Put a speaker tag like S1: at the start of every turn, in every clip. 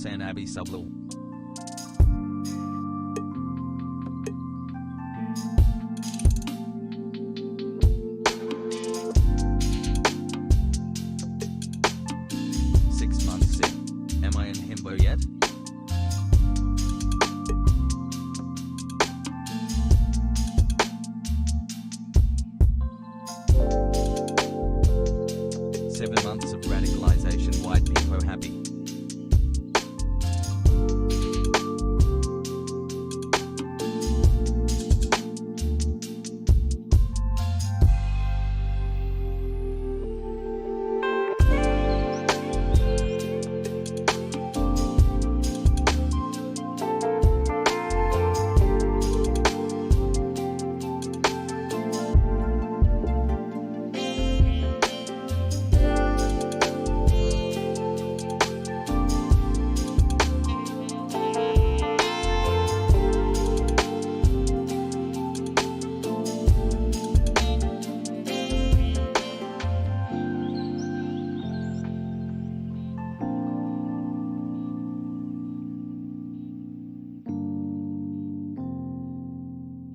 S1: HasanAbi sublul. Am I in himbo yet? Seven months of radicalization, white people happy.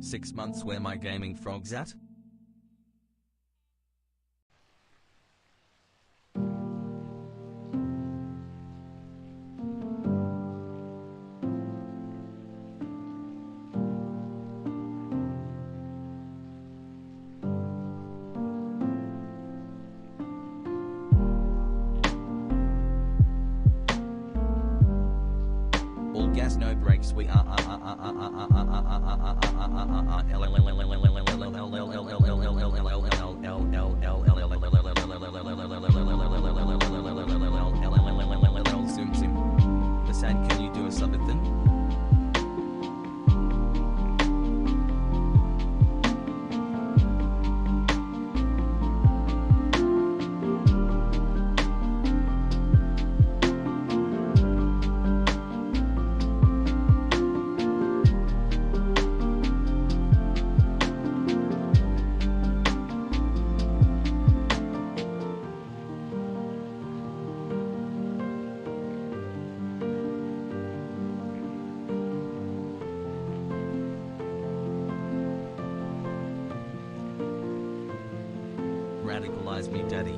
S1: Six months where my gaming frog's at? All gas, no brakes, we are Hasan, can you do a something? Radicalize me, daddy.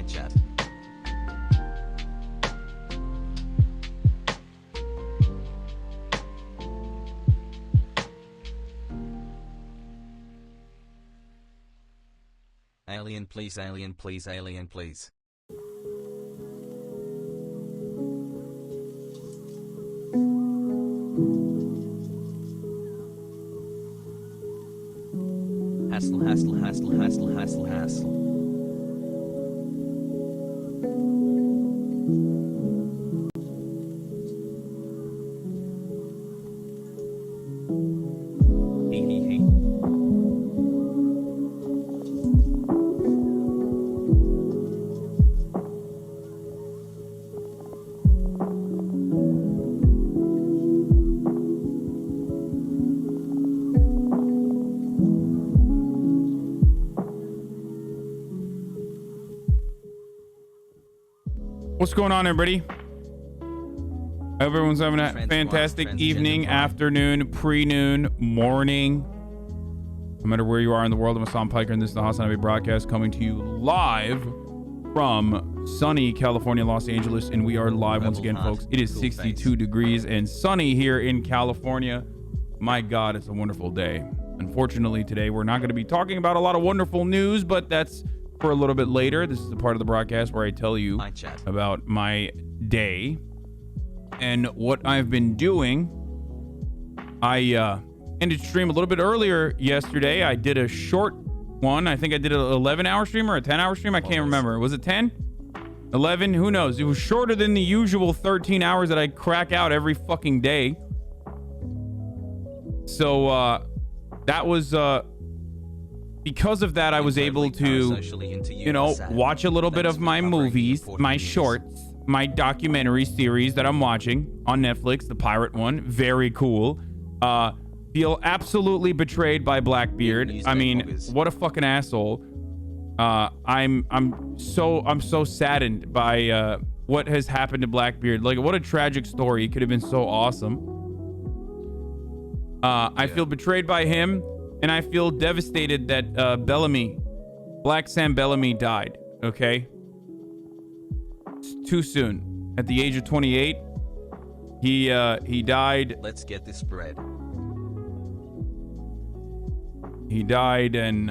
S1: Chat. Alien please, alien please, alien please. Hassle, hassle, hassle, hassle, hassle, hassle.
S2: What's going on, everybody? I hope everyone's having a fantastic evening, afternoon, pre-noon, morning. No matter where you are in the world, I'm Hasan Piker, and this is the HasanAbi broadcast coming to you live from sunny California, Los Angeles. And we are live once again, folks. It is 62 degrees and sunny here in California. My God, it's a wonderful day. Unfortunately, today we're not going to be talking about a lot of wonderful news, but that's for a little bit later. This is the part of the broadcast where I tell you
S1: Hi, chat.
S2: about my day and what I've been doing. I ended stream a little bit earlier yesterday. I did a short one. I think I did an 11-hour stream or a 10-hour stream. I can't remember. Was it 10? 11? Who knows? It was shorter than the usual 13 hours that I crack out every fucking day. So that was because of that I was able to, you know, watch a little bit of my movies, my shorts, my documentary series that I'm watching on Netflix, the pirate one. Very cool. Feel absolutely betrayed by Blackbeard. I mean, what a fucking asshole. I'm so saddened by what has happened to Blackbeard. Like, what a tragic story. It could have been so awesome. I feel betrayed by him, and I feel devastated that Black Sam Bellamy died. Okay, it's too soon. At the age of 28, he died.
S1: Let's get this bread.
S2: He died, and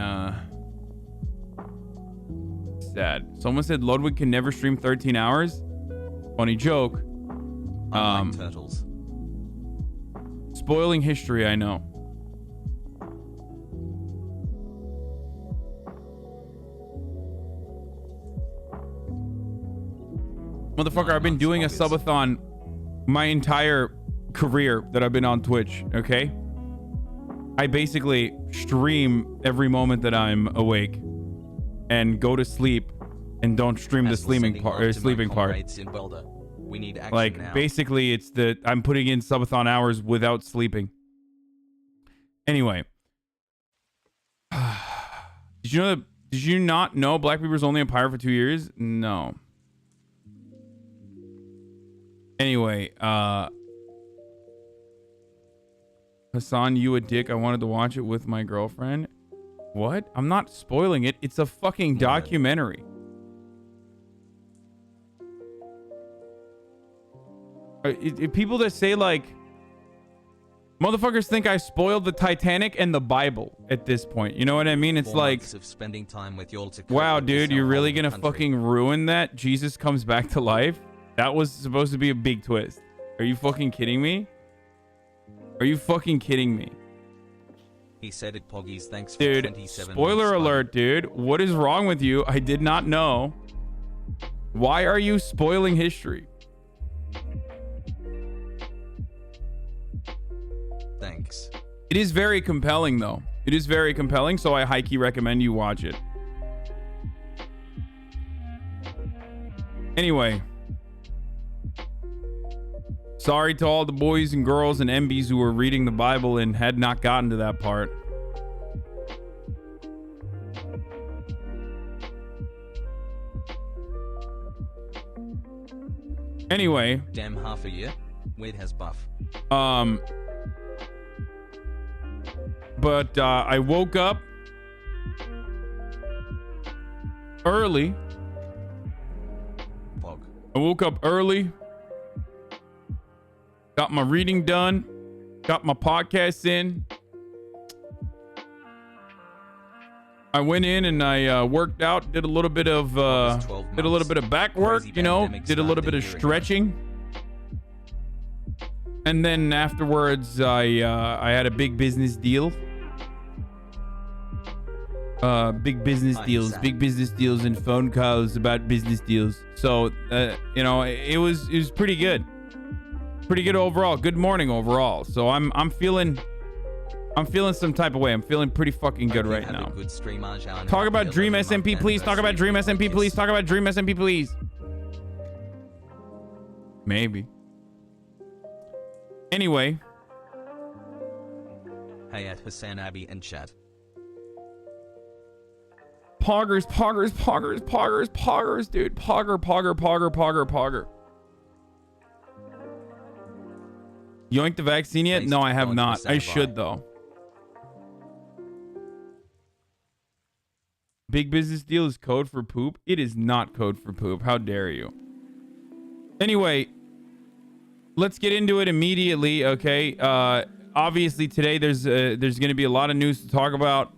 S2: sad. Someone said Ludwig can never stream 13 hours. Funny joke.
S1: Turtles.
S2: Spoiling history, I know. Motherfucker, I've been doing a subathon my entire career that I've been on Twitch, okay? I basically stream every moment that I'm awake and go to sleep and don't stream the sleeping part.
S1: In Boulder. We need action
S2: like
S1: now.
S2: Basically, it's I'm putting in subathon hours without sleeping. Anyway, did you not know Black Beaver's only a pirate for 2 years? No. Anyway, Hasan, you a dick. I wanted to watch it with my girlfriend. What? I'm not spoiling it. It's a fucking documentary. People that say, like, motherfuckers think I spoiled the Titanic and the Bible at this point. You know what I mean? It's like,
S1: of spending time with y'all to
S2: wow, dude, you're really gonna fucking ruin that? Jesus comes back to life? That was supposed to be a big twist. Are you fucking kidding me? Are you fucking kidding me?
S1: He said it, Poggies. Thanks for
S2: dude,
S1: 27
S2: spoiler
S1: months,
S2: alert, dude. What is wrong with you? I did not know. Why are you spoiling history?
S1: Thanks.
S2: It is very compelling, though. It is very compelling, so I high-key recommend you watch it. Anyway. Sorry to all the boys and girls and MBs who were reading the Bible and had not gotten to that part. Anyway.
S1: Damn, half a year. Wade has buff.
S2: But I woke up early.
S1: Pog.
S2: I woke up early. Got my reading done. Got my podcasts in. I went in and I worked out. Did a little bit of back work. You know, did a little bit of stretching. And then afterwards, I had a big business deal. Big business deals and phone calls about business deals. So, you know, it was pretty good. Pretty good overall. Good morning overall. So I'm feeling some type of way. I'm feeling pretty fucking good right now. Talk about Dream SMP, please. Talk about Dream SMP, please. Talk about Dream SMP, please. Maybe. Anyway.
S1: Hey, at HasanAbi and chat.
S2: Poggers, dude. Pogger. Yoinked the vaccine yet? No, I have not. I should, though. Big business deal is code for poop? It is not code for poop. How dare you? Anyway, let's get into it immediately, okay? Obviously, today there's going to be a lot of news to talk about.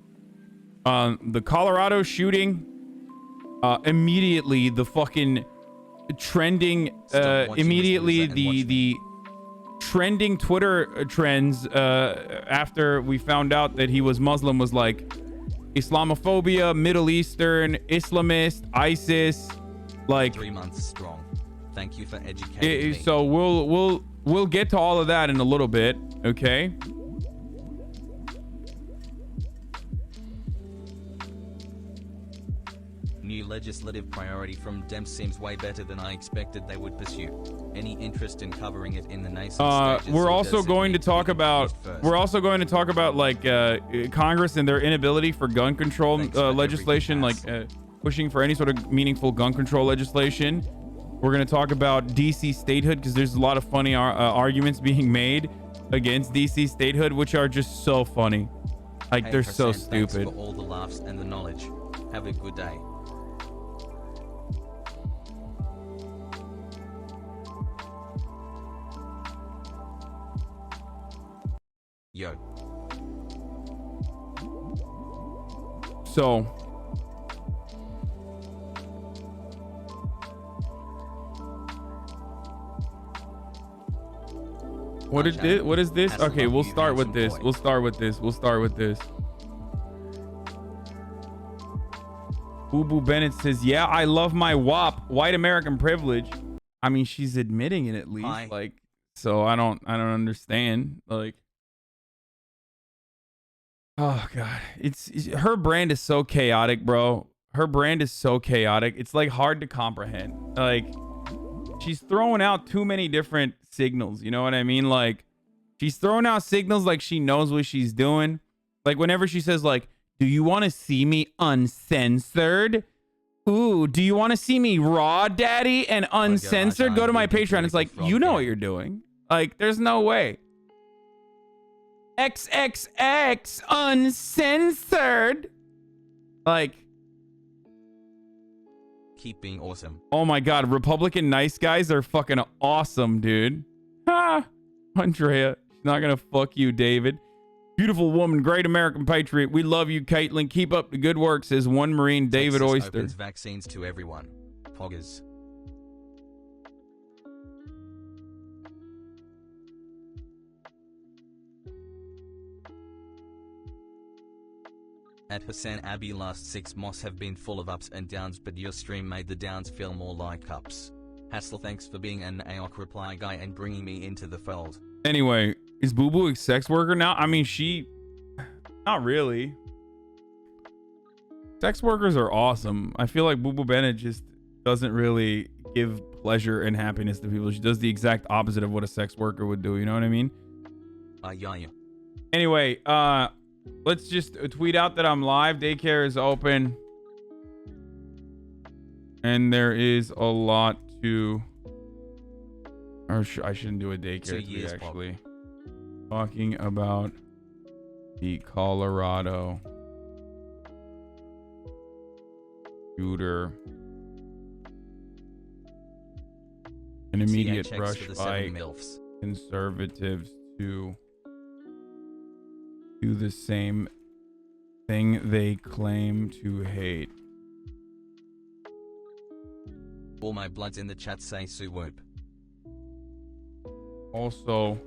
S2: The Colorado shooting immediately the fucking trending, immediately the trending Twitter trends after we found out that he was Muslim was like Islamophobia, Middle Eastern, Islamist, ISIS, like
S1: 3 months strong. Thank you for educating me.
S2: So we'll get to all of that in a little bit, okay?
S1: New legislative priority from Dem seems way better than I expected they would pursue. Any interest in covering it in the nascent stages?
S2: We're also going to talk about like Congress and their inability for gun control legislation, like pushing for any sort of meaningful gun control legislation. We're going to talk about DC statehood because there's a lot of funny arguments being made against DC statehood, which are just so funny. Like,
S1: Hey,
S2: they're
S1: Hasan,
S2: so
S1: thanks
S2: stupid.
S1: for all the laughs and the knowledge. Have a good day. Yo.
S2: So what is this? What is this? Okay, we'll start with this. We'll start with this. Booboo Bennett says, yeah, I love my WAP, white American privilege. I mean, she's admitting it at least. Like, so I don't understand. Like, oh God, it's her brand is so chaotic, bro. Her brand is so chaotic. It's like hard to comprehend. Like, she's throwing out too many different signals. You know what I mean? Like, she's throwing out signals like she knows what she's doing. Like, whenever she says, like, do you want to see me uncensored? Ooh, do you want to see me raw, daddy, and uncensored? Go to my Patreon. It's like, you know what you're doing. Like, there's no way. XXX uncensored. Like,
S1: Keep being awesome.
S2: oh my God, Republican nice guys are fucking awesome, dude. Ha! Andrea, she's not gonna fuck you, David. Beautiful woman, great American patriot. We love you, Caitlin. Keep up the good work, says one Marine, David
S1: Texas
S2: Oyster.
S1: opens vaccines to everyone. Poggers. At HasanAbi, last 6 months have been full of ups and downs, but your stream made the downs feel more like ups. Hassel, thanks for being an AOC reply guy and bringing me into the fold.
S2: Anyway, is Booboo a sex worker now? I mean, not really. Sex workers are awesome. I feel like Booboo Bennett just doesn't really give pleasure and happiness to people. She does the exact opposite of what a sex worker would do. You know what I mean?
S1: Yeah.
S2: Anyway, let's just tweet out that I'm live. Daycare is open. And there is a lot to... Or I shouldn't do a daycare tweet, actually. Talking about the Colorado shooter. An immediate rush by conservatives to do the same thing they claim to hate.
S1: All my bloods in the chat say Sue Whoop.
S2: Also,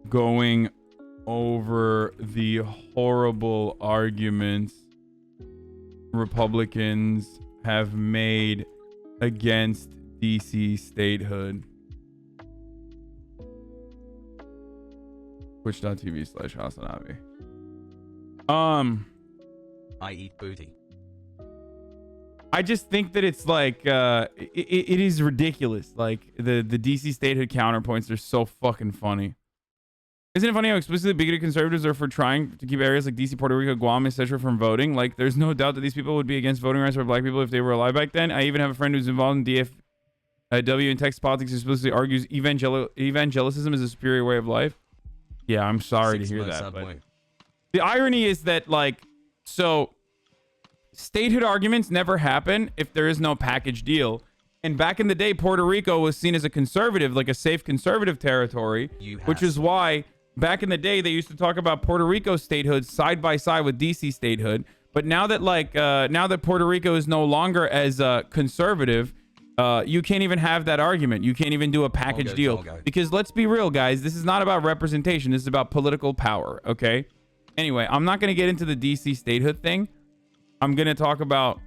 S2: going over the horrible arguments Republicans have made against DC statehood. Twitch.tv/HasanAbi.
S1: I eat booty.
S2: I just think that it's like it is ridiculous. Like the DC statehood counterpoints are so fucking funny. Isn't it funny how explicitly bigoted conservatives are for trying to keep areas like DC, Puerto Rico, Guam, etc. from voting? Like, there's no doubt that these people would be against voting rights for black people if they were alive back then. I even have a friend who's involved in DFW and Texas politics who explicitly argues evangelicism is a superior way of life. Yeah, I'm sorry to hear that. But the irony is that, like, so statehood arguments never happen if there is no package deal. And back in the day, Puerto Rico was seen as a conservative, like a safe conservative territory, which is why back in the day they used to talk about Puerto Rico statehood side by side with DC statehood. But now that now that Puerto Rico is no longer as conservative, you can't even have that argument. You can't even do a package deal because let's be real, guys. This is not about representation. This is about political power. Okay. Anyway, I'm not going to get into the DC statehood thing. I'm going to talk about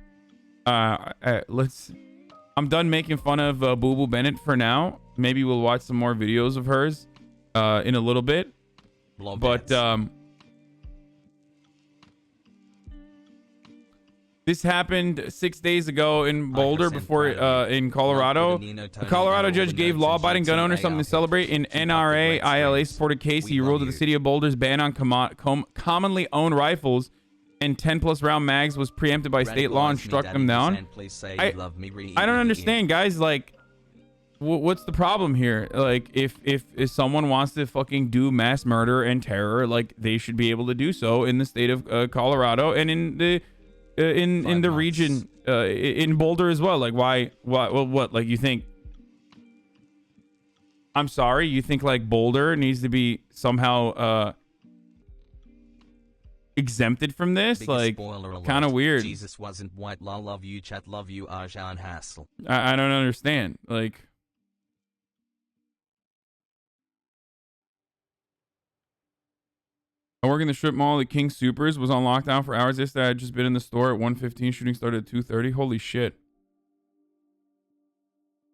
S2: I'm done making fun of Booboo Bennett for now. Maybe we'll watch some more videos of hers in a little bit. But this happened 6 days ago in Boulder before in Colorado. A Colorado judge gave law-abiding gun owners something to celebrate. In NRA ILA supported case, he ruled that the city of Boulder's ban on commonly owned rifles and 10+ round mags was preempted by state law and struck them down. I don't understand, guys. Like, what's the problem here? Like, if someone wants to fucking do mass murder and terror, like, they should be able to do so in the state of Colorado and in the in the region in Boulder as well. Like, why what like, you think, I'm sorry, you think like Boulder needs to be somehow exempted from this? Biggest like, kind of weird.
S1: Jesus wasn't white. Love you, chat. Love you, Arjan Hassel.
S2: I don't understand. Like, I work in the strip mall. The King Supers was on lockdown for hours yesterday. I had just been in the store at 1:15. Shooting started at 2:30. Holy shit.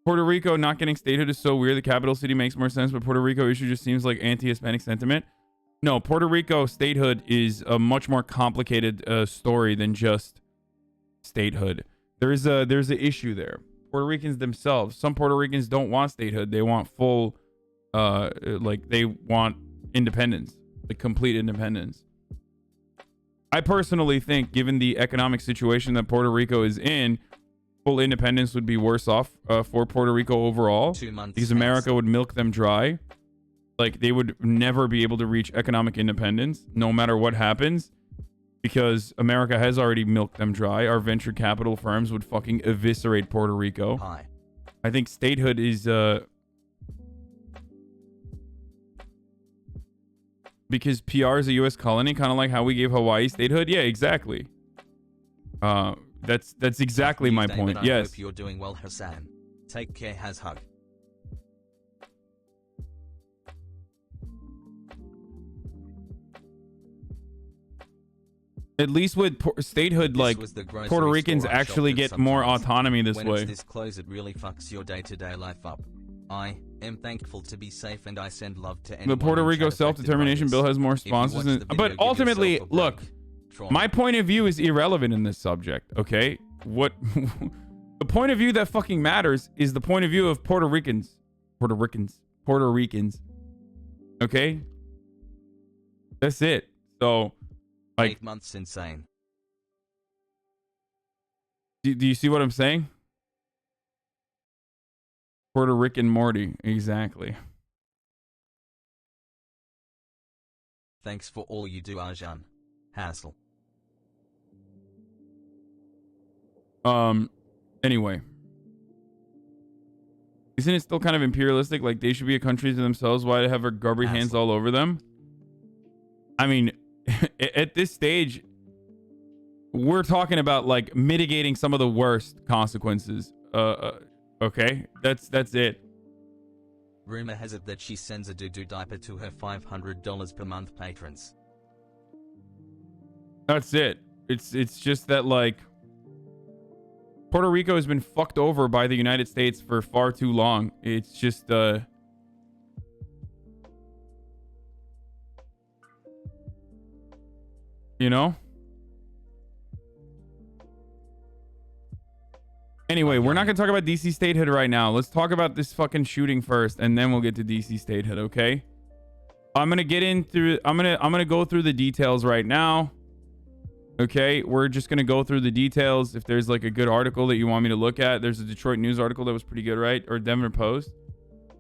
S2: Puerto Rico not getting statehood is so weird. The capital city makes more sense, but Puerto Rico issue just seems like anti-Hispanic sentiment. No, Puerto Rico statehood is a much more complicated story than just statehood. There's an issue there. Puerto Ricans themselves, some Puerto Ricans don't want statehood. They want full, like, they want independence, like complete independence. I personally think, given the economic situation that Puerto Rico is in, full independence would be worse off for Puerto Rico overall, because America would milk them dry. Like, they would never be able to reach economic independence no matter what happens, because America has already milked them dry. Our venture capital firms would fucking eviscerate Puerto Rico.
S1: Hi.
S2: I think statehood is because PR is a U.S. colony, kind of like how we gave Hawaii statehood. Yeah, exactly. That's exactly my point. Yes.
S1: I hope you're doing well, Hasan. Take care, hug.
S2: At least with statehood, like, Puerto Ricans actually get more autonomy this way.
S1: When it's this close, it really fucks your day-to-day life up. I am thankful to be safe, and I send love to anyone.
S2: The Puerto Rico self-determination bill has more sponsors, but ultimately, look, my point of view is irrelevant in this subject. Okay, what the point of view that fucking matters is the point of view of Puerto Ricans. Okay, that's it. So, like,
S1: 8 months insane.
S2: Do you see what I'm saying? Puerto Rican Morty, exactly.
S1: Thanks for all you do, Arjan. Hassel.
S2: Anyway. Isn't it still kind of imperialistic? Like, they should be a country to themselves. Why have our garbage hands all over them? I mean, at this stage, we're talking about, like, mitigating some of the worst consequences. Okay, that's it.
S1: Rumor has it that she sends a doo-doo diaper to her $500 per month patrons.
S2: That's it. It's just that, like, Puerto Rico has been fucked over by the United States for far too long. It's just you know? Anyway, we're not going to talk about DC statehood right now. Let's talk about this fucking shooting first, and then we'll get to DC statehood, okay? I'm going to get in through... I'm going to go through the details right now. Okay? We're just going to go through the details. If there's, like, a good article that you want me to look at. There's a Detroit News article that was pretty good, right? Or Denver Post.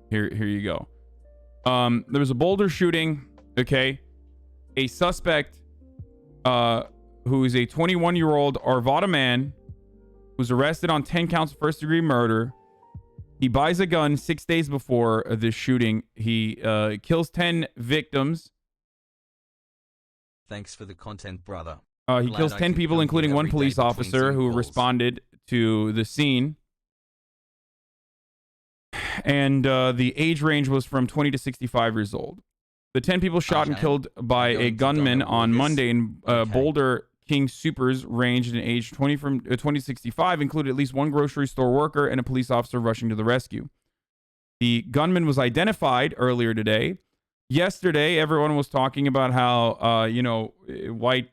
S2: Here you go. There was a Boulder shooting, okay? A suspect who is a 21-year-old Arvada man who's arrested on 10 counts of first-degree murder. He buys a gun 6 days before this shooting. He kills 10 victims.
S1: Thanks for the content, brother.
S2: He kills 10 people, including one police officer who responded to the scene. And the age range was from 20 to 65 years old. The 10 people shot and killed by a gunman on Monday in Boulder King Supers ranged in age 20 to 65, included at least one grocery store worker and a police officer rushing to the rescue. The gunman was identified earlier today. Yesterday, everyone was talking about how, white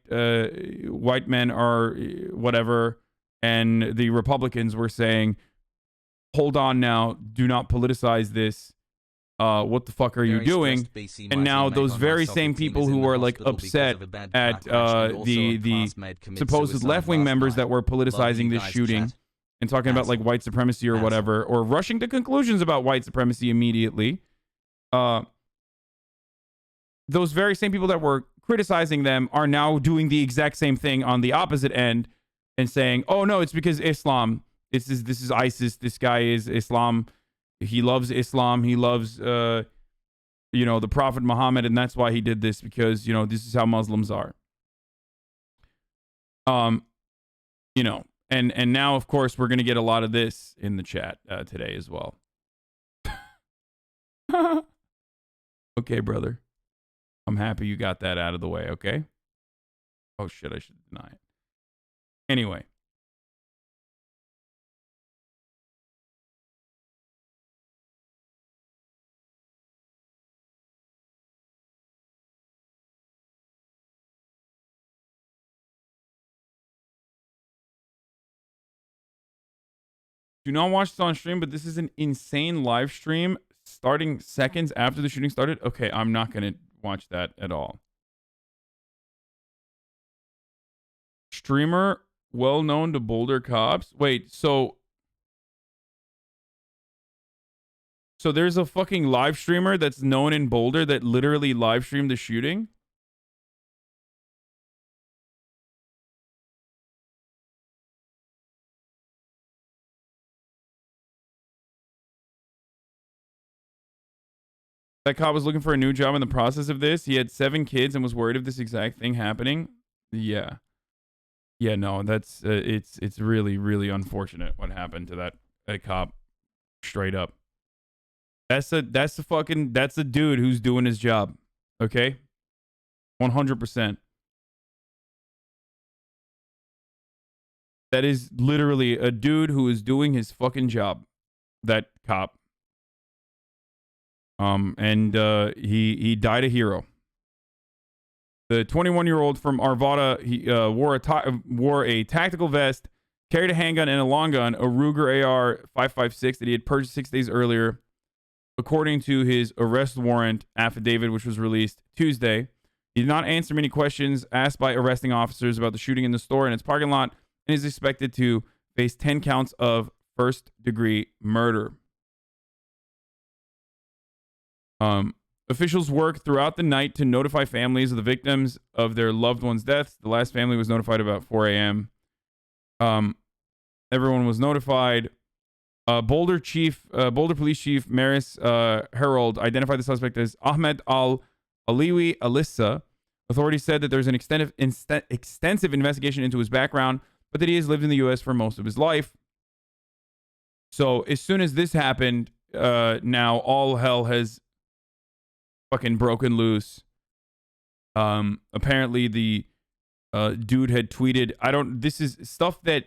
S2: men are whatever, and the Republicans were saying, hold on now, do not politicize this. What the fuck are you doing? And now those very same people who were like upset at the supposed left-wing members that were politicizing this shooting and talking about like white supremacy or whatever, or rushing to conclusions about white supremacy immediately. Those very same people that were criticizing them are now doing the exact same thing on the opposite end and saying, oh no, it's because Islam. This is ISIS. This guy is Islam. He loves Islam. He loves, the Prophet Muhammad, and that's why he did this, because, this is how Muslims are. And now, of course, we're going to get a lot of this in the chat today as well. Okay, brother. I'm happy you got that out of the way, okay? Oh, shit, I should deny it. Anyway. Do not watch this on stream, but this is an insane live stream starting seconds after the shooting started. Okay, I'm not going to watch that at all. Streamer well known to Boulder cops. Wait, so there's a fucking live streamer that's known in Boulder that literally live streamed the shooting? That cop was looking for a new job in the process of this. He had 7 kids and was worried of this exact thing happening. Yeah. Yeah, no, that's it's really, really unfortunate what happened to that cop. Straight up. That's a dude who's doing his job. Okay? 100%. That is literally a dude who is doing his fucking job. That cop. He died a hero. The 21-year-old from Arvada, he wore a tactical vest, carried a handgun and a long gun, a Ruger AR-556 that he had purchased 6 days earlier, according to his arrest warrant affidavit, which was released Tuesday. He did not answer many questions asked by arresting officers about the shooting in the store and its parking lot, and is expected to face 10 counts of first-degree murder. Officials worked throughout the night to notify families of the victims of their loved ones' deaths. The last family was notified about 4 a.m. Everyone was notified. Boulder Police Chief Maris Harold identified the suspect as Ahmed Al-Aliwi Alissa. Authorities said that there's an extensive investigation into his background, but that he has lived in the U.S. for most of his life. So as soon as this happened, now all hell has fucking broken loose. Apparently the dude had tweeted, this is stuff that,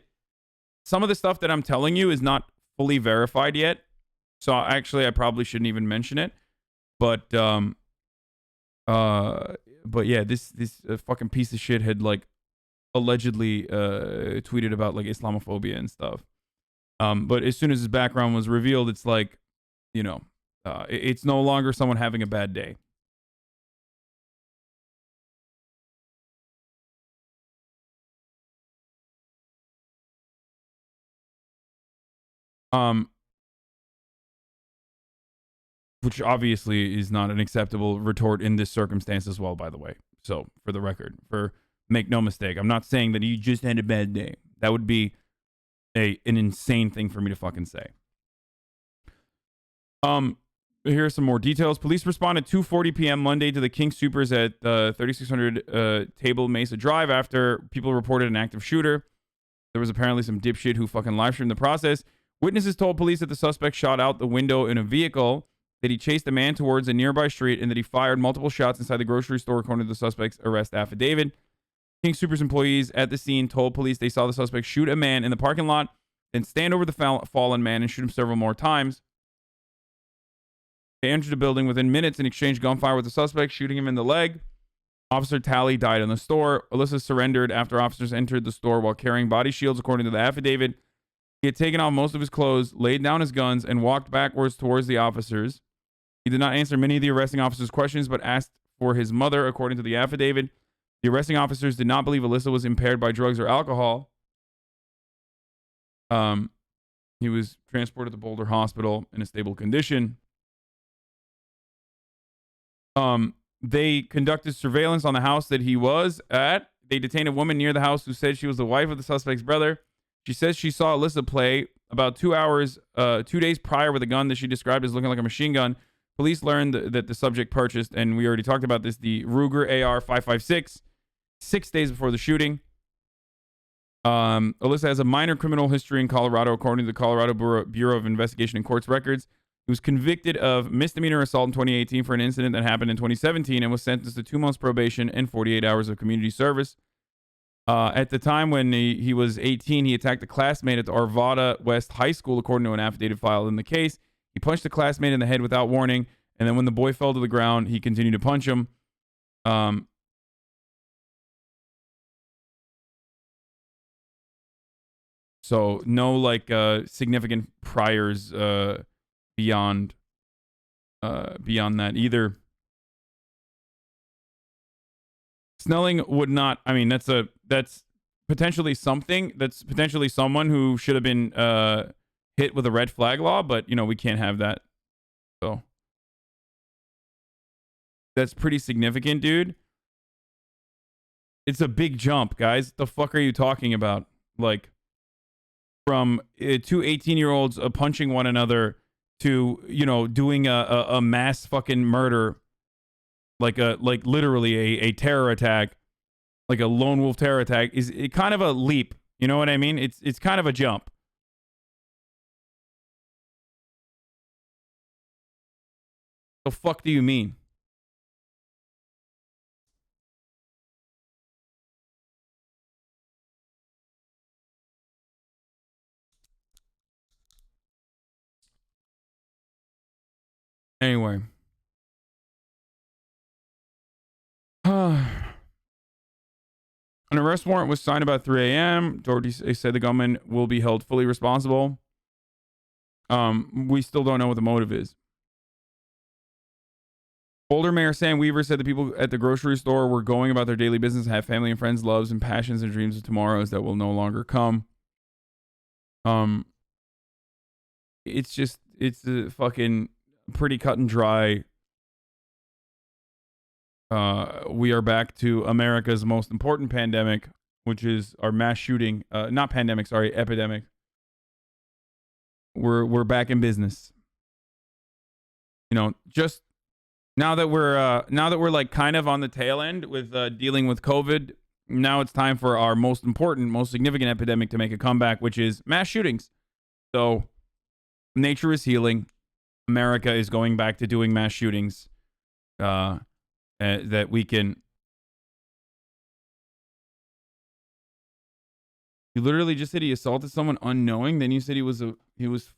S2: some of the stuff that I'm telling you is not fully verified yet. So actually I probably shouldn't even mention it. But yeah, this fucking piece of shit had like allegedly tweeted about like Islamophobia and stuff. But as soon as his background was revealed, it's like, it's no longer someone having a bad day. Which obviously is not an acceptable retort in this circumstance as well, by the way. So, for the record, make no mistake, I'm not saying that you just had a bad day. That would be an insane thing for me to fucking say. Here are some more details. Police responded 2:40 p.m. Monday to the King Supers at 3600 Table Mesa Drive after people reported an active shooter. There was apparently some dipshit who fucking live streamed the process. Witnesses told police that the suspect shot out the window in a vehicle, that he chased a man towards a nearby street, and that he fired multiple shots inside the grocery store, according to the suspect's arrest affidavit. King Supers employees at the scene told police they saw the suspect shoot a man in the parking lot, then stand over the fallen man and shoot him several more times. They entered the building within minutes and exchanged gunfire with the suspect, shooting him in the leg. Officer Talley died in the store. Alyssa surrendered after officers entered the store while carrying body shields, according to the affidavit. He had taken off most of his clothes, laid down his guns, and walked backwards towards the officers. He did not answer many of the arresting officers' questions, but asked for his mother, according to the affidavit. The arresting officers did not believe Alyssa was impaired by drugs or alcohol. He was transported to Boulder Hospital in a stable condition. They conducted surveillance on the house that he was at. They detained a woman near the house who said she was the wife of the suspect's brother. She says she saw Alyssa play about 2 days prior with a gun that she described as looking like a machine gun. Police learned that the subject purchased, and we already talked about this, the Ruger AR-556 6 days before the shooting. Alyssa has a minor criminal history in Colorado, according to the Colorado Bureau of Investigation and Courts records. He was convicted of misdemeanor assault in 2018 for an incident that happened in 2017 and was sentenced to 2 months probation and 48 hours of community service. At the time when he was 18, he attacked a classmate at the Arvada West High School, according to an affidavit filed in the case. He punched the classmate in the head without warning, and then when the boy fell to the ground, he continued to punch him. So no significant priors beyond that either. Snelling would not. I mean, that's potentially something. That's potentially someone who should have been hit with a red flag law, but we can't have that. So that's pretty significant, dude. It's a big jump, guys. The fuck are you talking about? Like, from 2 18-year-olds punching one another to doing a mass fucking murder, like literally a terror attack, like a lone wolf terror attack, is kind of a leap. You know what I mean? It's kind of a jump. The fuck do you mean? Anyway. An arrest warrant was signed about 3 a.m. Doherty said the gunman will be held fully responsible. We still don't know what the motive is. Boulder Mayor Sam Weaver said the people at the grocery store were going about their daily business, have family and friends, loves and passions and dreams of tomorrows that will no longer come. It's a fucking pretty cut and dry. We are back to America's most important pandemic, which is our mass shooting. Not pandemic, sorry, epidemic. We're back in business. Just now that we're like kind of on the tail end with dealing with COVID, now it's time for our most important, most significant epidemic to make a comeback, which is mass shootings. So nature is healing. America is going back to doing mass shootings. That we can. You literally just said he assaulted someone unknowing. Then you said he was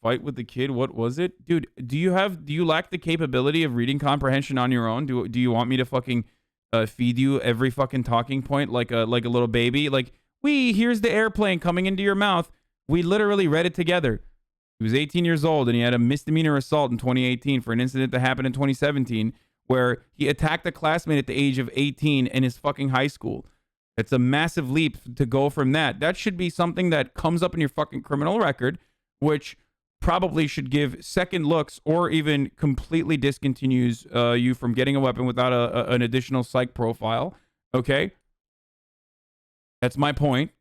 S2: fight with the kid. What was it, dude? Do you lack the capability of reading comprehension on your own? Do you want me to fucking feed you every fucking talking point like a little baby? Like, here's the airplane coming into your mouth. We literally read it together. He was 18 years old and he had a misdemeanor assault in 2018 for an incident that happened in 2017. Where he attacked a classmate at the age of 18 in his fucking high school. It's a massive leap to go from that. That should be something that comes up in your fucking criminal record, which probably should give second looks or even completely discontinues you from getting a weapon without an additional psych profile. Okay? That's my point.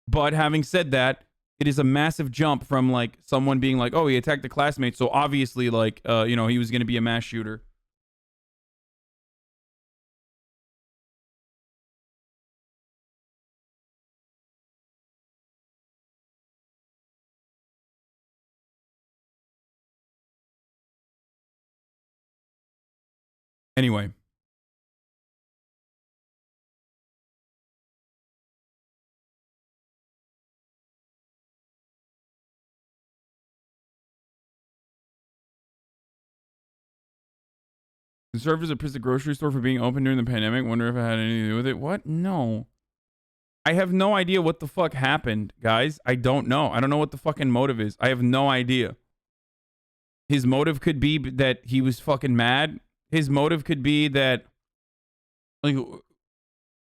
S2: But having said that, It is a massive jump from like someone being like, oh, he attacked a classmate, so obviously like you know, he was going to be a mass shooter. Anyway. It served as a pissed the grocery store for being open during the pandemic. Wonder if it had anything to do with it. What? No. I have no idea what the fuck happened, guys. I don't know. I don't know what the fucking motive is. I have no idea. His motive could be that he was fucking mad. His motive could be that... Like,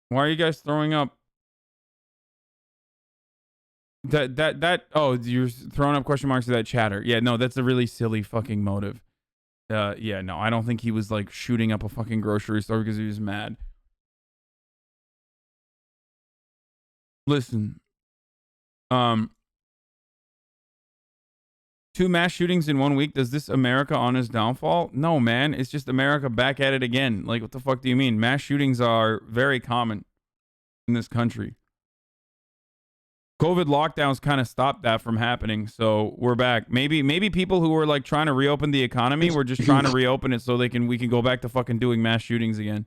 S2: why are you guys throwing up? Oh, you're throwing up question marks to that chatter. Yeah, no, that's a really silly fucking motive. Yeah, no, I don't think he was like shooting up a fucking grocery store because he was mad. Listen, 2 mass shootings in 1 week. Does this America on his downfall? No, man. It's just America back at it again. Like, what the fuck do you mean? Mass shootings are very common in this country. COVID lockdowns kind of stopped that from happening, so we're back. Maybe people who were like trying to reopen the economy were just trying to reopen it so we can go back to fucking doing mass shootings again.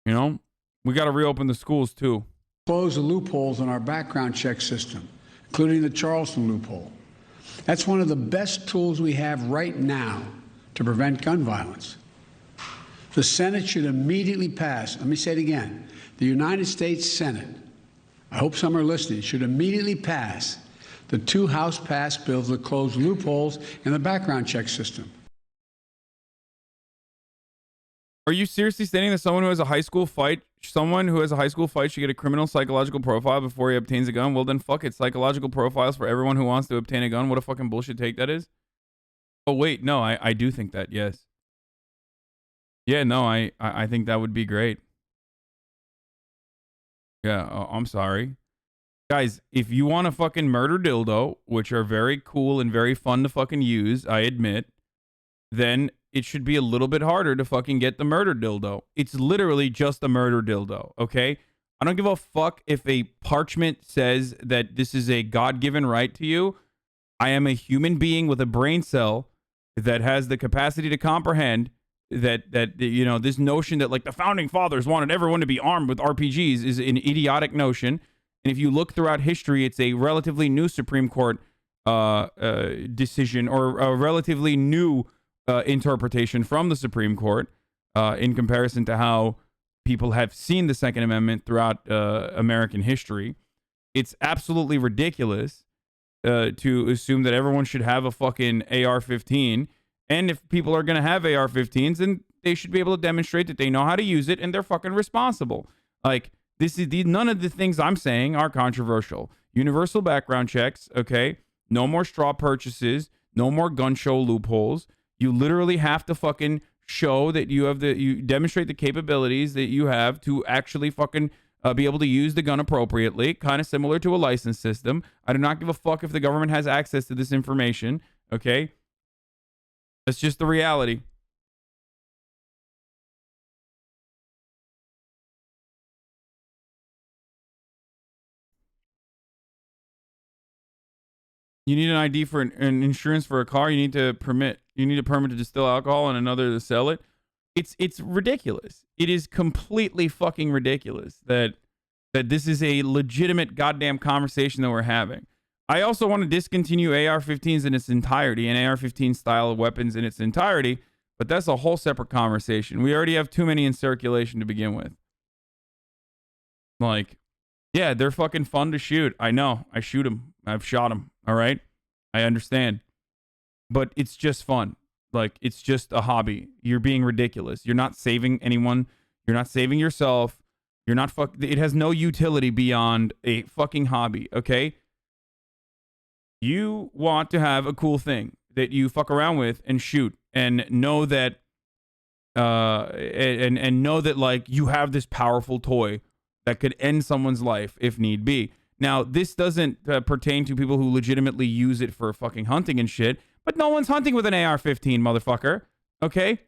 S2: You know, we got to reopen the schools too.
S3: Close the loopholes in our background check system, including the Charleston loophole. That's one of the best tools we have right now to prevent gun violence. The Senate should immediately pass. Let me say it again. The United States Senate, I hope some are listening, should immediately pass the 2 House-passed bills that close loopholes in the background check system.
S2: Are you seriously stating that someone who has a high school fight should get a criminal psychological profile before he obtains a gun? Well, then fuck it. Psychological profiles for everyone who wants to obtain a gun. What a fucking bullshit take that is. Oh, wait. No, I do think that. Yes. Yeah, no, I think that would be great. Yeah, I'm sorry. Guys, if you want a fucking murder dildo, which are very cool and very fun to fucking use, I admit, then it should be a little bit harder to fucking get the murder dildo. It's literally just a murder dildo, okay? I don't give a fuck if a parchment says that this is a God-given right to you. I am a human being with a brain cell that has the capacity to comprehend that you know, this notion that like the founding fathers wanted everyone to be armed with RPGs is an idiotic notion. And if you look throughout history, it's a relatively new Supreme Court decision, or a relatively new interpretation from the Supreme Court in comparison to how people have seen the Second Amendment throughout American history. It's absolutely ridiculous to assume that everyone should have a fucking AR-15. And if people are going to have AR-15s, then they should be able to demonstrate that they know how to use it and they're fucking responsible. Like, none of the things I'm saying are controversial. Universal background checks, okay? No more straw purchases. No more gun show loopholes. You literally have to fucking show that you demonstrate the capabilities that you have to actually fucking be able to use the gun appropriately, kind of similar to a license system. I do not give a fuck if the government has access to this information, okay? That's just the reality. You need an ID for an insurance for a car. You need a permit to distill alcohol and another to sell it. It's ridiculous. It is completely fucking ridiculous that this is a legitimate goddamn conversation that we're having. I also want to discontinue AR-15s in its entirety and AR-15 style of weapons in its entirety, but that's a whole separate conversation. We already have too many in circulation to begin with. Like, yeah, they're fucking fun to shoot. I know. I shoot them. I've shot them. All right? I understand. But it's just fun. Like, it's just a hobby. You're being ridiculous. You're not saving anyone. You're not saving yourself. You're not it has no utility beyond a fucking hobby, okay? You want to have a cool thing that you fuck around with and shoot and know that and know that like you have this powerful toy that could end someone's life if need be. Now, this doesn't pertain to people who legitimately use it for fucking hunting and shit, but no one's hunting with an AR-15, motherfucker. Okay?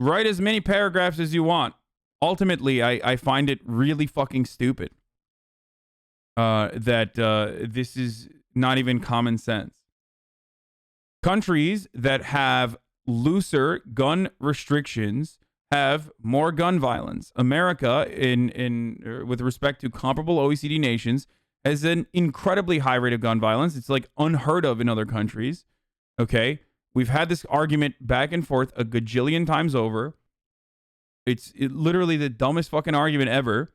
S2: Write as many paragraphs as you want. Ultimately, I find it really fucking stupid that this is not even common sense. Countries that have looser gun restrictions have more gun violence. America, with respect to comparable OECD nations, has an incredibly high rate of gun violence. It's like unheard of in other countries. Okay? We've had this argument back and forth a gajillion times over. It's literally the dumbest fucking argument ever.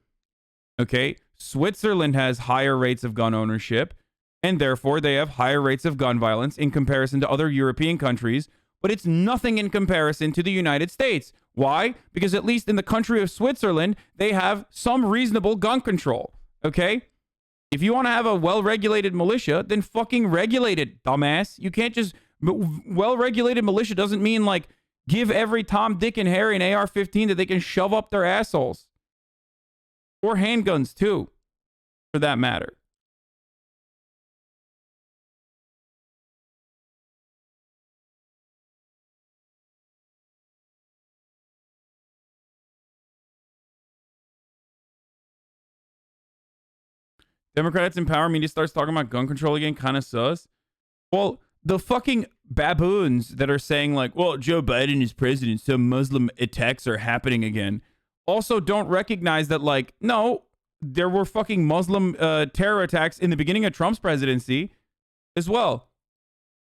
S2: Okay? Switzerland has higher rates of gun ownership, and therefore they have higher rates of gun violence in comparison to other European countries, but it's nothing in comparison to the United States. Why? Because at least in the country of Switzerland, they have some reasonable gun control. Okay? If you want to have a well-regulated militia, then fucking regulate it, dumbass. You can't just... Well-regulated militia doesn't mean, like, give every Tom, Dick, and Harry an AR-15 that they can shove up their assholes. Or handguns, too, for that matter. Democrats in power, media starts talking about gun control again, kind of sus. Well, the fucking baboons that are saying, like, well, Joe Biden is president, so Muslim attacks are happening again, also don't recognize that, like, no, there were fucking Muslim terror attacks in the beginning of Trump's presidency as well.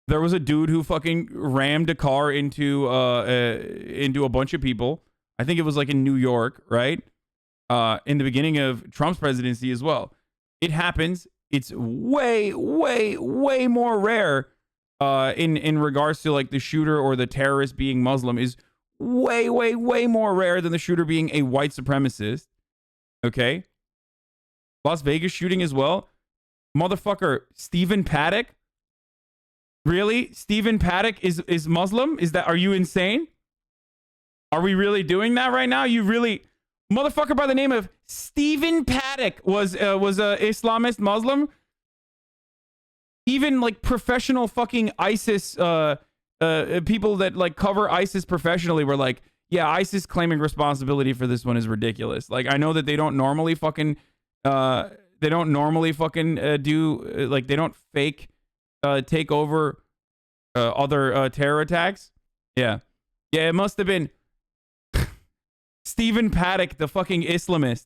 S2: There was a dude who fucking rammed a car into a bunch of people. I think it was like in New York, right? In the beginning of Trump's presidency as well. It happens. It's way, way, way more rare in regards to like the shooter or the terrorist being Muslim is way, way, way more rare than the shooter being a white supremacist. Okay? Las Vegas shooting as well. Motherfucker, Stephen Paddock? Really? Stephen Paddock is Muslim? Are you insane? Are we really doing that right now? You really... Motherfucker by the name of Stephen Paddock was a Islamist Muslim. Even like professional fucking ISIS people that like cover ISIS professionally were like, yeah, ISIS claiming responsibility for this one is ridiculous. Like, I know that they don't normally fucking do like, they don't fake take over other terror attacks. Yeah, it must have been Stephen Paddock, the fucking Islamist.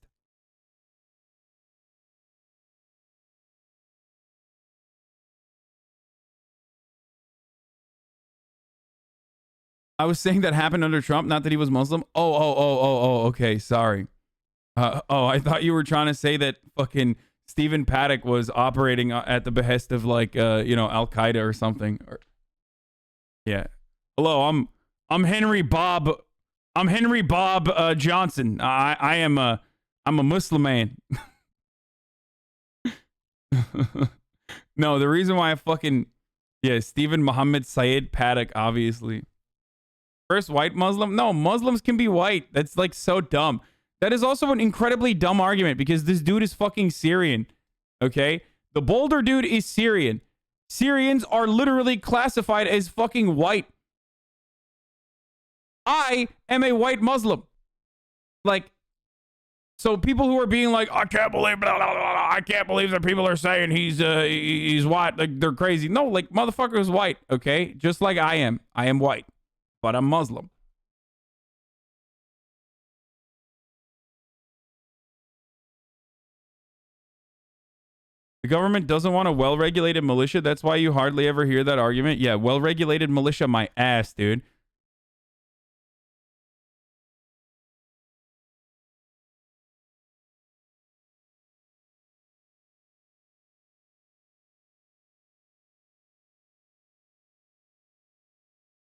S2: I was saying that happened under Trump, not that he was Muslim. Oh, okay, sorry. I thought you were trying to say that fucking Stephen Paddock was operating at the behest of like, Al-Qaeda or something. Yeah. Hello, I'm Henry Bob. I'm Henry Bob Johnson. I'm a Muslim man. No, the reason why Stephen Muhammad Syed Paddock, obviously. First white Muslim? No, Muslims can be white. That's like so dumb. That is also an incredibly dumb argument because this dude is fucking Syrian. Okay? The Boulder dude is Syrian. Syrians are literally classified as fucking white. I am a white Muslim. Like, so people who are being like, I can't believe, blah, blah, blah, I can't believe that people are saying he's white. Like, they're crazy. No, like, motherfucker is white, okay? Just like I am. I am white, but I'm Muslim. The government doesn't want a well-regulated militia. That's why you hardly ever hear that argument. Yeah, well-regulated militia, my ass, dude.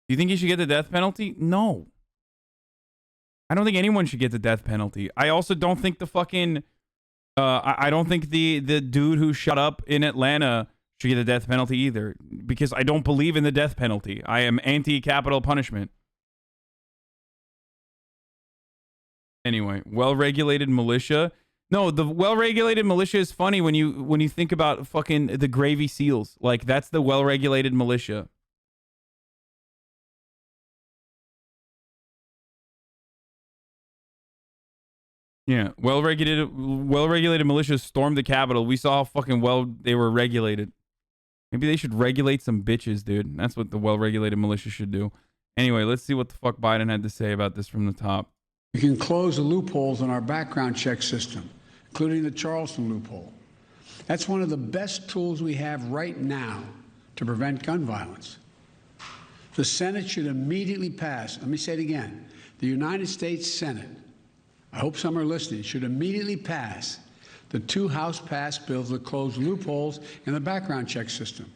S2: Do you think he should get the death penalty? No. I don't think anyone should get the death penalty. I also don't think the fucking... I don't think the dude who shut up in Atlanta should get the death penalty either, because I don't believe in the death penalty. I am anti-capital punishment. Anyway, well-regulated militia. No, the well-regulated militia is funny when you think about fucking the Gravy SEALs. Like, that's the well-regulated militia. Yeah, well-regulated militias stormed the Capitol. We saw how fucking well they were regulated. Maybe they should regulate some bitches, dude. That's what the well-regulated militia should do. Anyway, let's see what the fuck Biden had to say about this from the top.
S3: We can close the loopholes in our background check system, including the Charleston loophole. That's one of the best tools we have right now to prevent gun violence. The Senate should immediately pass, let me say it again, the United States Senate, I hope some are listening, should immediately pass the 2 House-passed bills that close loopholes in the background check system.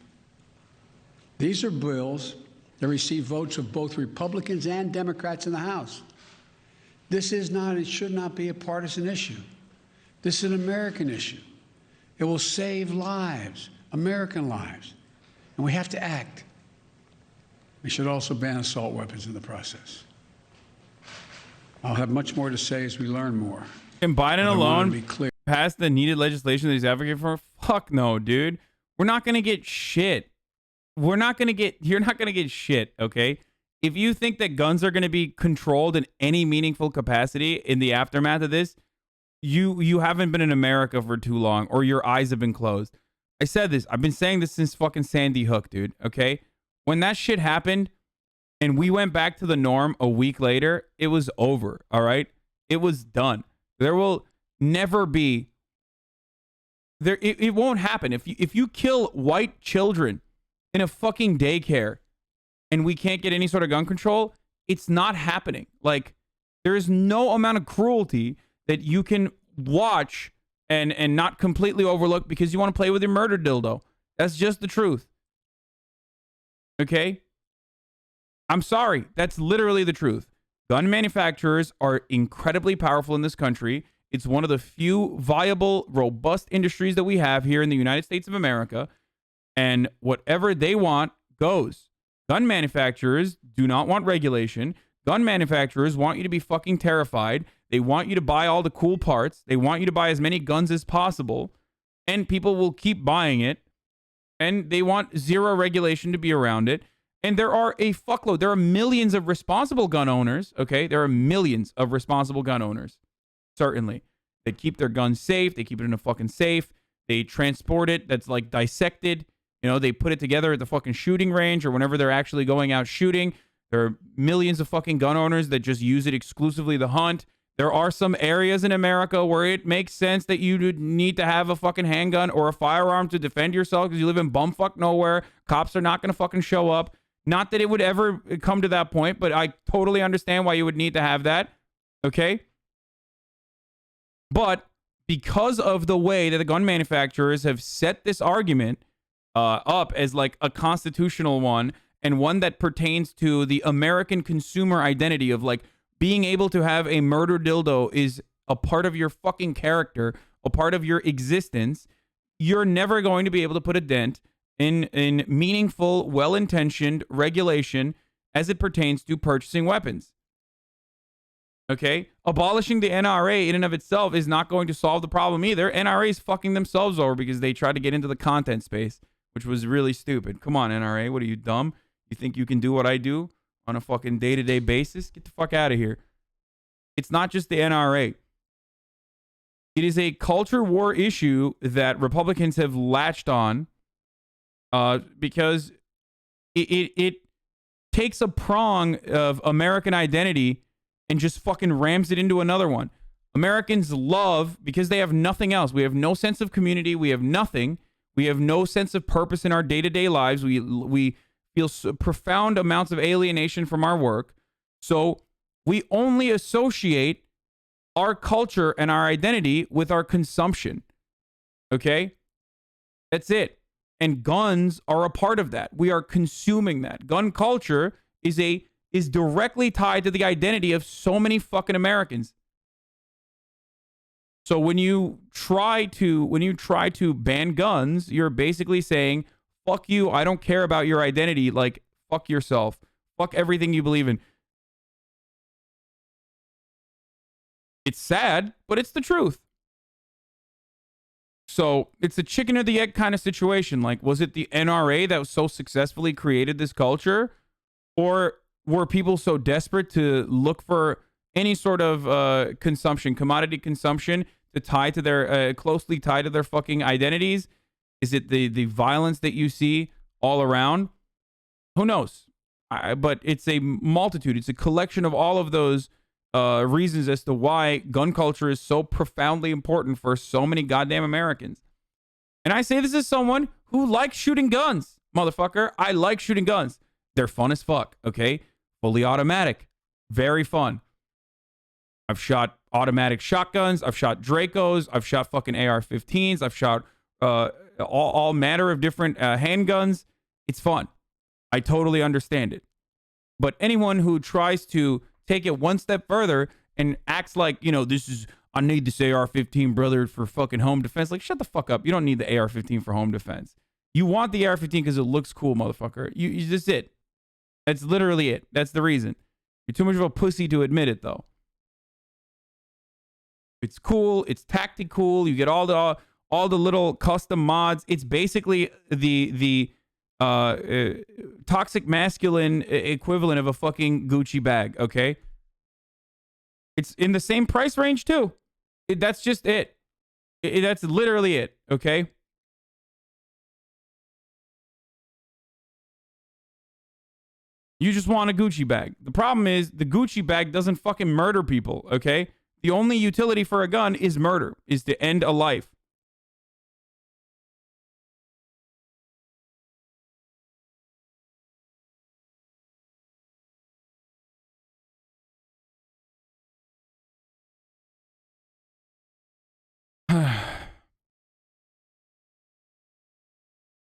S3: These are bills that receive votes of both Republicans and Democrats in the House. This is not, it should not be a partisan issue. This is an American issue. It will save lives, American lives, and we have to act. We should also ban assault weapons in the process. I'll have much more to say as we learn more.
S2: Can Biden alone pass the needed legislation that he's advocating for? Fuck no, dude. We're not going to get shit. You're not going to get shit, okay? If you think that guns are going to be controlled in any meaningful capacity in the aftermath of this, you haven't been in America for too long, or your eyes have been closed. I said this. I've been saying this since fucking Sandy Hook, dude, okay? When that shit happened and we went back to the norm a week later, it was over, all right? It was done. There will never be... It won't happen. If you kill white children in a fucking daycare and we can't get any sort of gun control, it's not happening. Like, there is no amount of cruelty that you can watch and not completely overlook because you want to play with your murder dildo. That's just the truth. Okay? I'm sorry. That's literally the truth. Gun manufacturers are incredibly powerful in this country. It's one of the few viable, robust industries that we have here in the United States of America. And whatever they want goes. Gun manufacturers do not want regulation. Gun manufacturers want you to be fucking terrified. They want you to buy all the cool parts. They want you to buy as many guns as possible. And people will keep buying it. And they want zero regulation to be around it. And there are a fuckload. There are millions of responsible gun owners, okay? There are millions of responsible gun owners, certainly. They keep their guns safe. They keep it in a fucking safe. They transport it. That's like dissected. You know, they put it together at the fucking shooting range or whenever they're actually going out shooting. There are millions of fucking gun owners that just use it exclusively to hunt. There are some areas in America where it makes sense that you need to have a fucking handgun or a firearm to defend yourself because you live in bumfuck nowhere. Cops are not going to fucking show up. Not that it would ever come to that point, but I totally understand why you would need to have that. Okay? But because of the way that the gun manufacturers have set this argument up as like a constitutional one and one that pertains to the American consumer identity of like being able to have a murder dildo is a part of your fucking character, a part of your existence, you're never going to be able to put a dent in meaningful, well-intentioned regulation as it pertains to purchasing weapons. Okay? Abolishing the NRA in and of itself is not going to solve the problem either. NRA is fucking themselves over because they tried to get into the content space, which was really stupid. Come on, NRA. What are you, dumb? You think you can do what I do on a fucking day-to-day basis? Get the fuck out of here. It's not just the NRA. It is a culture war issue that Republicans have latched on because it takes a prong of American identity and just fucking rams it into another one. Americans love, because they have nothing else. We have no sense of community. We have nothing. We have no sense of purpose in our day-to-day lives. We feel profound amounts of alienation from our work. So we only associate our culture and our identity with our consumption. Okay? That's it. And guns are a part of that. We are consuming that. Gun culture is directly tied to the identity of so many fucking Americans. So when you try to ban guns, you're basically saying fuck you. I don't care about your identity. Like, fuck yourself. Fuck everything you believe in. It's sad, but it's the truth. So it's a chicken or the egg kind of situation. Like, was it the NRA that so successfully created this culture? Or were people so desperate to look for any sort of consumption, commodity consumption, to tie to their, closely tied to their fucking identities? Is it the violence that you see all around? Who knows? But it's a multitude. It's a collection of all of those reasons as to why gun culture is so profoundly important for so many goddamn Americans. And I say this as someone who likes shooting guns, motherfucker. I like shooting guns. They're fun as fuck, okay? Fully automatic. Very fun. I've shot automatic shotguns. I've shot Dracos. I've shot fucking AR-15s. I've shot all manner of different handguns. It's fun. I totally understand it. But anyone who tries to take it one step further and acts like, you know, I need this AR-15, brother, for fucking home defense. Like, shut the fuck up. You don't need the AR-15 for home defense. You want the AR-15 because it looks cool, motherfucker. You just it. That's literally it. That's the reason. You're too much of a pussy to admit it, though. It's cool. It's tactical. You get all the little custom mods. It's basically the toxic masculine equivalent of a fucking Gucci bag, okay? It's in the same price range too. That's just it. That's literally it, okay? You just want a Gucci bag. The problem is the Gucci bag doesn't fucking murder people, okay? The only utility for a gun is murder, is to end a life.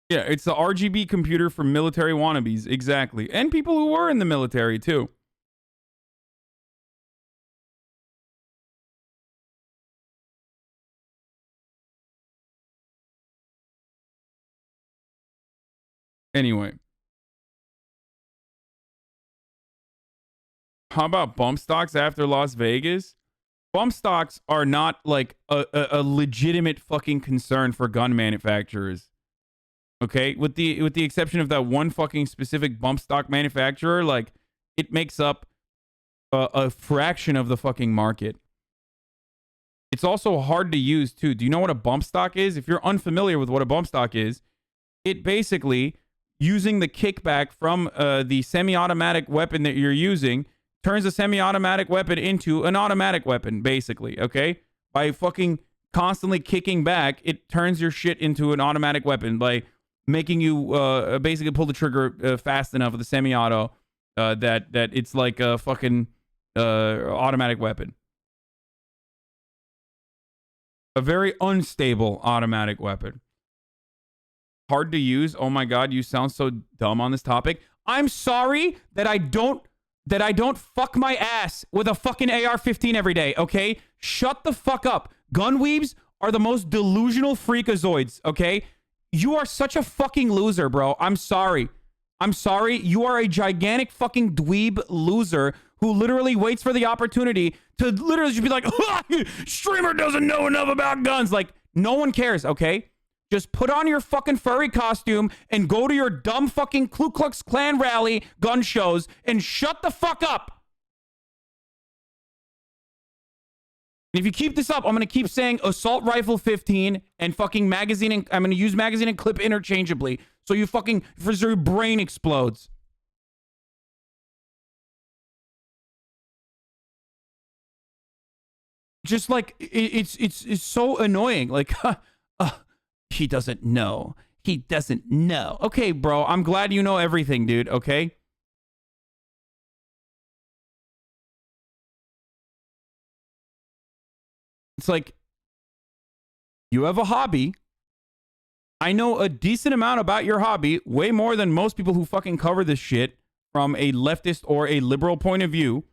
S2: Yeah, it's the RGB computer for military wannabes, exactly. And people who were in the military, too. Anyway. How about bump stocks after Las Vegas? Bump stocks are not like a legitimate fucking concern for gun manufacturers. Okay, with the exception of that one fucking specific bump stock manufacturer, like, it makes up a fraction of the fucking market. It's also hard to use too. Do you know what a bump stock is? If you're unfamiliar with what a bump stock is, it basically, using the kickback from the semi-automatic weapon that you're using, turns a semi-automatic weapon into an automatic weapon, basically, okay? By fucking constantly kicking back, it turns your shit into an automatic weapon by making you basically pull the trigger fast enough with the semi-auto that it's like a fucking automatic weapon. A very unstable automatic weapon. Hard to use. Oh my god, you sound so dumb on this topic. I'm sorry that I don't fuck my ass with a fucking AR-15 every day, okay? Shut the fuck up. Gun weebs are the most delusional freakazoids, okay? You are such a fucking loser, bro. I'm sorry. I'm sorry. You are a gigantic fucking dweeb loser who literally waits for the opportunity to literally just be like, streamer doesn't know enough about guns. Like, no one cares, okay? Just put on your fucking furry costume and go to your dumb fucking Ku Klux Klan rally gun shows and shut the fuck up. And if you keep this up, I'm going to keep saying assault rifle 15 and fucking magazine. And I'm going to use magazine and clip interchangeably. So you fucking, so your brain explodes. Just like, it's so annoying. Like, he doesn't know. He doesn't know. Okay, bro. I'm glad you know everything, dude. Okay? It's like, you have a hobby. I know a decent amount about your hobby, way more than most people who fucking cover this shit from a leftist or a liberal point of view.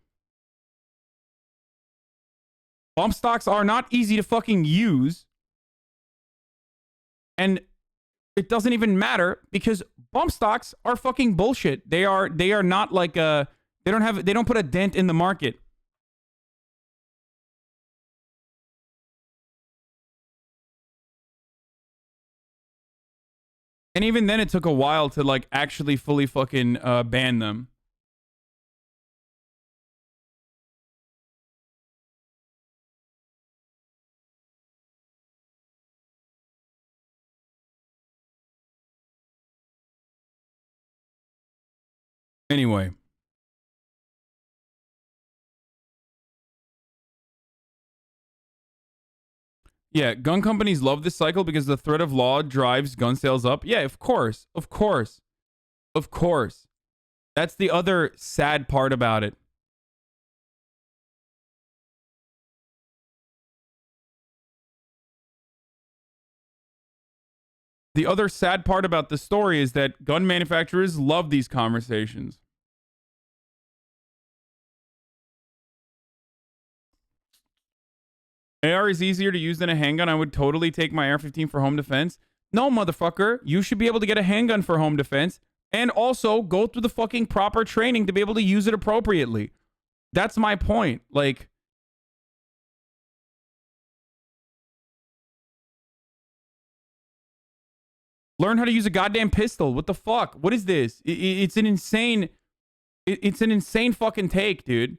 S2: Bump stocks are not easy to fucking use. And it doesn't even matter because bump stocks are fucking bullshit. They are not like they don't put a dent in the market. And even then, it took a while to like actually fully fucking ban them. Anyway. Yeah, gun companies love this cycle because the threat of law drives gun sales up. Yeah, of course. Of course. Of course. That's the other sad part about it. The other sad part about the story is that gun manufacturers love these conversations. AR is easier to use than a handgun. I would totally take my AR-15 for home defense. No, motherfucker. You should be able to get a handgun for home defense and also go through the fucking proper training to be able to use it appropriately. That's my point. Like, learn how to use a goddamn pistol. What the fuck? What is this? It's an insane... It's an insane fucking take, dude.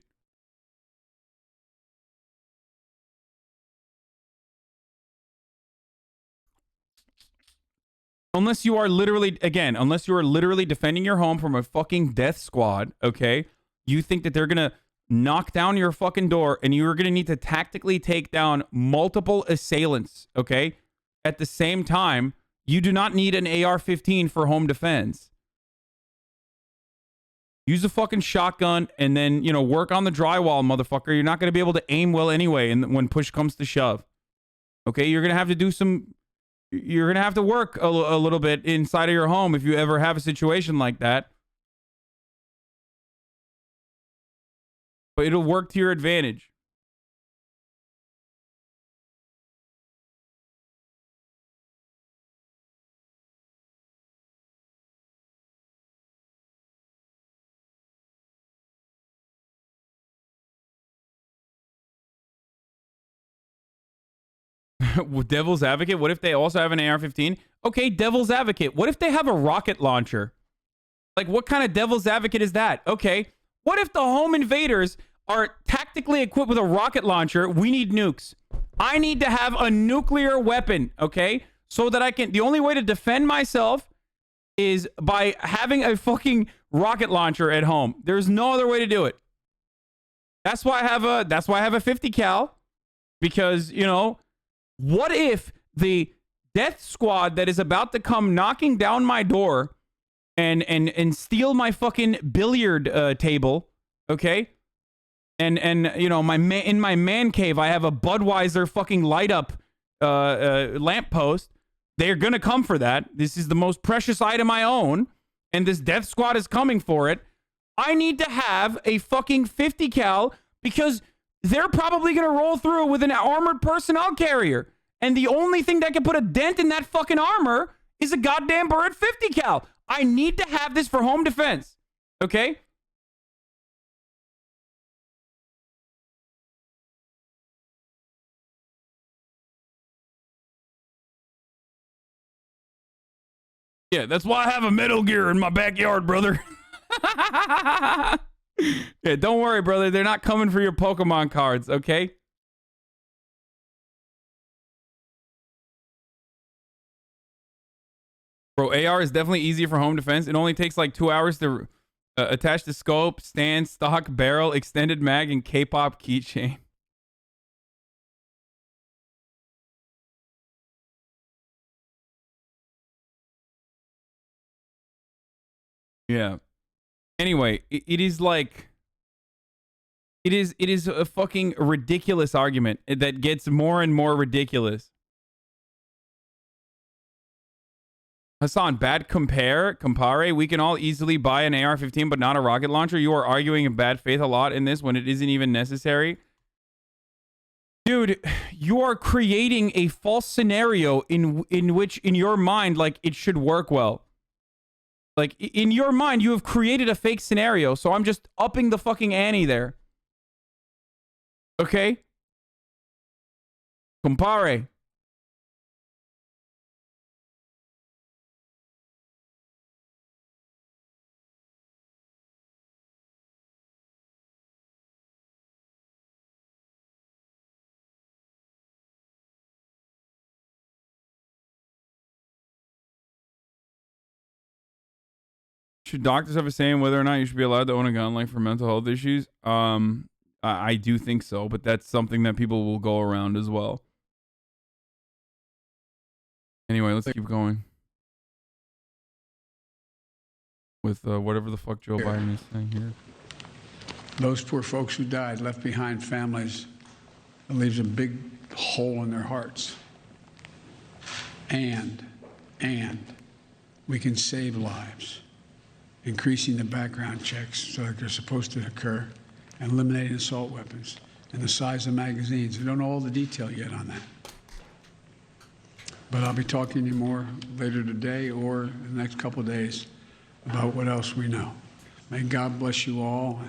S2: Unless you are literally, again, unless you are literally defending your home from a fucking death squad, okay? You think that they're going to knock down your fucking door and you're going to need to tactically take down multiple assailants, okay? At the same time, you do not need an AR-15 for home defense. Use a fucking shotgun and then, you know, work on the drywall, motherfucker. You're not going to be able to aim well anyway and when push comes to shove. Okay? You're going to have to do some... You're going to have to work a little bit inside of your home if you ever have a situation like that. But it'll work to your advantage. Devil's advocate, what if they also have an AR-15? Okay, devil's advocate, what if they have a rocket launcher? Like, what kind of devil's advocate is that? Okay, what if the home invaders are tactically equipped with a rocket launcher? We need nukes. I need to have a nuclear weapon, okay? So that I can... The only way to defend myself is by having a fucking rocket launcher at home. There's no other way to do it. That's why I have a 50 cal. Because, you know... What if the death squad that is about to come knocking down my door and steal my fucking billiard table, okay? And you know, in my man cave, I have a Budweiser fucking light up lamppost. They're gonna come for that. This is the most precious item I own, and this death squad is coming for it. I need to have a fucking 50 cal because they're probably going to roll through with an armored personnel carrier. And the only thing that can put a dent in that fucking armor is a goddamn Barrett 50 cal. I need to have this for home defense. Okay? Yeah, that's why I have a Metal Gear in my backyard, brother. Yeah, don't worry, brother. They're not coming for your Pokemon cards, okay? Bro, AR is definitely easier for home defense. It only takes like 2 hours to attach the scope, stand, stock, barrel, extended mag, and K-pop keychain. Yeah. Anyway, it is like... It is a fucking ridiculous argument that gets more and more ridiculous. Hasan, bad compare. We can all easily buy an AR-15, but not a rocket launcher. You are arguing in bad faith a lot in this when it isn't even necessary. Dude, you are creating a false scenario in which, in your mind, like, it should work well. Like, in your mind, you have created a fake scenario, so I'm just upping the fucking ante there. Okay? Compare. Should doctors have a say in whether or not you should be allowed to own a gun, like for mental health issues? I do think so, but that's something that people will go around as well. Anyway, let's keep going with whatever the fuck Joe Biden is saying here.
S3: Those poor folks who died left behind families. It leaves a big hole in their hearts. And we can save lives. Increasing the background checks so that they're supposed to occur, and eliminating assault weapons, and the size of magazines. We don't know all the detail yet on that. But I'll be talking to you more later today or in the next couple of days about what else we know. May God bless you all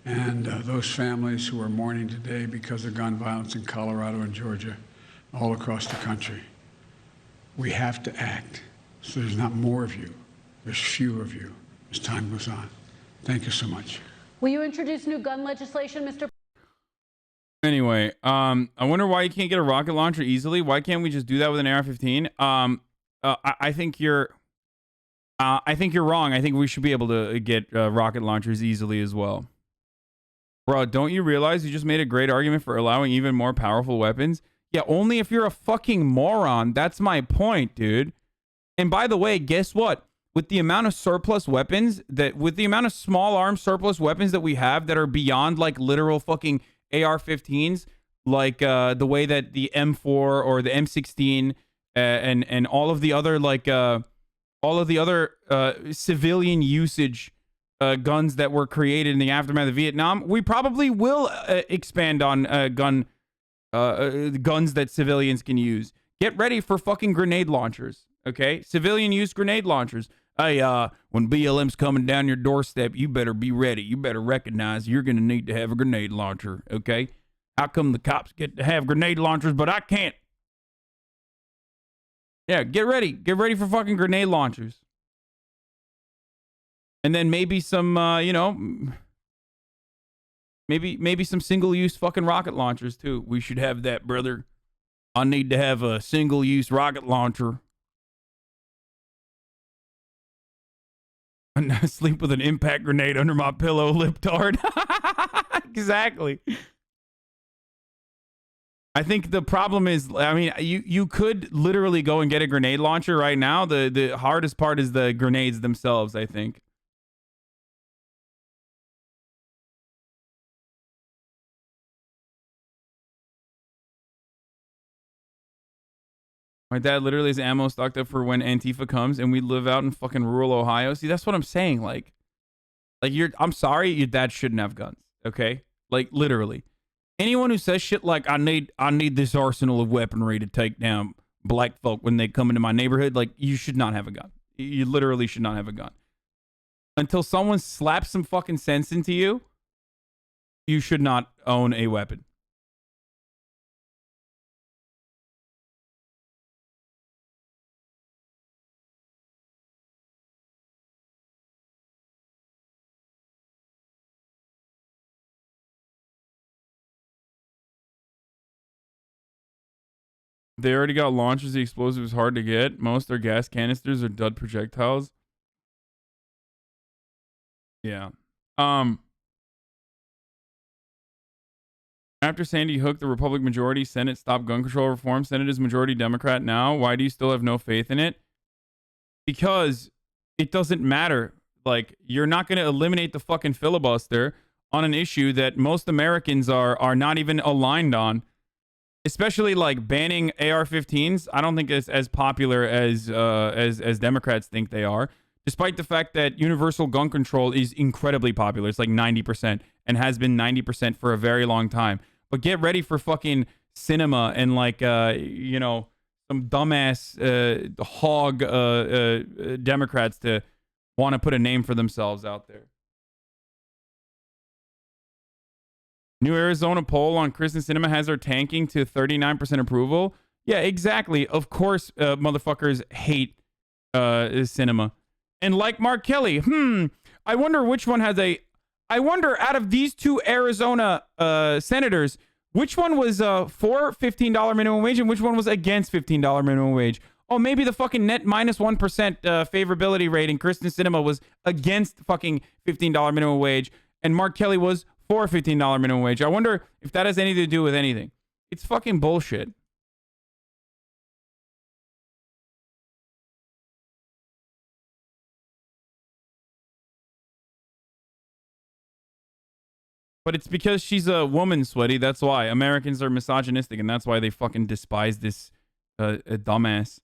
S3: and those families who are mourning today because of gun violence in Colorado and Georgia, all across the country. We have to act so there's not more of you, there's fewer of you as time goes on. Thank you so much.
S4: Will you introduce new gun legislation, Mr.
S2: Anyway, I wonder why you can't get a rocket launcher easily. Why can't we just do that with an AR-15? I think you're wrong. I think we should be able to get rocket launchers easily as well. Bro, don't you realize you just made a great argument for allowing even more powerful weapons? Yeah, only if you're a fucking moron. That's my point, dude. And by the way, guess what? With the amount of surplus weapons with the amount of small arms surplus weapons that we have that are beyond like literal fucking AR-15s, like the way that the M4 or the M16 and all of the other civilian usage guns that were created in the aftermath of Vietnam, we probably will expand on guns that civilians can use. Get ready for fucking grenade launchers, okay? Civilian use grenade launchers. Hey, when BLM's coming down your doorstep, you better be ready. You better recognize you're going to need to have a grenade launcher, okay? How come the cops get to have grenade launchers, but I can't? Yeah, get ready. Get ready for fucking grenade launchers. And then maybe some, maybe some single-use fucking rocket launchers, too. We should have that, brother. I need to have a single-use rocket launcher. And I sleep with an impact grenade under my pillow, liptard. Exactly. I think the problem is, I mean, you could literally go and get a grenade launcher right now. The hardest part is the grenades themselves, I think. My dad literally has ammo stocked up for when Antifa comes, and we live out in fucking rural Ohio. See, that's what I'm saying. Like I'm sorry, your dad shouldn't have guns. Okay, like literally, anyone who says shit like I need this arsenal of weaponry to take down black folk when they come into my neighborhood, like you should not have a gun. You literally should not have a gun until someone slaps some fucking sense into you. You should not own a weapon. They already got launchers. The explosive is hard to get. Most are gas canisters or dud projectiles. Yeah. After Sandy Hook, the Republican majority Senate stopped gun control reform. Senate is majority Democrat now. Why do you still have no faith in it? Because it doesn't matter. Like, you're not going to eliminate the fucking filibuster on an issue that most Americans are not even aligned on. Especially like banning AR-15s, I don't think it's as popular as Democrats think they are. Despite the fact that universal gun control is incredibly popular, it's like 90% and has been 90% for a very long time. But get ready for fucking cinema and like, you know, some dumbass hog Democrats to want to put a name for themselves out there. New Arizona poll on Kristen Sinema has her tanking to 39% approval. Yeah, exactly. Of course, motherfuckers hate cinema. And like Mark Kelly, I wonder which one has a... I wonder out of these two Arizona senators, which one was for $15 minimum wage and which one was against $15 minimum wage? Oh, maybe the fucking net minus 1% favorability rating, Kristen Sinema, was against fucking $15 minimum wage and Mark Kelly was for $15 minimum wage. I wonder if that has anything to do with anything. It's fucking bullshit. But it's because she's a woman, Sweaty. That's why. Americans are misogynistic, and that's why they fucking despise this dumbass.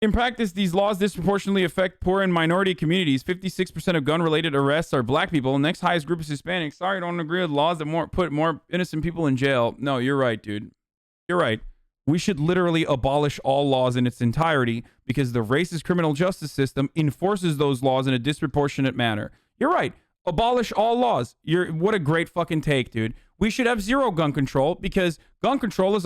S2: In practice, these laws disproportionately affect poor and minority communities. 56% of gun-related arrests are black people. Next highest group is Hispanic. Sorry, I don't agree with laws that put more innocent people in jail. No, you're right, dude. You're right. We should literally abolish all laws in its entirety because the racist criminal justice system enforces those laws in a disproportionate manner. You're right. Abolish all laws. What a great fucking take, dude. We should have zero gun control because gun control is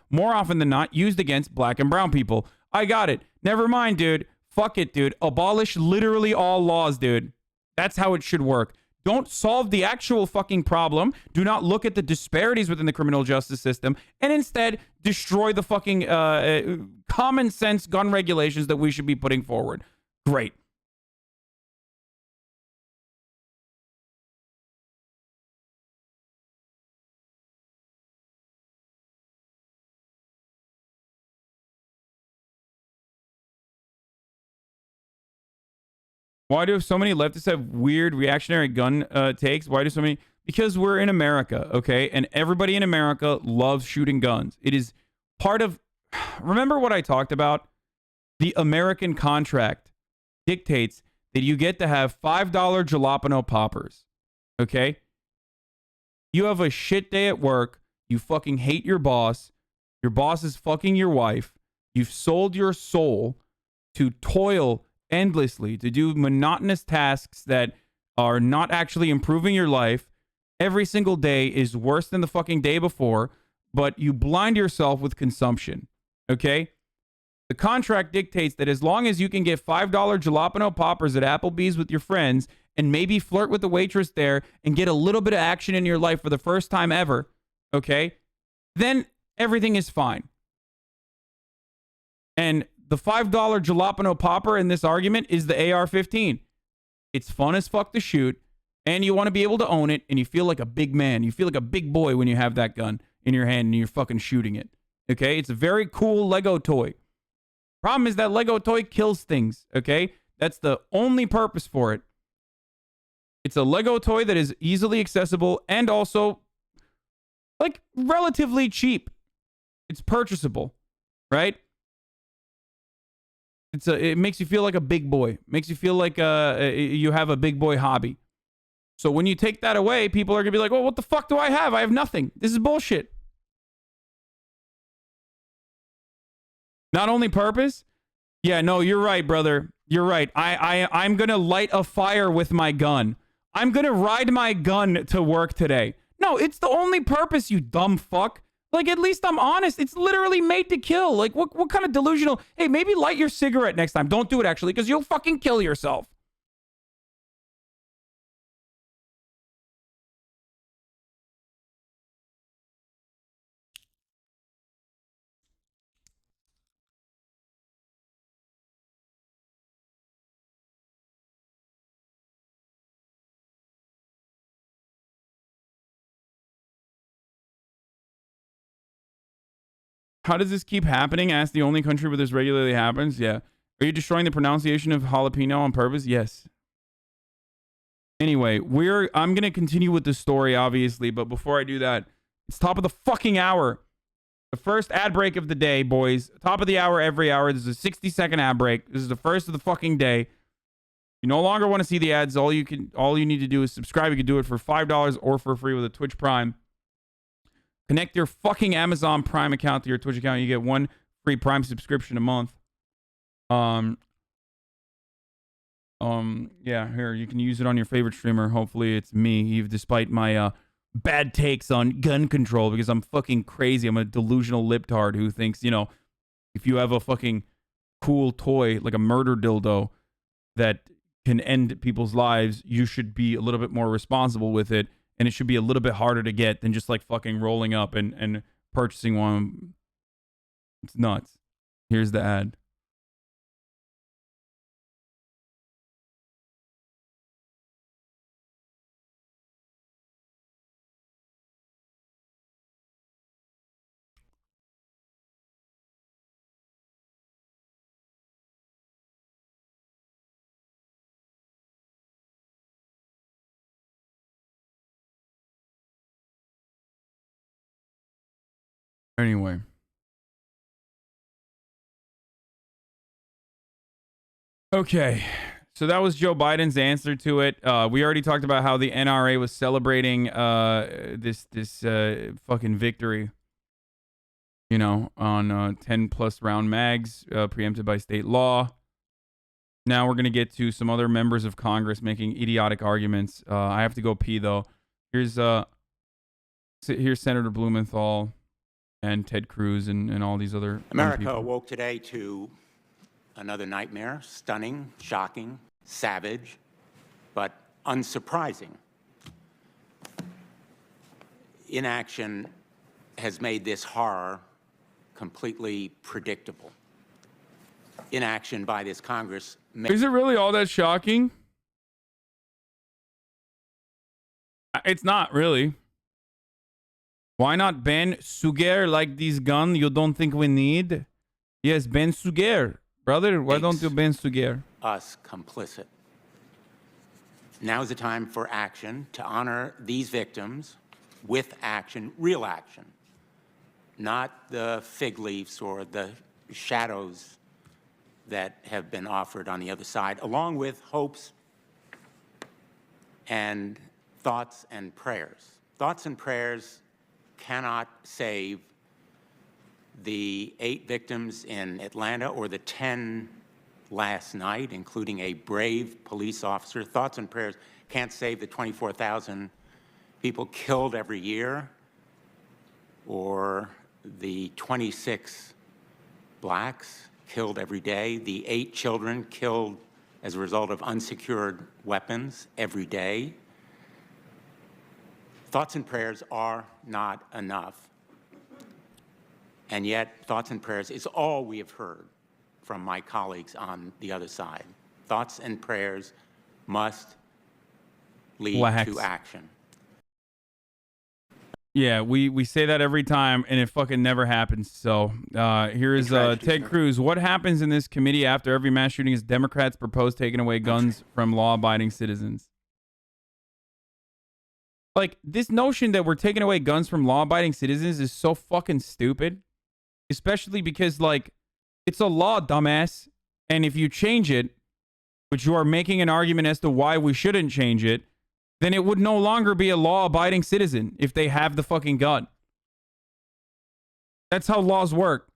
S2: more often than not, used against black and brown people. I got it. Never mind, dude. Fuck it, dude. Abolish literally all laws, dude. That's how it should work. Don't solve the actual fucking problem. Do not look at the disparities within the criminal justice system and instead destroy the fucking common sense gun regulations that we should be putting forward. Great. Why do so many leftists have weird reactionary gun takes? Why do so many? Because we're in America, okay? And everybody in America loves shooting guns. It is part of... Remember what I talked about? The American contract dictates that you get to have $5 jalapeno poppers, okay? You have a shit day at work. You fucking hate your boss. Your boss is fucking your wife. You've sold your soul to toil endlessly, to do monotonous tasks that are not actually improving your life. Every single day is worse than the fucking day before, but you blind yourself with consumption, okay? The contract dictates that as long as you can get $5 jalapeno poppers at Applebee's with your friends and maybe flirt with the waitress there and get a little bit of action in your life for the first time ever, okay, then everything is fine. And the $5 jalapeno popper in this argument is the AR-15. It's fun as fuck to shoot, and you want to be able to own it, and you feel like a big man. You feel like a big boy when you have that gun in your hand and you're fucking shooting it. Okay? It's a very cool Lego toy. Problem is that Lego toy kills things, okay? That's the only purpose for it. It's a Lego toy that is easily accessible and also, like, relatively cheap. It's purchasable, right? It makes you feel like a big boy. Makes you feel like you have a big boy hobby. So when you take that away, people are going to be like, well, what the fuck do I have? I have nothing. This is bullshit. Not only purpose? Yeah, no, you're right, brother. You're right. I'm going to light a fire with my gun. I'm going to ride my gun to work today. No, it's the only purpose, you dumb fuck. Like, at least I'm honest. It's literally made to kill. Like, what kind of delusional... Hey, maybe light your cigarette next time. Don't do it, actually, because you'll fucking kill yourself. How does this keep happening? Ask the only country where this regularly happens. Yeah. Are you destroying the pronunciation of jalapeno on purpose? Yes. Anyway, I'm going to continue with the story, obviously, but before I do that, it's top of the fucking hour. The first ad break of the day, boys. Top of the hour every hour. This is a 60-second ad break. This is the first of the fucking day. You no longer want to see the ads. All you need to do is subscribe. You can do it for $5 or for free with a Twitch Prime. Connect your fucking Amazon Prime account to your Twitch account. You get 1 free Prime subscription a month. Yeah, here, you can use it on your favorite streamer. Hopefully it's me, Eve, despite my bad takes on gun control, because I'm fucking crazy. I'm a delusional libtard who thinks, you know, if you have a fucking cool toy like a murder dildo that can end people's lives, you should be a little bit more responsible with it, and it should be a little bit harder to get than just like fucking rolling up and purchasing one. It's nuts. Here's the ad. Anyway. Okay. So that was Joe Biden's answer to it. We already talked about how the NRA was celebrating this fucking victory, you know, on 10 plus round mags preempted by state law. Now we're going to get to some other members of Congress making idiotic arguments. I have to go pee though. Here's Senator Blumenthal and Ted Cruz and all these other
S5: America awoke today to another nightmare, stunning, shocking, savage, but unsurprising. Inaction has made this horror completely predictable. Inaction by this Congress.
S2: Is it really all that shocking? It's not really. Why not ban sugar like this gun you don't think we need? Yes, ban sugar. Brother, why don't you ban sugar?
S5: Us complicit. Now is the time for action to honor these victims with action, real action, not the fig leaves or the shadows that have been offered on the other side, along with hopes and thoughts and prayers. Thoughts and prayers cannot save the 8 victims in Atlanta or the 10 last night, including a brave police officer. Thoughts and prayers can't save the 24,000 people killed every year or the 26 blacks killed every day, the 8 children killed as a result of unsecured weapons every day. Thoughts and prayers are not enough. And yet, thoughts and prayers is all we have heard from my colleagues on the other side. Thoughts and prayers must lead to action.
S2: Yeah, we say that every time, and it fucking never happens. So here's Ted Cruz. What happens in this committee after every mass shooting is Democrats propose taking away guns from law-abiding citizens? Like, this notion that we're taking away guns from law-abiding citizens is so fucking stupid. Especially because, like, it's a law, dumbass. And if you change it, which you are making an argument as to why we shouldn't change it, then it would no longer be a law-abiding citizen if they have the fucking gun. That's how laws work.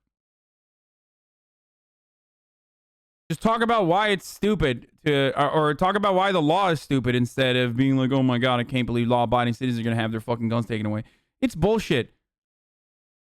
S2: Just talk about why it's stupid or talk about why the law is stupid instead of being like, oh my God, I can't believe law-abiding citizens are going to have their fucking guns taken away. It's bullshit.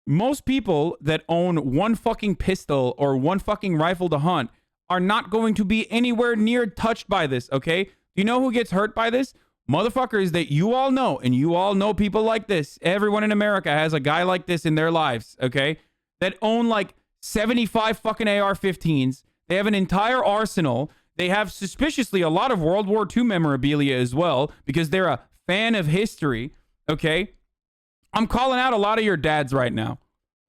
S2: Most people that own one fucking pistol or one fucking rifle to hunt are not going to be anywhere near touched by this, okay? Do you know who gets hurt by this? Motherfuckers that you all know, and you all know people like this. Everyone in America has a guy like this in their lives, okay? That own like 75 fucking AR-15s. They have an entire arsenal. They have suspiciously a lot of World War II memorabilia as well because they're a fan of history, okay? I'm calling out a lot of your dads right now.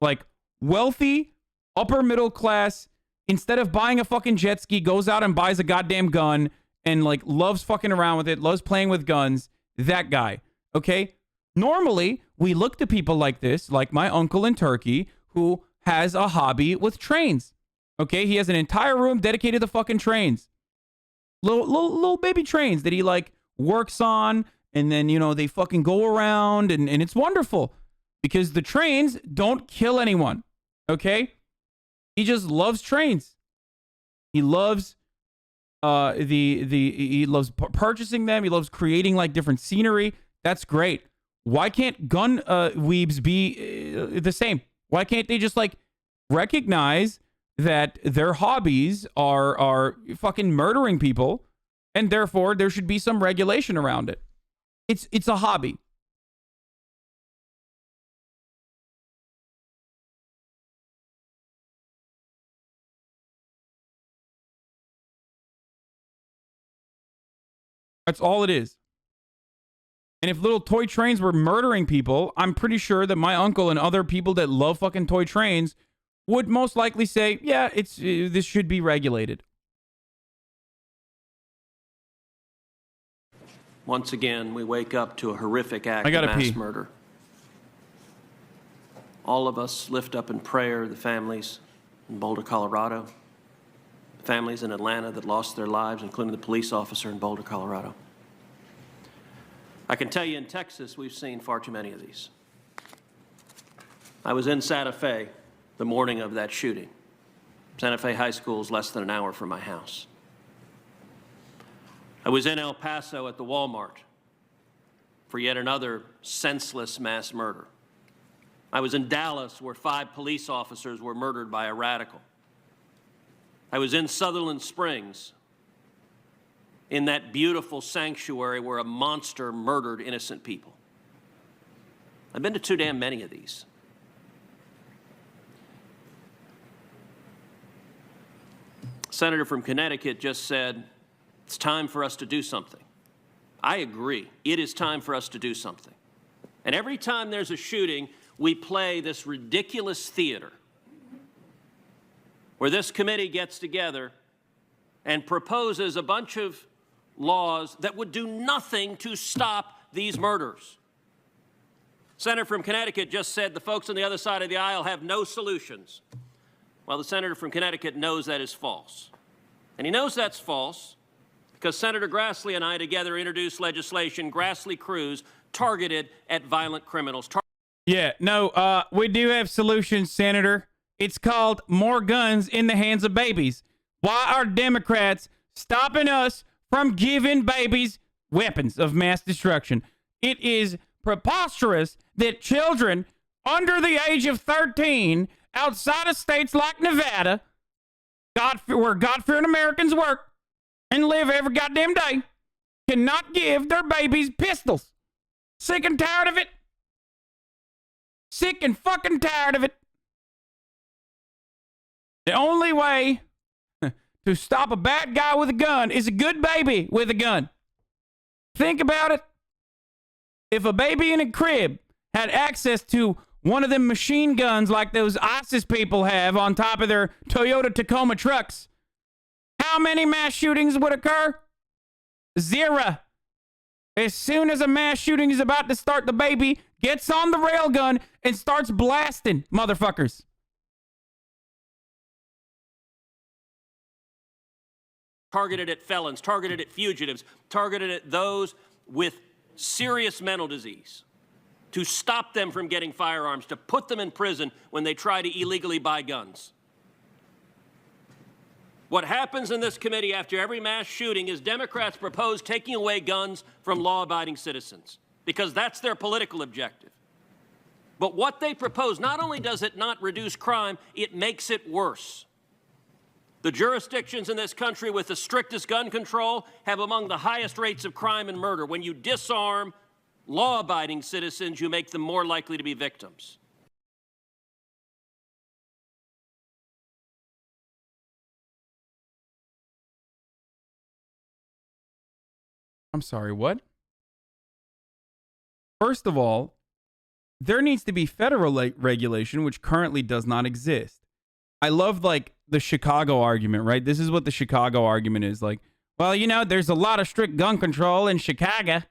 S2: Like, wealthy, upper middle class, instead of buying a fucking jet ski, goes out and buys a goddamn gun and, like, loves fucking around with it, loves playing with guns. That guy, okay? Normally, we look to people like this, like my uncle in Turkey, who has a hobby with trains, okay? He has an entire room dedicated to fucking trains. Little baby trains that he like works on, and then, you know, they fucking go around, and it's wonderful because the trains don't kill anyone. Okay? He just loves trains. He loves he loves purchasing them. He loves creating like different scenery. That's great. Why can't gun weebs be the same? Why can't they just like recognize that their hobbies are fucking murdering people, and therefore there should be some regulation around it? It's a hobby. That's all it is. And if little toy trains were murdering people, I'm pretty sure that my uncle and other people that love fucking toy trains would most likely say, yeah, this should be regulated.
S6: Once again, we wake up to a horrific act of mass murder. All of us lift up in prayer the families in Boulder, Colorado, families in Atlanta that lost their lives, including the police officer in Boulder, Colorado. I can tell you in Texas, we've seen far too many of these. I was in Santa Fe the morning of that shooting. Santa Fe High School is less than an hour from my house. I was in El Paso at the Walmart for yet another senseless mass murder. I was in Dallas where 5 police officers were murdered by a radical. I was in Sutherland Springs in that beautiful sanctuary where a monster murdered innocent people. I've been to too damn many of these. Senator from Connecticut just said, it's time for us to do something. I agree. It is time for us to do something. And every time there's a shooting, we play this ridiculous theater where this committee gets together and proposes a bunch of laws that would do nothing to stop these murders. Senator from Connecticut just said the folks on the other side of the aisle have no solutions. Well, the senator from Connecticut knows that is false. And he knows that's false because Senator Grassley and I together introduced legislation, Grassley-Cruz, targeted at violent criminals.
S2: Yeah, no, we do have solutions, Senator. It's called more guns in the hands of babies. Why are Democrats stopping us from giving babies weapons of mass destruction? It is preposterous that children under the age of 13 outside of states like Nevada, where God-fearing Americans work and live every goddamn day, cannot give their babies pistols. Sick and tired of it. Sick and fucking tired of it. The only way to stop a bad guy with a gun is a good baby with a gun. Think about it. If a baby in a crib had access to one of them machine guns like those ISIS people have on top of their Toyota Tacoma trucks, how many mass shootings would occur? 0. As soon as a mass shooting is about to start, the baby gets on the railgun and starts blasting motherfuckers.
S6: Targeted at felons, targeted at fugitives, targeted at those with serious mental disease, to stop them from getting firearms, to put them in prison when they try to illegally buy guns. What happens in this committee after every mass shooting is Democrats propose taking away guns from law-abiding citizens because that's their political objective. But what they propose, not only does it not reduce crime, it makes it worse. The jurisdictions in this country with the strictest gun control have among the highest rates of crime and murder. When you disarm law-abiding citizens, you make them more likely to be victims.
S2: I'm sorry, what? First of all, there needs to be federal regulation, which currently does not exist. I love, like, the Chicago argument, right? This is what the Chicago argument is. Like, well, you know, there's a lot of strict gun control in Chicago,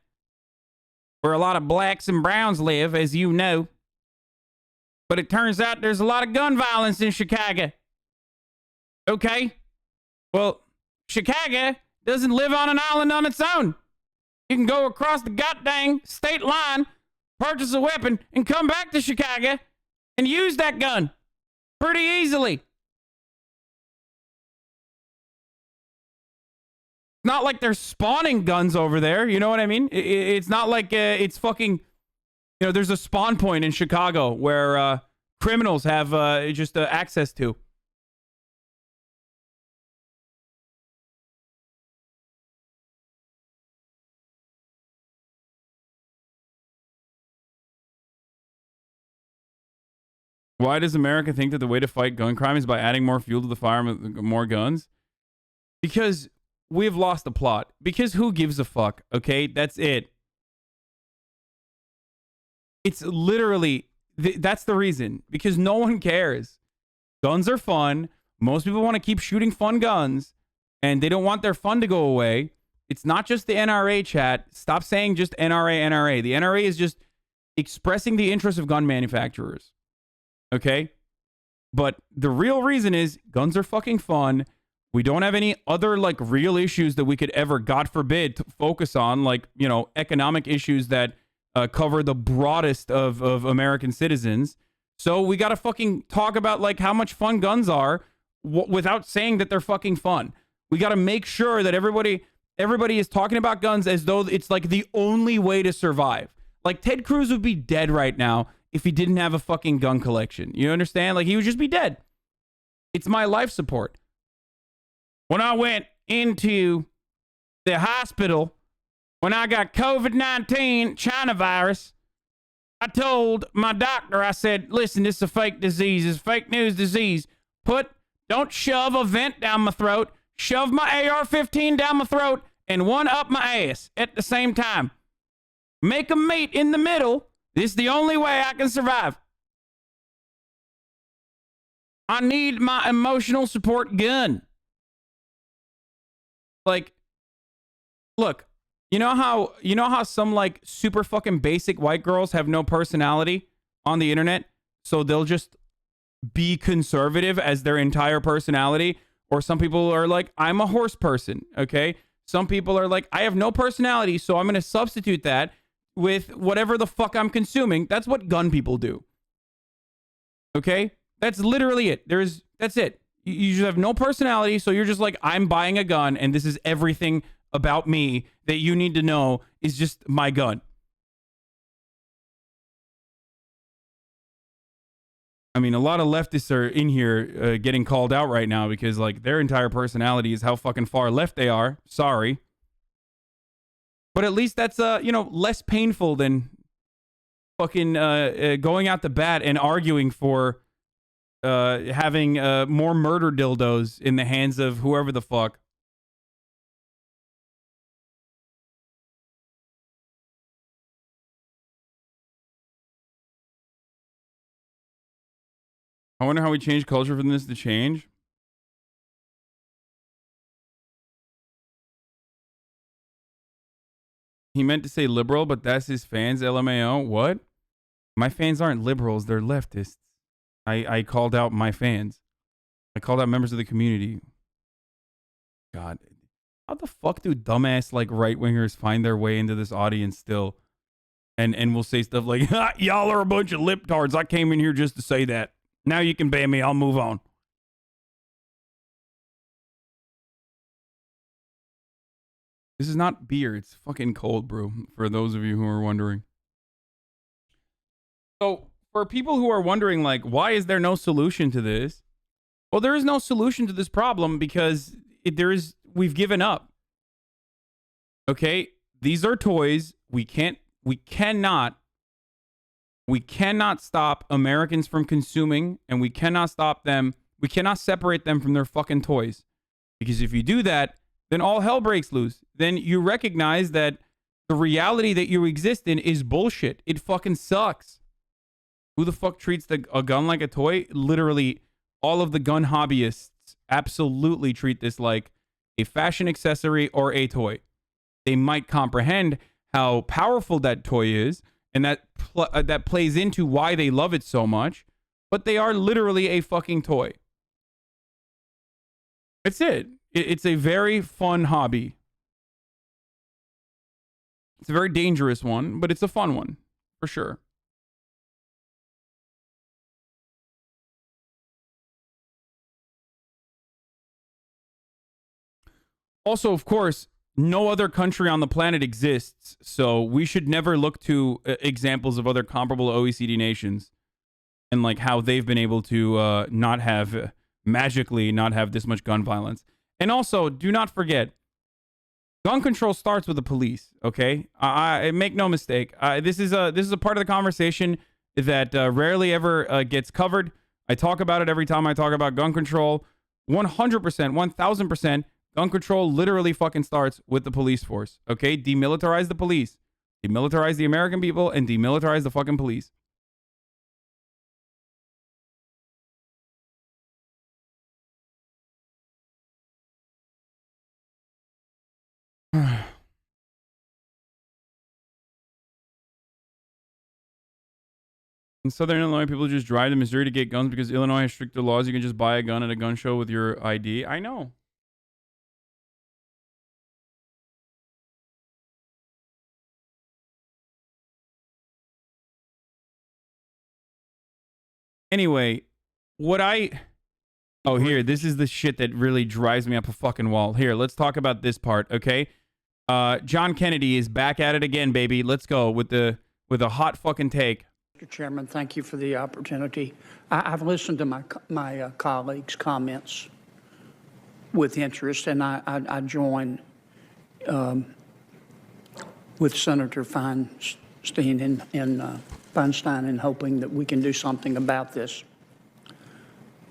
S2: where a lot of blacks and browns live, as you know. But it turns out there's a lot of gun violence in Chicago. Okay? Well, Chicago doesn't live on an island on its own. You can go across the goddamn state line, purchase a weapon, and come back to Chicago and use that gun pretty easily. Not like they're spawning guns over there. You know what I mean? It's not like it's fucking, you know, there's a spawn point in Chicago where criminals have just access to. Why does America think that the way to fight gun crime is by adding more fuel to the fire with more guns? Because we've lost the plot. Because who gives a fuck? Okay, that's it. It's literally, that's the reason. Because no one cares. Guns are fun. Most people want to keep shooting fun guns. And they don't want their fun to go away. It's not just the NRA, chat. Stop saying just NRA, NRA. The NRA is just expressing the interests of gun manufacturers. Okay? But the real reason is guns are fucking fun. We don't have any other, like, real issues that we could ever, God forbid, focus on, like, you know, economic issues that cover the broadest of American citizens. So we got to fucking talk about, like, how much fun guns are without saying that they're fucking fun. We got to make sure that everybody is talking about guns as though it's, like, the only way to survive. Like, Ted Cruz would be dead right now if he didn't have a fucking gun collection. You understand? Like, he would just be dead. It's my life support. When I went into the hospital, when I got COVID-19 China virus, I told my doctor, I said, listen, this is a fake disease. It's a fake news disease. Don't shove a vent down my throat. Shove my AR-15 down my throat and one up my ass at the same time. Make them meet in the middle. This is the only way I can survive. I need my emotional support gun. Like, look, you know how some, like, super fucking basic white girls have no personality on the internet, so they'll just be conservative as their entire personality? Or some people are like, I'm a horse person, okay? Some people are like, I have no personality, so I'm going to substitute that with whatever the fuck I'm consuming. That's what gun people do. Okay? That's literally it. That's it. You just have no personality, so you're just like, I'm buying a gun, and this is everything about me that you need to know is just my gun. I mean, a lot of leftists are in here getting called out right now because, like, their entire personality is how fucking far left they are. Sorry. But at least that's, you know, less painful than fucking going out the bat and arguing for having more murder dildos in the hands of whoever the fuck. I wonder how we change culture from this to change. He meant to say liberal, but that's his fans, LMAO. What? My fans aren't liberals, they're leftists. I called out my fans. I called out members of the community. God. How the fuck do dumbass, like, right-wingers find their way into this audience still? And will say stuff like, y'all are a bunch of liptards. I came in here just to say that. Now you can ban me. I'll move on. This is not beer. It's fucking cold brew, for those of you who are wondering. So, for people who are wondering, like, why is there no solution to this? Well, there is no solution to this problem because we've given up. Okay? These are toys. We cannot stop Americans from consuming, and we cannot stop them. We cannot separate them from their fucking toys. Because if you do that, then all hell breaks loose. Then you recognize that the reality that you exist in is bullshit. It fucking sucks. Who the fuck treats a gun like a toy? Literally, all of the gun hobbyists absolutely treat this like a fashion accessory or a toy. They might comprehend how powerful that toy is, and that plays into why they love it so much, but they are literally a fucking toy. That's it. It's a very fun hobby. It's a very dangerous one, but it's a fun one, for sure. Also, of course, no other country on the planet exists, so we should never look to examples of other comparable OECD nations and like how they've been able to not have magically not have this much gun violence. And also, do not forget, gun control starts with the police. Okay, I make no mistake. This is a part of the conversation that rarely ever gets covered. I talk about it every time I talk about gun control. 100%, 1000%. Gun control literally fucking starts with the police force. Okay, demilitarize the police, demilitarize the American people, and demilitarize the fucking police. In Southern Illinois, people just drive to Missouri to get guns because Illinois has stricter laws. You can just buy a gun at a gun show with your ID. I know. Anyway, oh, here, this is the shit that really drives me up a fucking wall. Here, let's talk about this part, okay? John Kennedy is back at it again, baby. Let's go with a hot fucking take.
S7: Mr. Chairman, thank you for the opportunity. I've listened to my colleagues' comments with interest, and I join with Senator Feinstein in hoping that we can do something about this.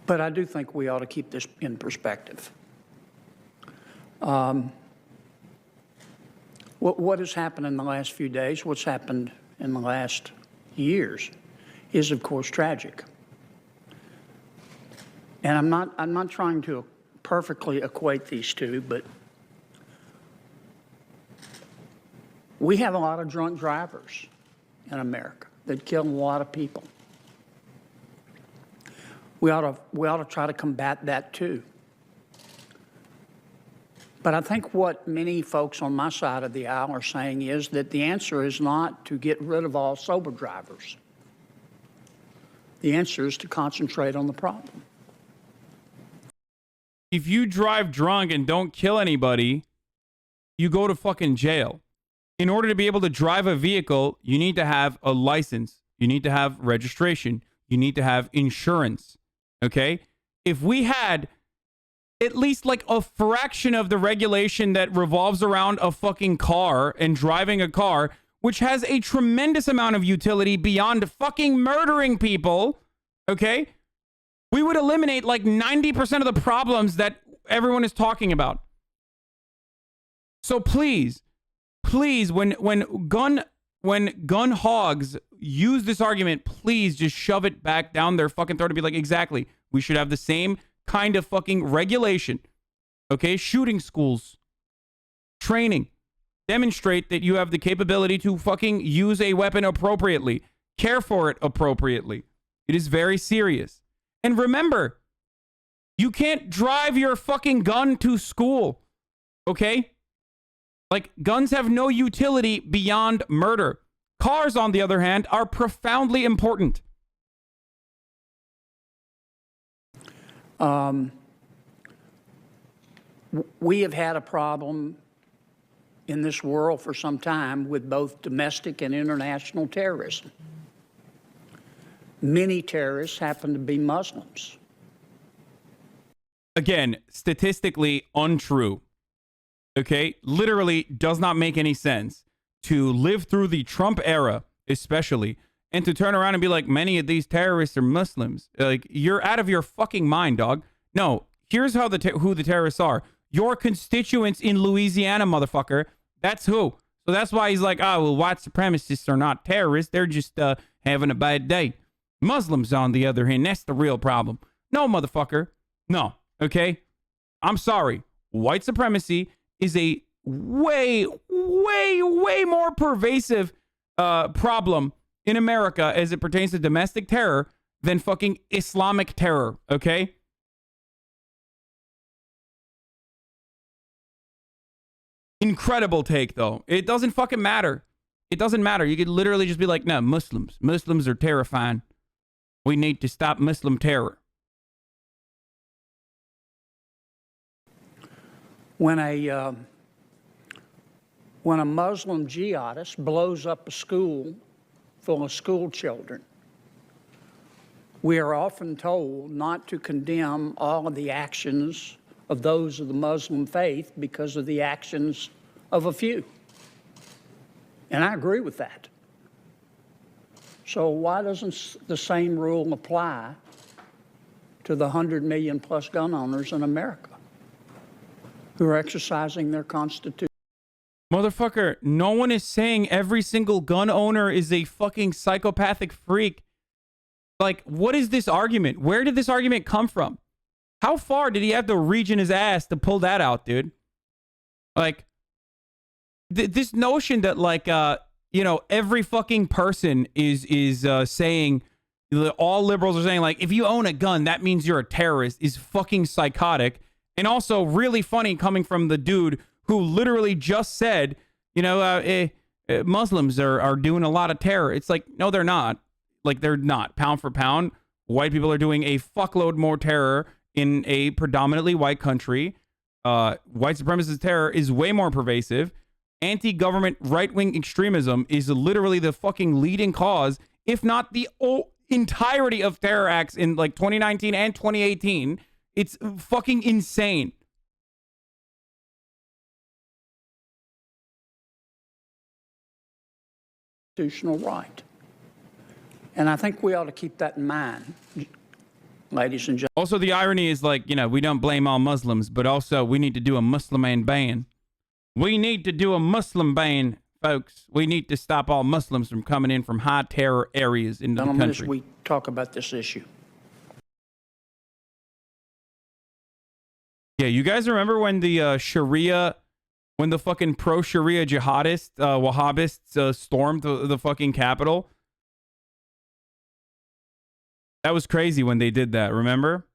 S7: But I do think we ought to keep this in perspective. What has happened in the last few days, what's happened in the last years, is of course tragic. And I'm not trying to perfectly equate these two, but we have a lot of drunk drivers in America that kill a lot of people. We ought to try to combat that too. But I think what many folks on my side of the aisle are saying is that the answer is not to get rid of all sober drivers. The answer is to concentrate on the problem.
S2: If you drive drunk and don't kill anybody, you go to fucking jail. In order to be able to drive a vehicle, you need to have a license. You need to have registration. You need to have insurance. Okay? If we had at least like a fraction of the regulation that revolves around a fucking car and driving a car, which has a tremendous amount of utility beyond fucking murdering people, okay? We would eliminate like 90% of the problems that everyone is talking about. So please, when gun hogs use this argument, please just shove it back down their fucking throat and be like, exactly, we should have the same kind of fucking regulation. Okay? Shooting schools. Training. Demonstrate that you have the capability to fucking use a weapon appropriately. Care for it appropriately. It is very serious. And remember, you can't drive your fucking gun to school. Okay? Like, guns have no utility beyond murder. Cars, on the other hand, are profoundly important.
S7: We have had a problem in this world for some time with both domestic and international terrorism. Many terrorists happen to be Muslims.
S2: Again, statistically untrue. Okay? Literally does not make any sense to live through the Trump era, especially, and to turn around and be like, many of these terrorists are Muslims. Like, you're out of your fucking mind, dog. No, here's how who the terrorists are. Your constituents in Louisiana, motherfucker. That's who. So that's why he's like, oh, well, white supremacists are not terrorists. They're just having a bad day. Muslims, on the other hand, that's the real problem. No, motherfucker. No. Okay? I'm sorry. White supremacy is a way more pervasive problem in America as it pertains to domestic terror than fucking Islamic terror, okay? Incredible take, though. It doesn't fucking matter. It doesn't matter. You could literally just be like, no, Muslims. Muslims are terrifying. We need to stop Muslim terror.
S7: When a Muslim jihadist blows up a school full of school children, we are often told not to condemn all of the actions of those of the Muslim faith because of the actions of a few. And I agree with that. So why doesn't the same rule apply to the 100 million plus gun owners in America who are exercising their constitution?
S2: Motherfucker, no one is saying every single gun owner is a fucking psychopathic freak. Like, what is this argument? Where did this argument come from? How far did he have to reach in his ass to pull that out, dude? Like, this notion that, like, you know, every fucking person is saying, all liberals are saying, like, if you own a gun, that means you're a terrorist, is fucking psychotic. And also really funny coming from the dude who literally just said, you know, Muslims are doing a lot of terror. It's like, no, they're not. Like, they're not. Pound for pound, white people are doing a fuckload more terror in a predominantly white country. White supremacist terror is way more pervasive. Anti-government right-wing extremism is literally the fucking leading cause, if not the entirety of terror acts in like 2019 and 2018. It's fucking insane.
S7: Constitutional right. And I think we ought to keep that in mind, ladies and gentlemen.
S2: Also, the irony is, like, you know, we don't blame all Muslims, but also we need to do a Muslim ban. We need to do a Muslim ban, folks. We need to stop all Muslims from coming in from high terror areas into the country.
S7: As we talk about this issue.
S2: Yeah, you guys remember when the Sharia, when the fucking pro-Sharia jihadists, Wahhabists stormed the fucking Capitol? That was crazy when they did that, remember?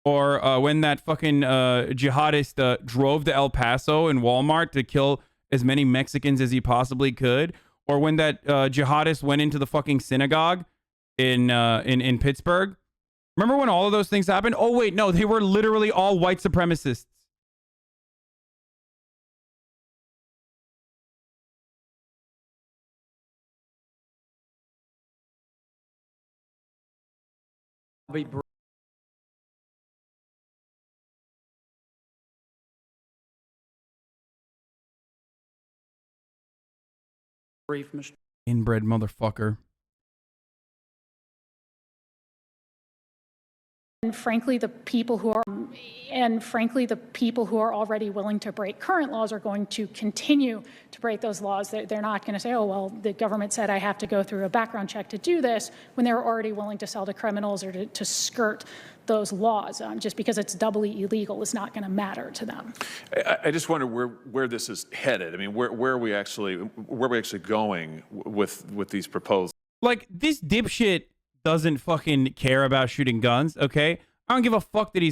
S2: Or when that fucking jihadist drove to El Paso in Walmart to kill as many Mexicans as he possibly could? Or when that jihadist went into the fucking synagogue in Pittsburgh? Remember when all of those things happened? Oh, wait, no, they were literally all white supremacists.
S7: Brief, Mr.
S2: Inbred motherfucker.
S8: And frankly, the people who are already willing to break current laws are going to continue to break those laws. They're not going to say, oh, well, the government said I have to go through a background check to do this, when they're already willing to sell to criminals or to skirt those laws. Just because it's doubly illegal is not going to matter to them.
S9: I just wonder where this is headed. I mean, where are we actually going with these proposals?
S2: Like, this dipshit doesn't fucking care about shooting guns, okay? I don't give a fuck that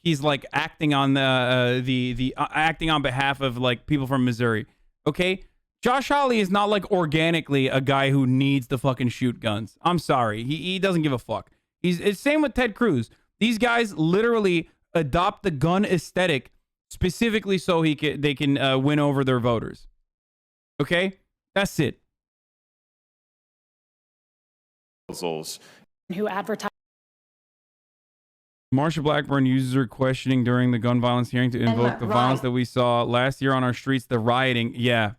S2: he's like acting on acting on behalf of like people from Missouri, okay? Josh Hawley is not like organically a guy who needs to fucking shoot guns. I'm sorry, he doesn't give a fuck. It's same with Ted Cruz. These guys literally adopt the gun aesthetic specifically so they can win over their voters. Okay, that's it.
S8: Who advertise.
S2: Marsha Blackburn uses her questioning during the gun violence hearing to invoke the violence that we saw last year on our streets, the rioting. Yeah.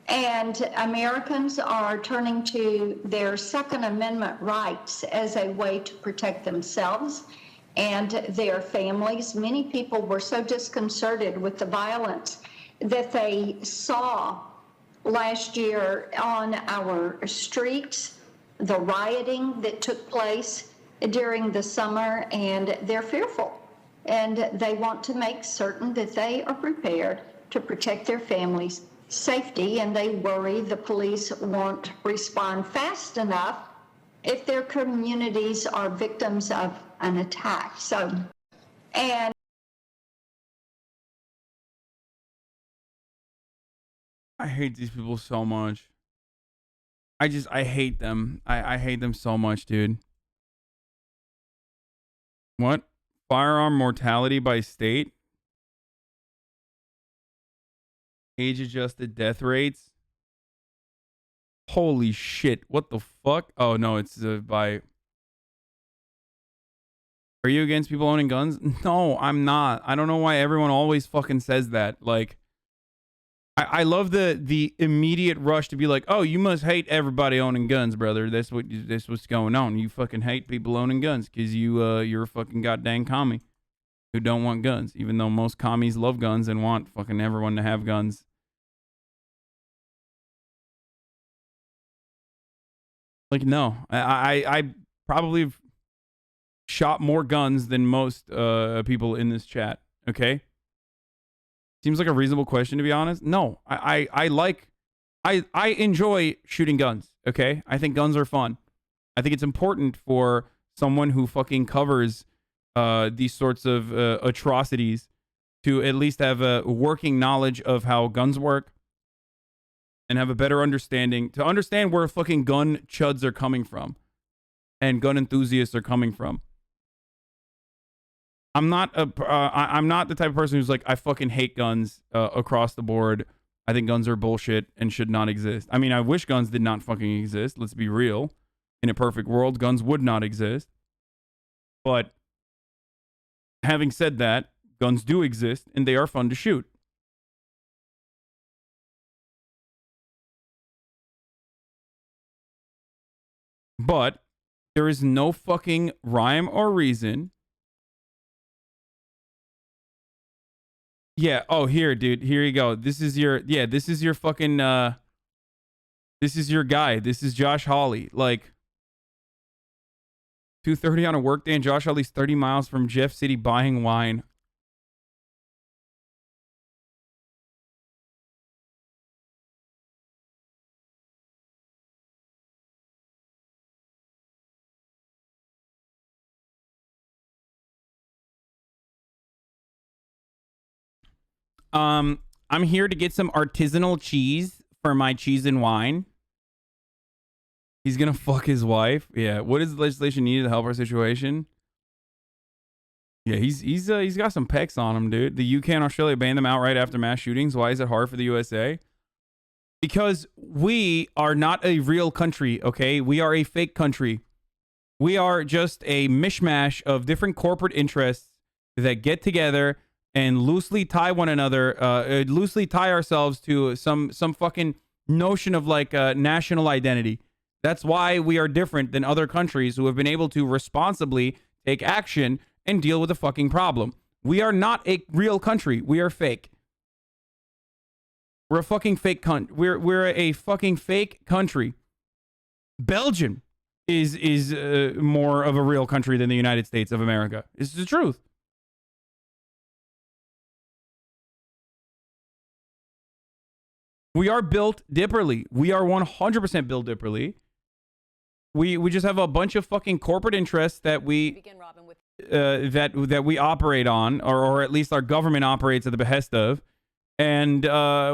S10: And Americans are turning to their Second Amendment rights as a way to protect themselves and their families. Many people were so disconcerted with the violence that they saw last year on our streets, the rioting that took place during the summer, and they're fearful. And they want to make certain that they are prepared to protect their families' safety, and they worry the police won't respond fast enough if their communities are victims of an attack. And
S2: I hate these people so much. I hate them. I hate them so much, dude. What? Firearm mortality by state? Age-adjusted death rates? Holy shit. What the fuck? Oh, no, it's by... Are you against people owning guns? No, I'm not. I don't know why everyone always fucking says that. Like, I love the immediate rush to be like, oh, you must hate everybody owning guns, brother. That's what's going on. You fucking hate people owning guns because you're a fucking goddamn commie who don't want guns, even though most commies love guns and want fucking everyone to have guns. Like, no, I probably shot more guns than most people in this chat. Okay. Seems like a reasonable question, to be honest. No, I enjoy shooting guns. Okay. I think guns are fun. I think it's important for someone who fucking covers these sorts of atrocities to at least have a working knowledge of how guns work and have a better understanding, to understand where fucking gun chuds are coming from and gun enthusiasts are coming from. I'm not the type of person who's like, I fucking hate guns across the board. I think guns are bullshit and should not exist. I mean, I wish guns did not fucking exist. Let's be real. In a perfect world, guns would not exist. But having said that, guns do exist and they are fun to shoot. But there is no fucking rhyme or reason. Yeah. Oh, here, dude. Here you go. This is your fucking, this is your guy. This is Josh Hawley. Like, 2:30 on a work day and Josh Hawley's 30 miles from Jeff City buying wine. I'm here to get some artisanal cheese for my cheese and wine. He's gonna fuck his wife. Yeah. What is the legislation needed to help our situation? Yeah, he's got some pecs on him, dude. The UK and Australia banned them outright after mass shootings. Why is it hard for the USA? Because we are not a real country, okay? We are a fake country. We are just a mishmash of different corporate interests that get together and loosely tie one another, loosely tie ourselves to some fucking notion of like national identity. That's why we are different than other countries who have been able to responsibly take action and deal with the fucking problem. We are not a real country. We are fake. We're a fucking fake country. We're a fucking fake country. Belgium is more of a real country than the United States of America. It's the truth. We are built differently. We are 100% built differently. We just have a bunch of fucking corporate interests that we that we operate on, or at least our government operates at the behest of, and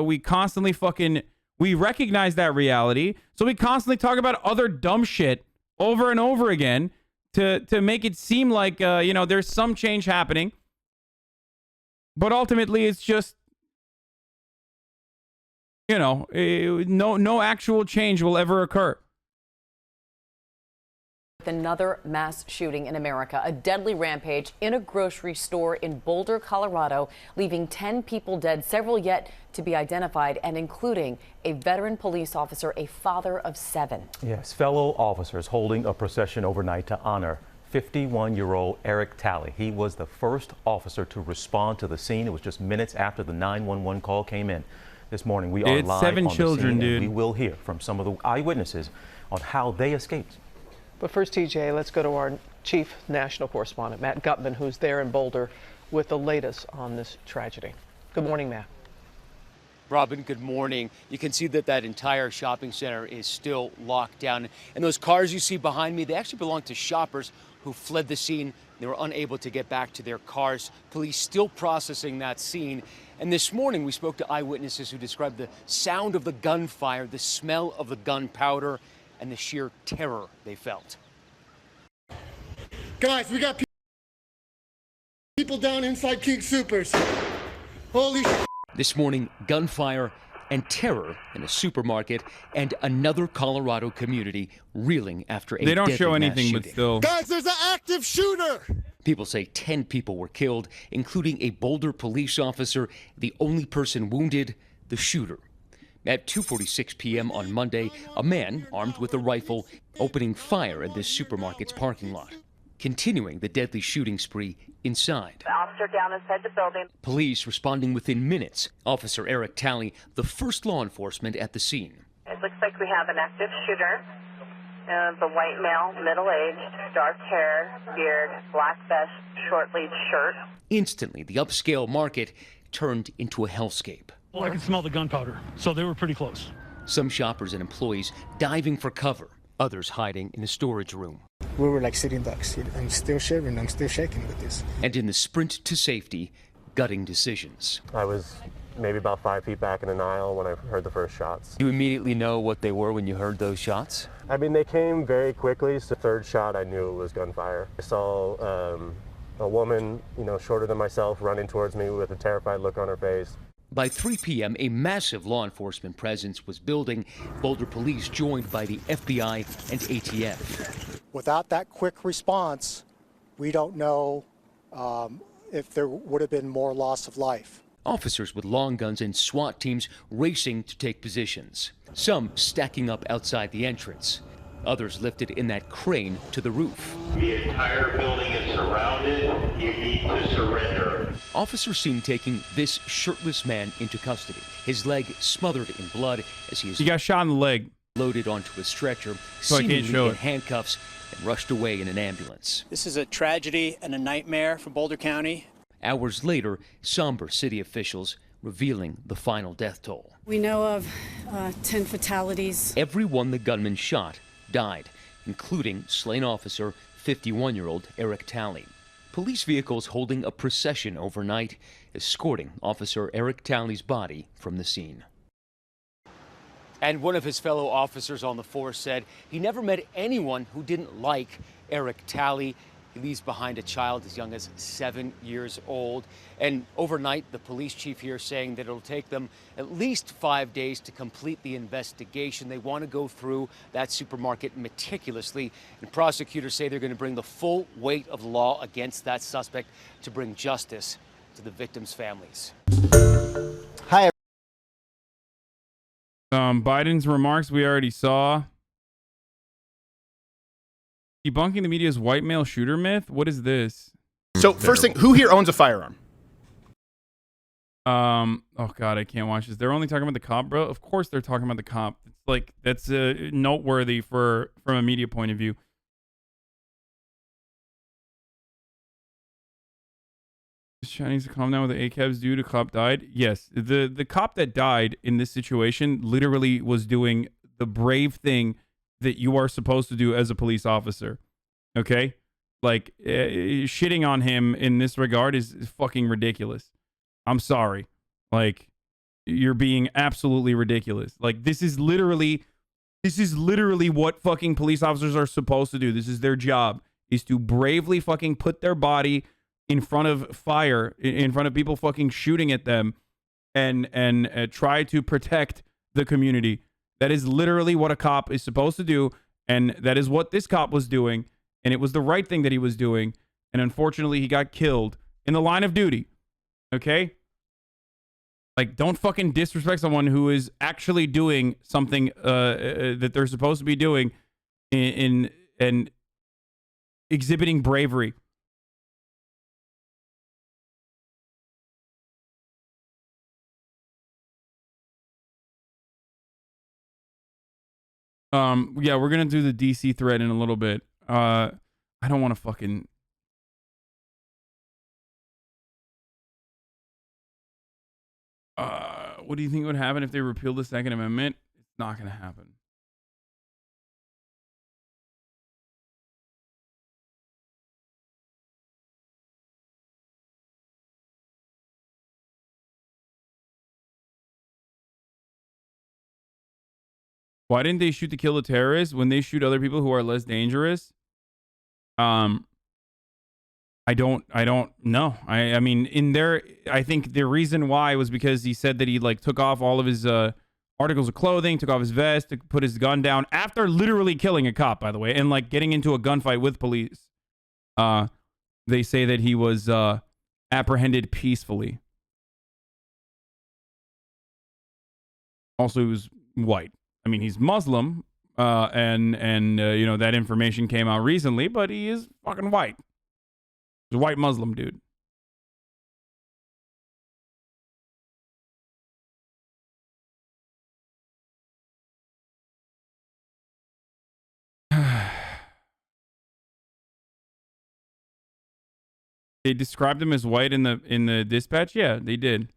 S2: we constantly we recognize that reality, so we constantly talk about other dumb shit over and over again to make it seem like there's some change happening, but ultimately it's just no actual change will ever occur.
S11: Another mass shooting in America, a deadly rampage in a grocery store in Boulder, Colorado, leaving 10 people dead, several yet to be identified, and including a veteran police officer, a father of 7.
S12: Yes, fellow officers holding a procession overnight to honor 51-year-old Eric Talley. He was the first officer to respond to the scene. It was just minutes after the 911 call came in. This morning, we are live
S2: 7
S12: on
S2: children,
S12: the scene,
S2: dude.
S12: and we will hear from some of the eyewitnesses on how they escaped.
S13: But first, TJ, let's go to our chief national correspondent, Matt Gutman, who's there in Boulder with the latest on this tragedy. Good morning, Matt.
S14: Robin, good morning. You can see that entire shopping center is still locked down. And those cars you see behind me, they actually belong to shoppers who fled the scene. They were unable to get back to their cars. Police still processing that scene. And this morning, we spoke to eyewitnesses who described the sound of the gunfire, the smell of the gunpowder, and the sheer terror they felt.
S15: Guys, we got people down inside King Supers. Holy shit.
S14: This morning, gunfire and terror in a supermarket and another Colorado community reeling after a
S2: They don't
S14: deadly
S2: show
S14: mass
S2: anything, but
S14: shooting.
S2: still.
S15: Guys, there's an active shooter.
S14: People say 10 people were killed, including a Boulder police officer, the only person wounded, the shooter. At 2:46 p.m. on Monday, a man armed with a rifle opening fire at this supermarket's parking lot, continuing the deadly shooting spree inside.
S16: The officer down inside the building.
S14: Police responding within minutes. Officer Eric Talley, the first law enforcement at the scene.
S16: It looks like we have an active shooter. The white male, middle-aged, dark hair, beard, black vest, short-sleeved shirt.
S14: Instantly, the upscale market turned into a hellscape.
S17: Well, I could smell the gunpowder, so they were pretty close.
S14: Some shoppers and employees diving for cover, others hiding in a storage room.
S18: We were like sitting ducks. I'm still shivering. I'm still shaking with this.
S14: And in the sprint to safety, gutting decisions.
S19: I was maybe about 5 feet back in an aisle when I heard the first shots.
S14: You immediately know what they were when you heard those shots?
S19: I mean, they came very quickly. So the third shot, I knew it was gunfire. I saw a woman, shorter than myself, running towards me with a terrified look on her face.
S14: By 3 p.m., a massive law enforcement presence was building. Boulder police joined by the FBI and ATF.
S20: Without that quick response, we don't know if there would have been more loss of life.
S14: Officers with long guns and SWAT teams racing to take positions. Some stacking up outside the entrance. Others lifted in that crane to the roof.
S21: The entire building is surrounded. You need to surrender.
S14: Officers seen taking this shirtless man into custody. His leg smothered in blood as
S2: He got shot in the leg.
S14: Loaded onto a stretcher,
S2: So I can't
S14: seemingly
S2: show
S14: in
S2: it.
S14: handcuffs, and rushed away in an ambulance.
S22: This is a tragedy and a nightmare for Boulder County.
S14: Hours later, somber city officials revealing the final death toll.
S23: We know of 10 fatalities.
S14: Everyone the gunman shot died, including slain officer 51-year-old Eric Talley. Police vehicles holding a procession overnight, escorting Officer Eric Talley's body from the scene. And one of his fellow officers on the force said he never met anyone who didn't like Eric Talley. He leaves behind a child as young as 7 years old. And overnight, the police chief here saying that it'll take them at least 5 days to complete the investigation. They want to go through that supermarket meticulously. And prosecutors say they're going to bring the full weight of the law against that suspect to bring justice to the victims' families.
S18: Hi.
S2: Biden's remarks we already saw. Debunking the media's white male shooter myth? What is this?
S24: So first thing, who here owns a firearm?
S2: Oh God, I can't watch this. They're only talking about the cop, bro. Of course they're talking about the cop. It's like, that's noteworthy from a media point of view. Chinese to calm down with the ACABs due to cop died. Yes, the cop that died in this situation literally was doing the brave thing that you are supposed to do as a police officer. Okay? Like, shitting on him in this regard is fucking ridiculous. I'm sorry. Like, you're being absolutely ridiculous. Like, this is literally what fucking police officers are supposed to do. This is their job, is to bravely fucking put their body in front of fire, in front of people fucking shooting at them, and try to protect the community. That is literally what a cop is supposed to do, and that is what this cop was doing, and it was the right thing that he was doing, and unfortunately he got killed in the line of duty. Okay? Like, don't fucking disrespect someone who is actually doing something that they're supposed to be doing in exhibiting bravery. Yeah, we're gonna do the DC thread in a little bit. I don't want to fucking. What do you think would happen if they repealed the Second Amendment? It's not gonna happen. Why didn't they shoot to kill the terrorists when they shoot other people who are less dangerous? I don't know. I mean, I think the reason why was because he said that he like took off all of his articles of clothing, took off his vest, to put his gun down after literally killing a cop, by the way, and like getting into a gunfight with police. They say that he was apprehended peacefully. Also, he was white. I mean, he's Muslim, and you know, that information came out recently, but he is fucking white. He's a white Muslim dude. They described him as white in the dispatch? Yeah, they did.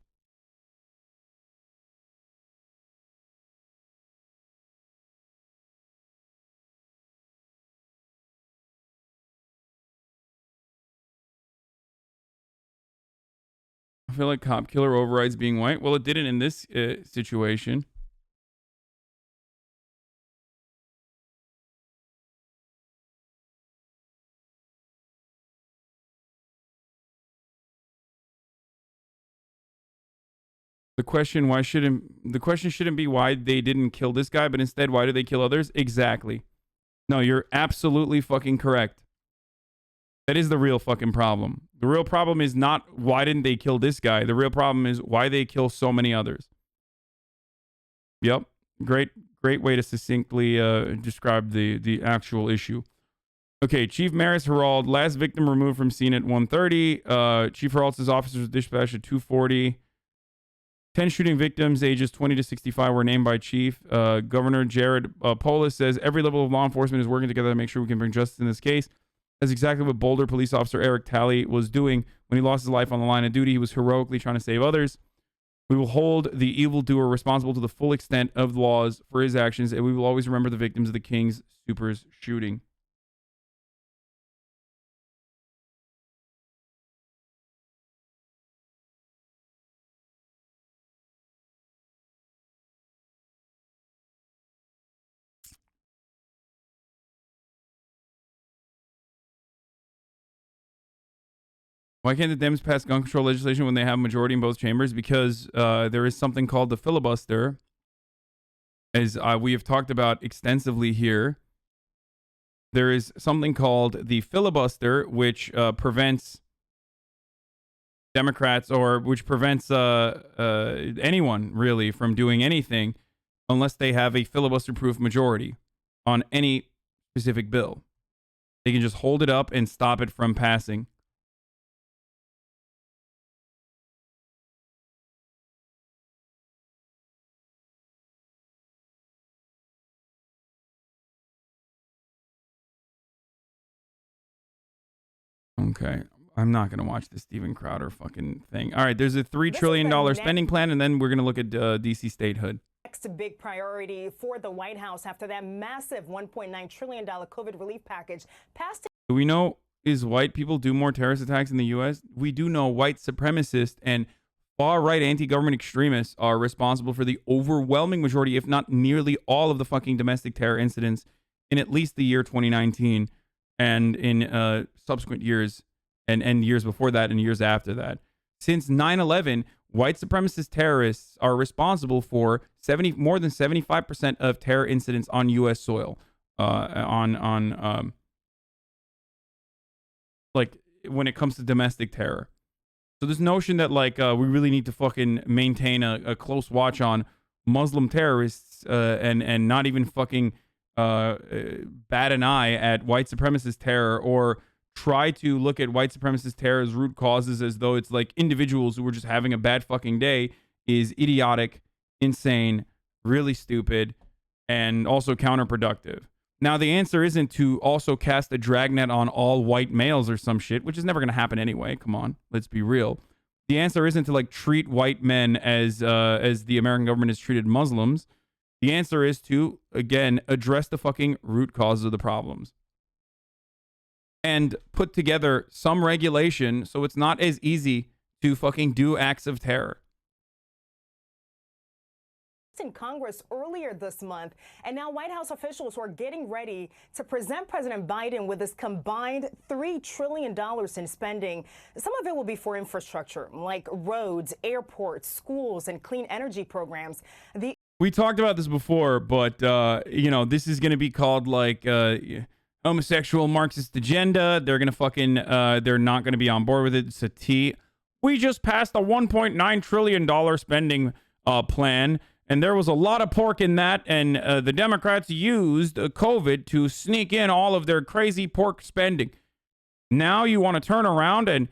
S2: I feel like cop killer overrides being white. Well, it didn't in this situation. The question shouldn't be why they didn't kill this guy, but instead why do they kill others? Exactly. No, you're absolutely fucking correct. That is the real fucking problem. The real problem is not why didn't they kill this guy. The real problem is why they kill so many others. Yep. Great way to succinctly describe the actual issue. Okay, Chief Maris Herald, last victim removed from scene at 1:30. Chief Herald says officers dispatched at 2:40. 10 shooting victims, ages 20 to 65, were named by Chief. Governor Jared Polis says every level of law enforcement is working together to make sure we can bring justice in this case. That's exactly what Boulder police officer Eric Talley was doing when he lost his life on the line of duty. He was heroically trying to save others. We will hold the evildoer responsible to the full extent of the laws for his actions, and we will always remember the victims of the King's Supers shooting. Why can't the Dems pass gun control legislation when they have a majority in both chambers? Because there is something called the filibuster, as we have talked about extensively here. There is something called the filibuster, which prevents Democrats, or which prevents anyone really from doing anything unless they have a filibuster-proof majority on any specific bill. They can just hold it up and stop it from passing. Okay, I'm not going to watch the Steven Crowder fucking thing. All right, there's a $3 trillion spending plan, and then we're going to look at DC statehood.
S1: Next big priority for the White House after that massive $1.9 trillion COVID relief package passed.
S2: Do we know, is white people do more terrorist attacks in the U.S.? We do know white supremacists and far-right anti-government extremists are responsible for the overwhelming majority, if not nearly all, of the fucking domestic terror incidents in at least the year 2019 and in subsequent years and years before that and years after that. Since 9/11, white supremacist terrorists are responsible for more than 75% of terror incidents on U.S. soil. Like when it comes to domestic terror. So this notion that like we really need to fucking maintain a close watch on Muslim terrorists and not even fucking bat an eye at white supremacist terror, or try to look at white supremacist terror's root causes as though it's like individuals who were just having a bad fucking day, is idiotic, insane, really stupid, and also counterproductive. Now, the answer isn't to also cast a dragnet on all white males or some shit, which is never going to happen anyway. Come on, let's be real. The answer isn't to like treat white men as the American government has treated Muslims. The answer is to, again, address the fucking root causes of the problems and put together some regulation so it's not as easy to fucking do acts of terror.
S1: in Congress earlier this month, and now White House officials are getting ready to present President Biden with this combined $3 trillion in spending. Some of it will be for infrastructure, like roads, airports, schools, and clean energy programs.
S2: We talked about this before, but, you know, this is going to be called, like, homosexual Marxist agenda. They're going to fucking, they're not going to be on board with it. It's a T. We just passed a $1.9 trillion spending plan, and there was a lot of pork in that, and the Democrats used COVID to sneak in all of their crazy pork spending. Now you want to turn around and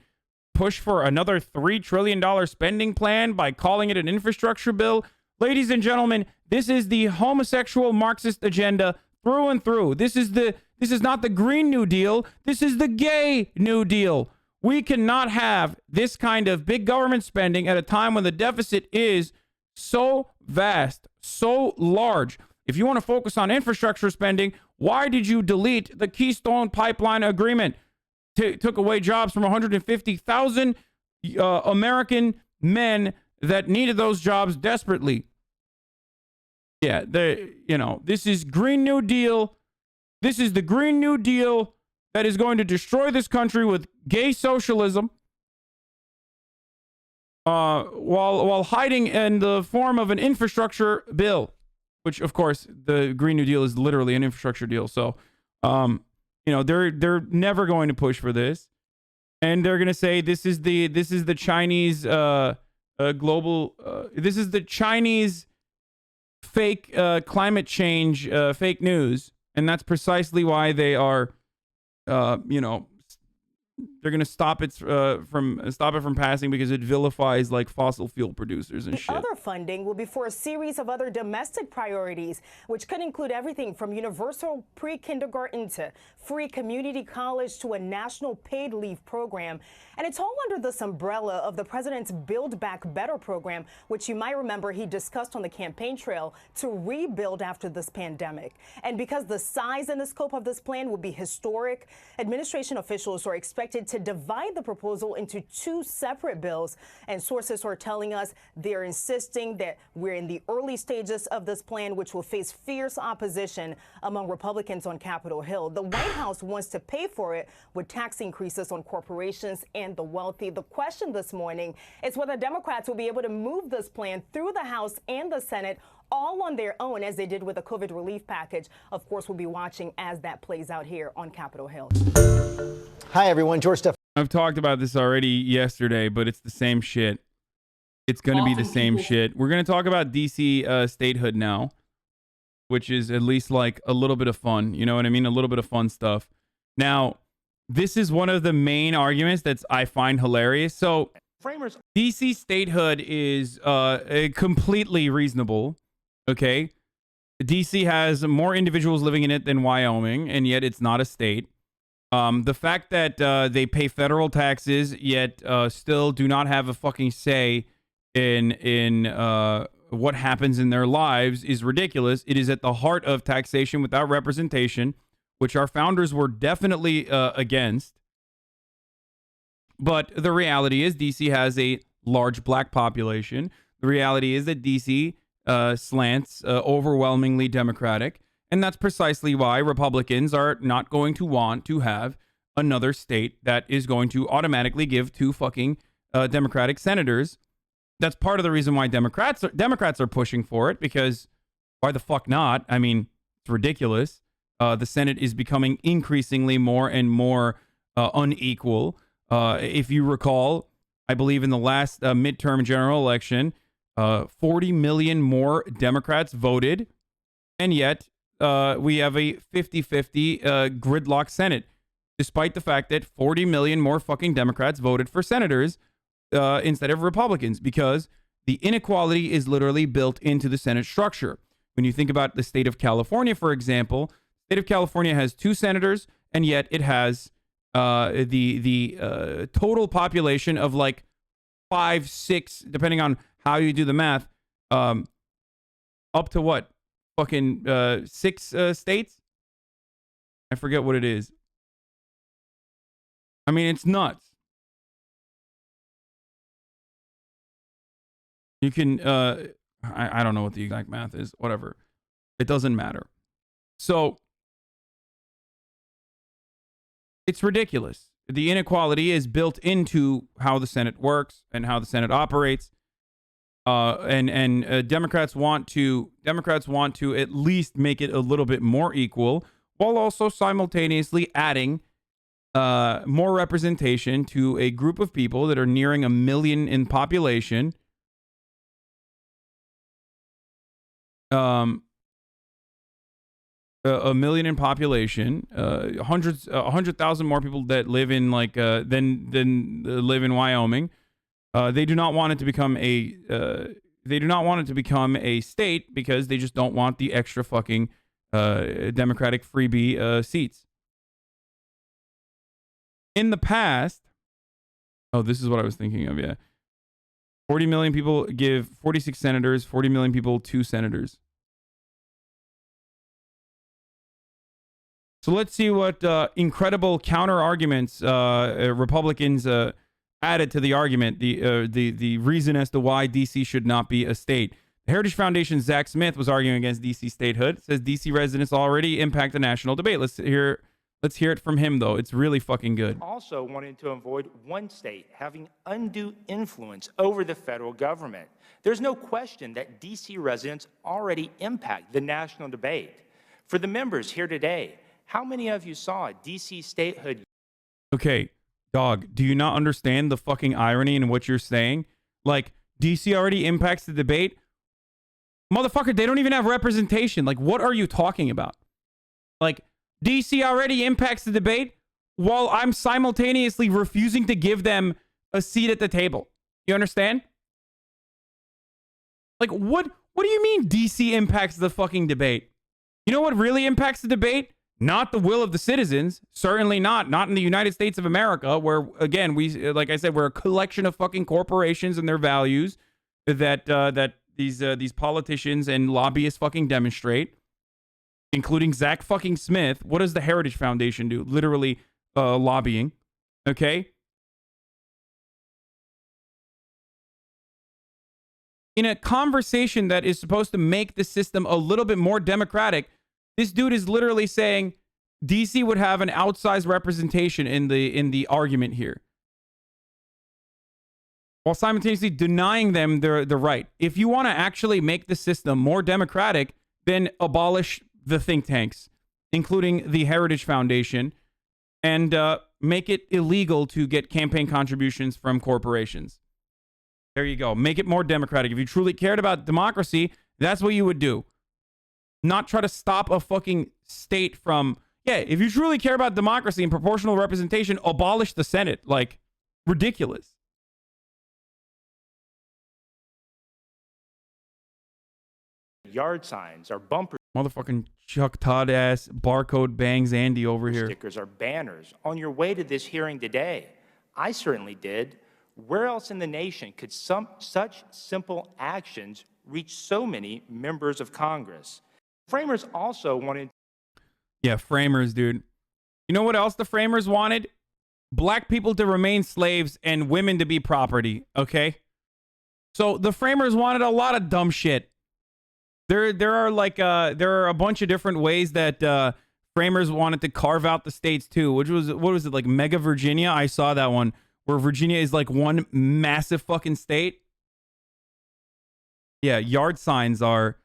S2: push for another $3 trillion spending plan by calling it an infrastructure bill? Ladies and gentlemen, this is the homosexual Marxist agenda through and through. This is not the Green New Deal. This is the gay New Deal. We cannot have this kind of big government spending at a time when the deficit is so vast, so large. If you want to focus on infrastructure spending, why did you delete the Keystone Pipeline Agreement? Took away jobs from 150,000 American men that needed those jobs desperately. Yeah, this is Green New Deal. This is the Green New Deal that is going to destroy this country with gay socialism, while hiding in the form of an infrastructure bill, which, of course, the Green New Deal is literally an infrastructure deal. So, they're never going to push for this, and they're going to say this is the Chinese global. This is the Chinese fake climate change fake news, and that's precisely why they are. They're gonna stop it from passing because it vilifies like fossil fuel producers and shit.
S1: Other funding will be for a series of other domestic priorities, which could include everything from universal pre-kindergarten to free community college to a national paid leave program. And it's all under this umbrella of the president's Build Back Better program, which you might remember he discussed on the campaign trail to rebuild after this pandemic. And because the size and the scope of this plan will be historic, administration officials are expected to divide the proposal into two separate bills. And sources are telling us they're insisting that we're in the early stages of this plan, which will face fierce opposition among Republicans on Capitol Hill. The White House wants to pay for it with tax increases on corporations and the wealthy. The question this morning is whether Democrats will be able to move this plan through the House and the Senate all on their own, as they did with the COVID relief package. Of course, we'll be watching as that plays out here on Capitol Hill.
S3: Hi, everyone. George Steph.
S2: I've talked about this already yesterday, but it's the same shit. It's going to be the same shit. We're going to talk about DC statehood now, which is at least like a little bit of fun. You know what I mean? A little bit of fun stuff. Now, this is one of the main arguments that I find hilarious. So, DC statehood is completely reasonable. Okay, DC has more individuals living in it than Wyoming, and yet it's not a state. The fact that they pay federal taxes, yet still do not have a fucking say in what happens in their lives is ridiculous. It is at the heart of taxation without representation, which our founders were definitely against. But the reality is DC has a large black population. The reality is that DC slants overwhelmingly Democratic, and that's precisely why Republicans are not going to want to have another state that is going to automatically give two fucking Democratic senators. That's part of the reason why Democrats are pushing for it, because why the fuck not? I mean, it's ridiculous. The Senate is becoming increasingly more and more unequal. If you recall, I believe in the last midterm general election, 40 million more Democrats voted, and yet we have a 50-50 gridlock Senate, despite the fact that 40 million more fucking Democrats voted for senators instead of Republicans, because the inequality is literally built into the Senate structure. When you think about the state of California, for example, the state of California has 2 senators, and yet it has the total population of like 5, 6, depending on how you do the math, up to what? Fucking 6 states? I forget what it is. I mean, it's nuts. You can, I don't know what the exact math is. Whatever. It doesn't matter. So it's ridiculous. The inequality is built into how the Senate works and how the Senate operates. Democrats want to at least make it a little bit more equal, while also simultaneously adding more representation to a group of people that are nearing 1 million in population. A million in population, 100,000 more people that live in like than live in Wyoming. They do not want it to become a state because they just don't want the extra fucking Democratic freebie seats. In the past, this is what I was thinking of. Yeah, 40 million people give 46 senators, 40 million people 2 senators. So let's see what incredible counter arguments Republicans added to the argument, the reason as to why DC should not be a state. The Heritage Foundation's Zach Smith was arguing against DC statehood. It says DC residents already impact the national debate. Let's hear it from him, though. It's really fucking good.
S4: Also wanted to avoid one state having undue influence over the federal government. There's no question that DC residents already impact the national debate. For the members here today, how many of you saw DC statehood?
S2: Okay, dog, do you not understand the fucking irony in what you're saying? Like, DC already impacts the debate? Motherfucker, they don't even have representation. Like, what are you talking about? Like, DC already impacts the debate while I'm simultaneously refusing to give them a seat at the table. You understand? Like, what do you mean DC impacts the fucking debate? You know what really impacts the debate? Not the will of the citizens. Certainly not. Not in the United States of America, where, again, like I said, we're a collection of fucking corporations and their values that these politicians and lobbyists fucking demonstrate, including Zach fucking Smith. What does the Heritage Foundation do? Literally lobbying. Okay? In a conversation that is supposed to make the system a little bit more democratic, this dude is literally saying DC would have an outsized representation in the argument here, while simultaneously denying them the right. If you want to actually make the system more democratic, then abolish the think tanks, including the Heritage Foundation, and make it illegal to get campaign contributions from corporations. There you go. Make it more democratic. If you truly cared about democracy, that's what you would do. Not try to stop a fucking state from... Yeah, if you truly care about democracy and proportional representation, abolish the Senate. Like, ridiculous.
S4: Yard signs or bumper
S2: Motherfucking Chuck Todd ass barcode bangs Andy over here.
S4: stickers or banners on your way to this hearing today. I certainly did. Where else in the nation could such simple actions reach so many members of Congress? Framers also wanted...
S2: Yeah, framers, dude. You know what else the framers wanted? Black people to remain slaves and women to be property, okay? So the framers wanted a lot of dumb shit. There are a bunch of different ways that framers wanted to carve out the states too, which was, what was it, like Mega Virginia? I saw that one, where Virginia is like one massive fucking state. Yeah, yard signs are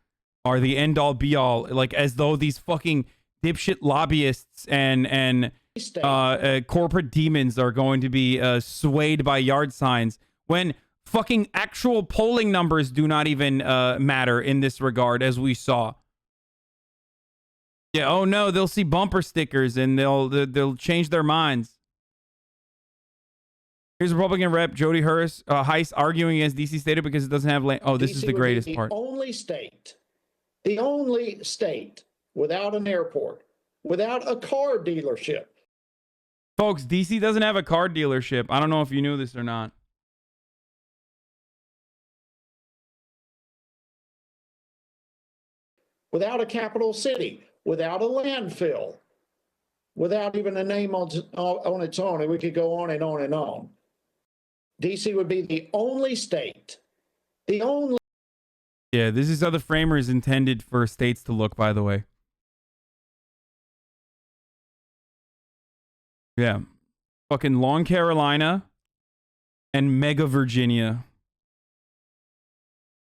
S2: the end all be all, like as though these fucking dipshit lobbyists and corporate demons are going to be swayed by yard signs, when fucking actual polling numbers do not even matter in this regard, as we saw. Yeah, oh no, they'll see bumper stickers and they'll change their minds. Here's Republican Rep. Jody Heiss arguing against DC statehood because it doesn't have land. Oh, this is the greatest part.
S5: The only state without an airport, without a car dealership.
S2: Folks, DC doesn't have a car dealership. I don't know if you knew this or not.
S5: Without a capital city, without a landfill, without even a name on its own, and we could go on and on and on. DC would be the only state, the only
S2: Yeah, this is how the framers intended for states to look, by the way. Yeah. Fucking Long Carolina and Mega Virginia.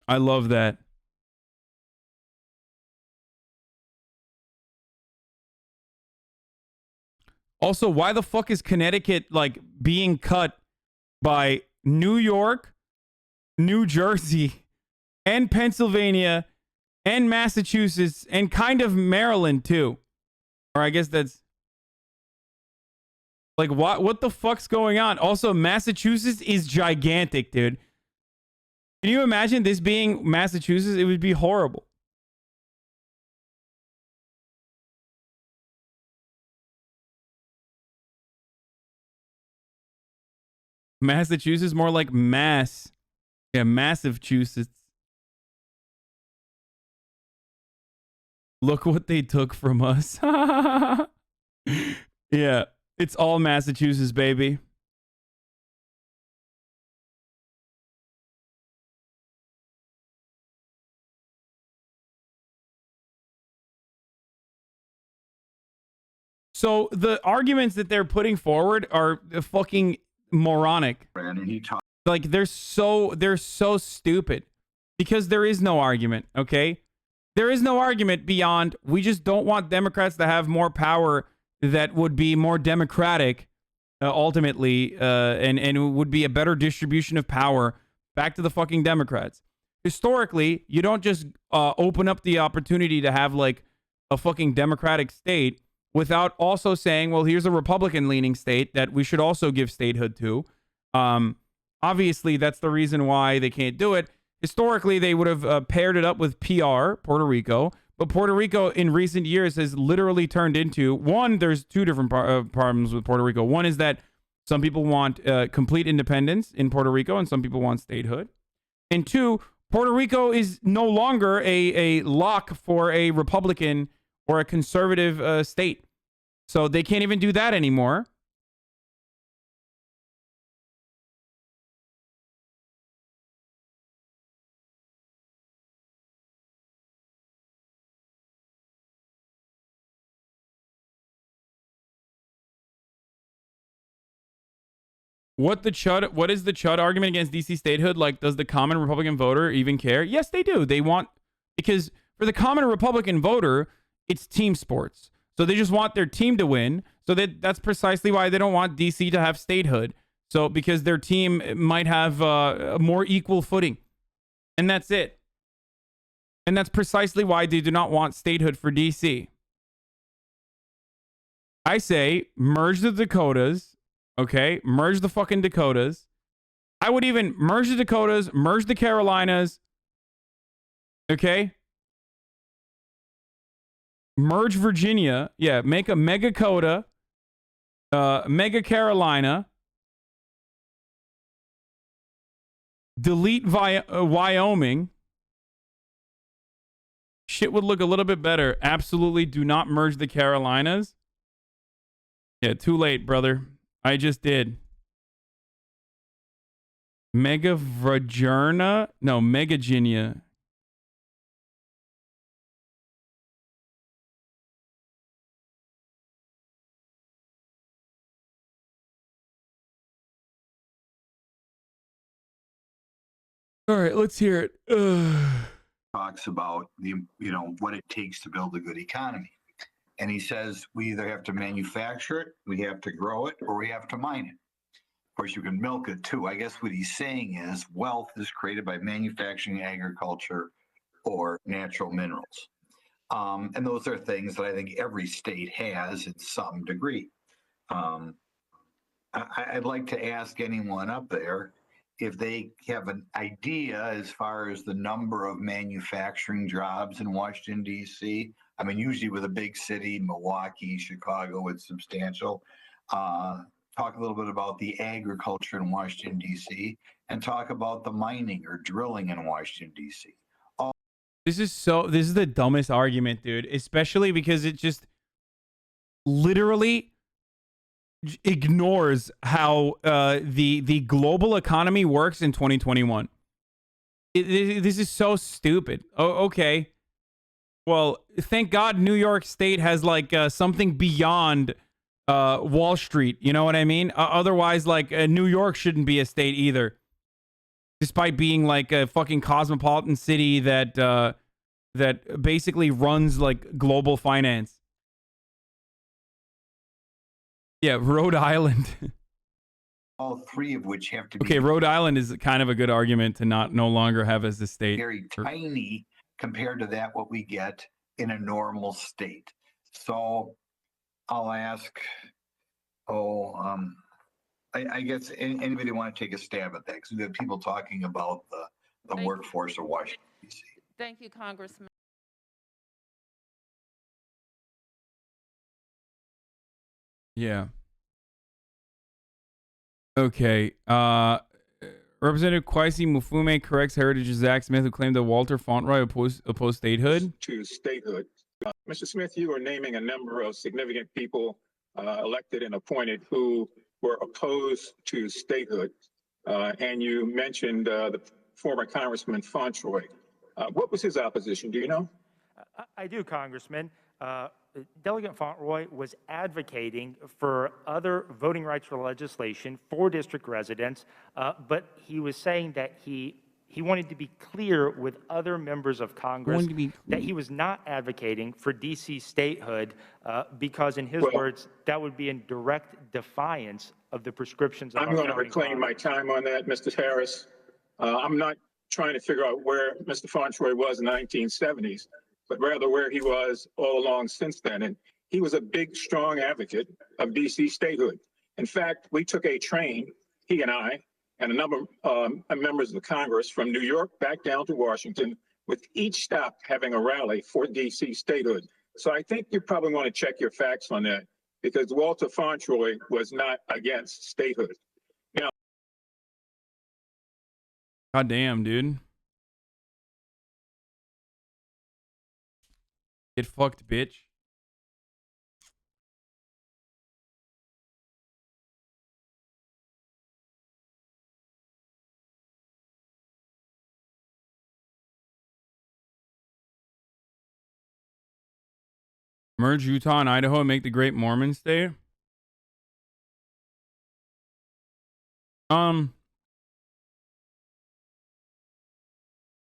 S2: I love that. Also, why the fuck is Connecticut like being cut by New York, New Jersey, and Pennsylvania, and Massachusetts, and kind of Maryland too? Or I guess that's like what the fuck's going on? Also, Massachusetts is gigantic, dude. Can you imagine this being Massachusetts? It would be horrible. Massachusetts, more like mass. Yeah, Massachusetts. Look what they took from us. Yeah, it's all Massachusetts, baby. So the arguments that they're putting forward are fucking moronic. Like they're so stupid because there is no argument, okay? There is no argument beyond we just don't want Democrats to have more power that would be more democratic ultimately and it would be a better distribution of power back to the fucking Democrats. Historically, you don't just open up the opportunity to have like a fucking democratic state without also saying, well, here's a Republican-leaning state that we should also give statehood to. Obviously, that's the reason why they can't do it. Historically, they would have paired it up with PR, Puerto Rico. But Puerto Rico in recent years has literally turned into, one, there's two different problems with Puerto Rico. One is that some people want complete independence in Puerto Rico and some people want statehood. And two, Puerto Rico is no longer a lock for a Republican or a conservative state. So they can't even do that anymore. What is the Chud argument against DC statehood? Like, does the common Republican voter even care? Yes, they do. They want, because for the common Republican voter, it's team sports. So they just want their team to win. So that's precisely why they don't want DC to have statehood. So because their team might have a more equal footing. And that's it. And that's precisely why they do not want statehood for DC. I say merge the Dakotas. Okay, merge the fucking Dakotas. I would even merge the Dakotas, merge the Carolinas. Okay? Merge Virginia. Yeah, make a mega Coda, mega Carolina. Delete Wyoming. Shit would look a little bit better. Absolutely do not merge the Carolinas. Yeah, too late, brother. I just did. Mega Virginia? No, Megaginia. All right, let's hear it.
S6: Talks about what it takes to build a good economy. And he says we either have to manufacture it, we have to grow it, or we have to mine it. Of course, you can milk it too. I guess what he's saying is wealth is created by manufacturing, agriculture, or natural minerals. And those are things that I think every state has in some degree. I'd like to ask anyone up there if they have an idea as far as the number of manufacturing jobs in Washington, D.C. I mean, usually with a big city, Milwaukee, Chicago, it's substantial. Talk a little bit about the agriculture in Washington, D.C., and talk about the mining or drilling in Washington, D.C.
S2: This is the dumbest argument, dude, especially because it just literally ignores how the global economy works in 2021. This is so stupid. Oh, okay. Well, thank God New York State has like something beyond Wall Street. You know what I mean? Otherwise, like New York shouldn't be a state either. Despite being like a fucking cosmopolitan city that that basically runs like global finance. Yeah, Rhode Island.
S6: All three of which have to be
S2: Okay, Rhode Island is kind of a good argument to no longer have as a state.
S6: very tiny compared to that what we get in a normal state. So I'll ask, I guess anybody want to take a stab at that? Because we have people talking about the workforce of Washington, D.C.
S7: Thank you, Congressman.
S2: Yeah. Okay. Representative Kwesi Mufume corrects Heritage's Zach Smith, who claimed that Walter Fauntleroy opposed statehood.
S8: To statehood. Mr. Smith, you are naming a number of significant people elected and appointed who were opposed to statehood. And you mentioned the former Congressman Fauntleroy. What was his opposition? Do you know?
S4: I do, Congressman. Delegate Fauntleroy was advocating for other voting rights legislation for district residents, but he was saying that he wanted to be clear with other members of Congress that he was not advocating for D.C. statehood because, in his words, that would be in direct defiance of the prescriptions of
S8: I'm going to reclaim my time on that, Mr. Harris. I'm not trying to figure out where Mr. Fauntleroy was in the 1970s, but rather where he was all along since then. And he was a big, strong advocate of D.C. statehood. In fact, we took a train, he and I, and a number of members of the Congress from New York back down to Washington, with each stop having a rally for D.C. statehood. So I think you probably want to check your facts on that, because Walter Fauntleroy was not against statehood. Now,
S2: God damn, dude. Get fucked, bitch. Merge Utah and Idaho and make the great Mormon state.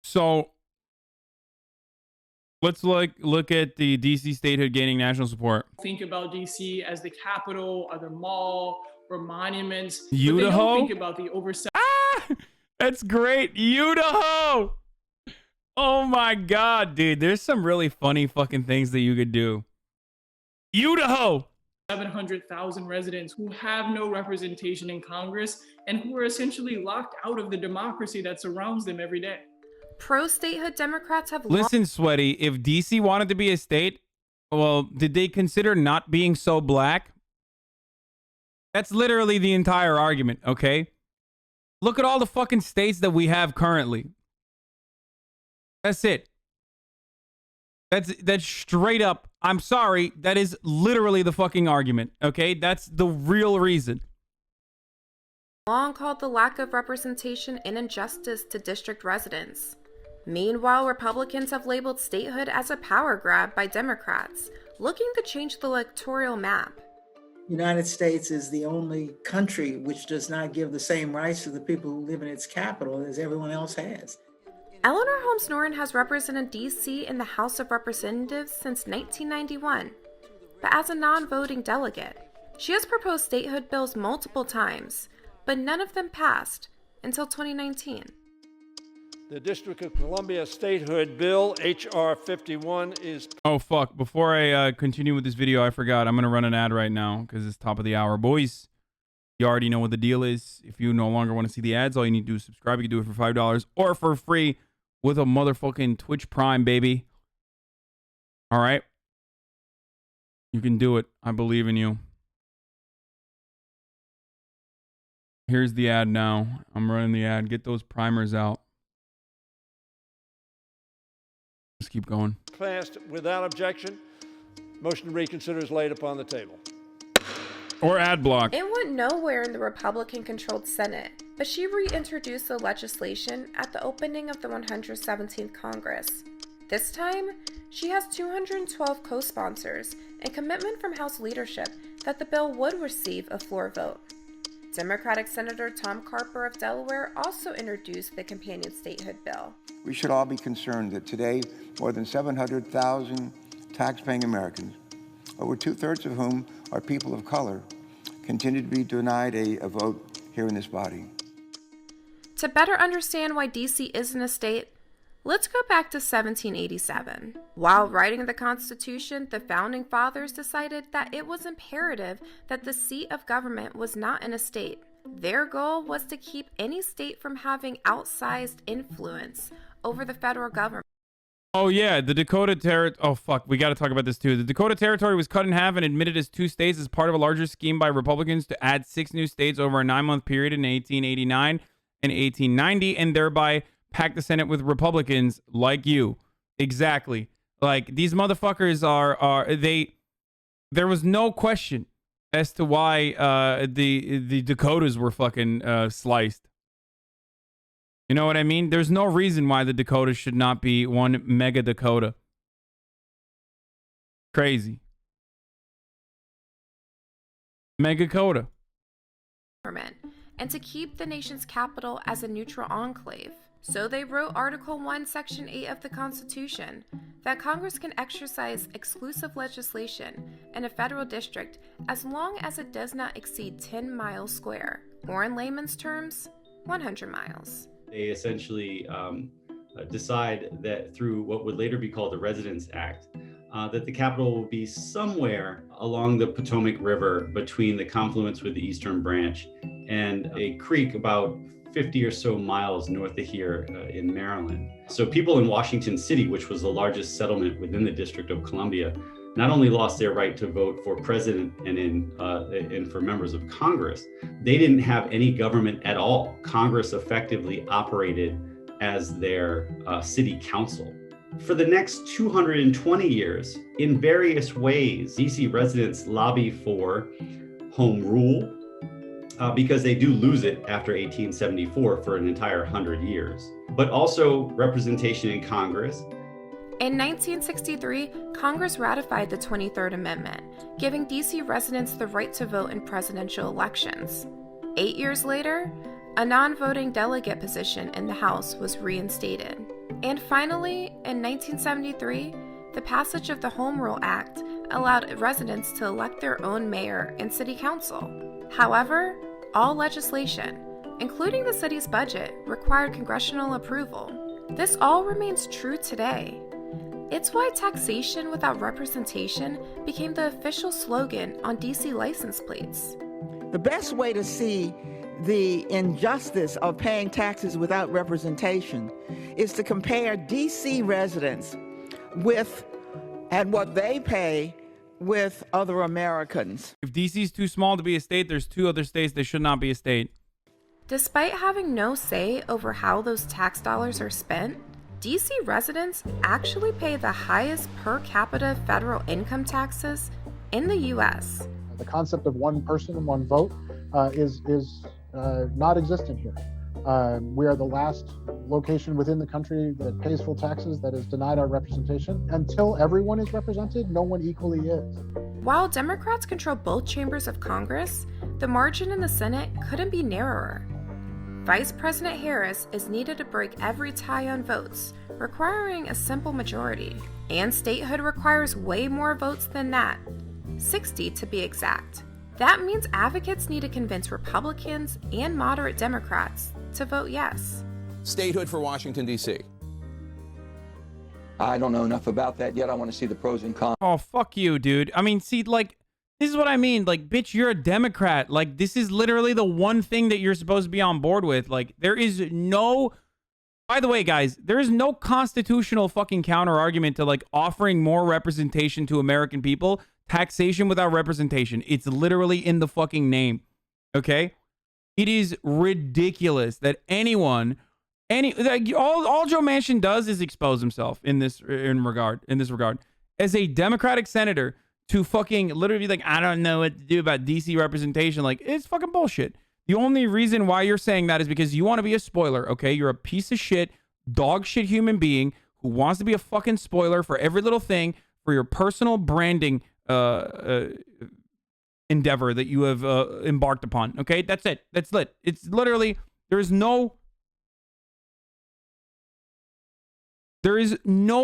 S2: So let's look at the DC statehood gaining national support.
S9: Think about DC as the capital, other mall or monuments. But
S2: Idaho?
S9: they don't think about the oversight.
S2: That's great. Idaho. Oh my God, dude. There's some really funny fucking things that you could do. Idaho.
S9: 700,000 residents who have no representation in Congress and who are essentially locked out of the democracy that surrounds them every day.
S10: Pro-statehood Democrats have
S2: Listen, Sweaty, if DC wanted to be a state, well, did they consider not being so black? That's literally the entire argument, okay? Look at all the fucking states that we have currently. That's it. That's straight up. I'm sorry. That is literally the fucking argument, okay? That's the real reason.
S10: long called the lack of representation an injustice to district residents. Meanwhile, Republicans have labeled statehood as a power grab by Democrats, looking to change the electoral map.
S25: The United States is the only country which does not give the same rights to the people who live in its capital as everyone else has.
S10: Eleanor Holmes Norton has represented D.C. in the House of Representatives since 1991, but as a non-voting delegate. She has proposed statehood bills multiple times, but none of them passed until 2019.
S26: The District of Columbia Statehood Bill, H.R. 51, is...
S2: Oh, fuck. Before I continue with this video, I forgot. I'm going to run an ad right now because it's top of the hour. Boys, you already know what the deal is. If you no longer want to see the ads, all you need to do is subscribe. You can do it for $5 or for free with a motherfucking Twitch Prime, baby. All right? You can do it. I believe in you. Here's the ad now. I'm running the ad. Get those primers out. Let's keep going.
S26: Passed without objection. Motion to reconsider is laid upon the table.
S2: Or ad block.
S10: It went nowhere in the Republican-controlled Senate. but she reintroduced the legislation at the opening of the 117th Congress. This time, she has 212 co-sponsors and commitment from House leadership that the bill would receive a floor vote. Democratic Senator Tom Carper of Delaware also introduced the companion statehood bill.
S7: We should all be concerned that today, more than 700,000 tax-paying Americans, over two-thirds of whom are people of color, continue to be denied a vote here in this body.
S10: To better understand why D.C. isn't a state, let's go back to 1787. While writing the Constitution, the Founding Fathers decided that it was imperative that the seat of government was not in a state. Their goal was to keep any state from having outsized influence over the federal government.
S2: Oh, yeah, the Dakota Territory. Oh, fuck, we got to talk about this, too. The Dakota Territory was cut in half and admitted as 2 states as part of a larger scheme by Republicans to add 6 new states over a 9-month period in 1889 and 1890, and thereby pack the Senate with Republicans like you. Exactly. Like, these motherfuckers there was no question as to why the Dakotas were fucking sliced. You know what I mean? There's no reason why the Dakotas should not be one mega Dakota. Crazy. Mega Dakota.
S10: And to keep the nation's capital as a neutral enclave. So they wrote Article 1, Section 8 of the Constitution, that Congress can exercise exclusive legislation in a federal district as long as it does not exceed 10 miles square, or in layman's terms, 100 miles.
S11: They essentially decide that through what would later be called the Residence Act, that the capital will be somewhere along the Potomac River between the confluence with the Eastern Branch and a creek about 50 or so miles north of here in Maryland. So people in Washington City, which was the largest settlement within the District of Columbia, not only lost their right to vote for president and for members of Congress, they didn't have any government at all. Congress effectively operated as their city council. For the next 220 years, in various ways, DC residents lobby for home rule because they do lose it after 1874 for an entire 100 years, but also representation in Congress.
S10: In 1963, Congress ratified the 23rd Amendment, giving D.C. residents the right to vote in presidential elections. 8 years later, a non-voting delegate position in the House was reinstated. And finally, in 1973, the passage of the Home Rule Act allowed residents to elect their own mayor and city council. However, all legislation, including the city's budget, required congressional approval. This all remains true today. It's why taxation without representation became the official slogan on DC license plates.
S12: The best way to see the injustice of paying taxes without representation is to compare DC residents and what they pay with other Americans.
S2: If DC's too small to be a state, there's 2 other states that should not be a state.
S10: Despite having no say over how those tax dollars are spent, DC residents actually pay the highest per capita federal income taxes in the U.S.
S13: The concept of one person, one vote is not existent here. We are the last location within the country that pays full taxes that is denied our representation. Until everyone is represented, no one equally is.
S10: While Democrats control both chambers of Congress, the margin in the Senate couldn't be narrower. Vice President Harris is needed to break every tie on votes, requiring a simple majority. And statehood requires way more votes than that, 60 to be exact. That means advocates need to convince Republicans and moderate Democrats to vote yes.
S15: Statehood for Washington, D.C.
S7: I don't know enough about that yet. I want to see the pros and cons.
S2: Oh, fuck you, dude. I mean, see, like, this is what I mean. Like, bitch, you're a Democrat. Like, this is literally the one thing that you're supposed to be on board with. Like, there is no... By the way, guys, there is no constitutional fucking counter argument to, like, offering more representation to American people. Taxation without representation. It's literally in the fucking name. Okay? It is ridiculous that anyone... all Joe Manchin does is expose himself in this regard. As a Democratic senator... to fucking literally be like, I don't know what to do about DC representation. Like, it's fucking bullshit. The only reason why you're saying that is because you want to be a spoiler, okay? You're a piece of shit, dog shit human being who wants to be a fucking spoiler for every little thing for your personal branding endeavor that you have embarked upon, okay? That's it. That's lit. It's literally, there is no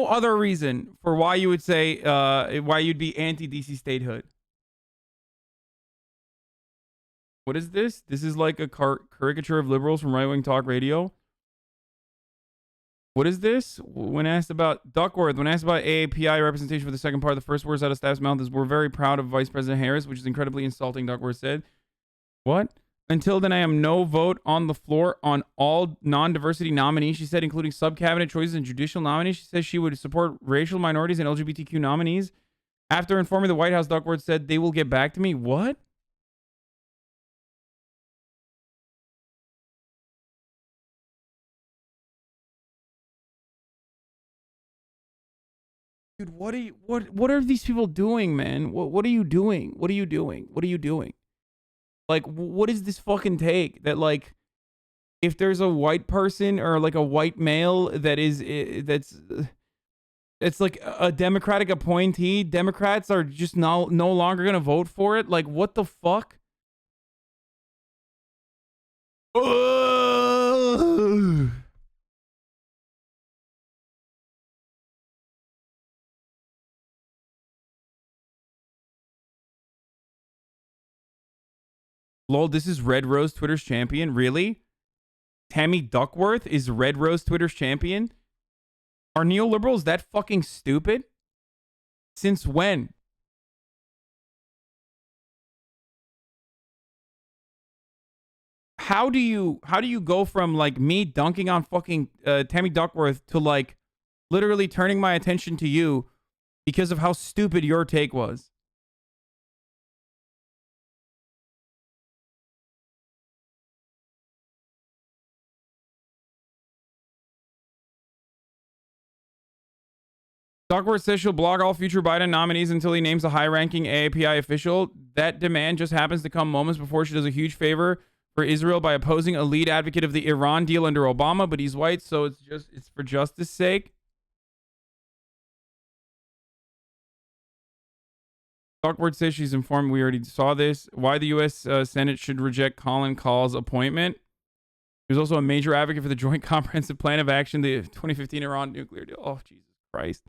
S2: other reason for why you would say, why you'd be anti-DC statehood. What is this? This is like a caricature of liberals from right-wing talk radio. What is this? When asked about Duckworth, when asked about AAPI representation for the second part, the first words out of staff's mouth is, "We're very proud of Vice President Harris," which is incredibly insulting, Duckworth said. What? Until then, I am no vote on the floor on all non-diversity nominees, she said, including sub-cabinet choices and judicial nominees. She says she would support racial minorities and LGBTQ nominees. After informing the White House, Duckworth said they will get back to me. What? Dude, what are these people doing, man? What are you doing? What are you doing? What are you doing? Like, what is this fucking take that, like, if there's a white person or like a white male that is it's like a Democratic appointee, Democrats are just no longer gonna vote for it? Like, what the fuck? Ugh. Lol, this is Red Rose Twitter's champion. Really? Tammy Duckworth is Red Rose Twitter's champion? Are neoliberals that fucking stupid? Since when? How do you go from like me dunking on fucking Tammy Duckworth to like literally turning my attention to you because of how stupid your take was? Duckworth says she'll block all future Biden nominees until he names a high-ranking AAPI official. That demand just happens to come moments before she does a huge favor for Israel by opposing a lead advocate of the Iran deal under Obama, but he's white, so it's for justice sake. Duckworth says she's informed, we already saw this, why the U.S. Senate should reject Colin Kahl's appointment. He was also a major advocate for the Joint Comprehensive Plan of Action, the 2015 Iran nuclear deal. Oh, Jesus Christ.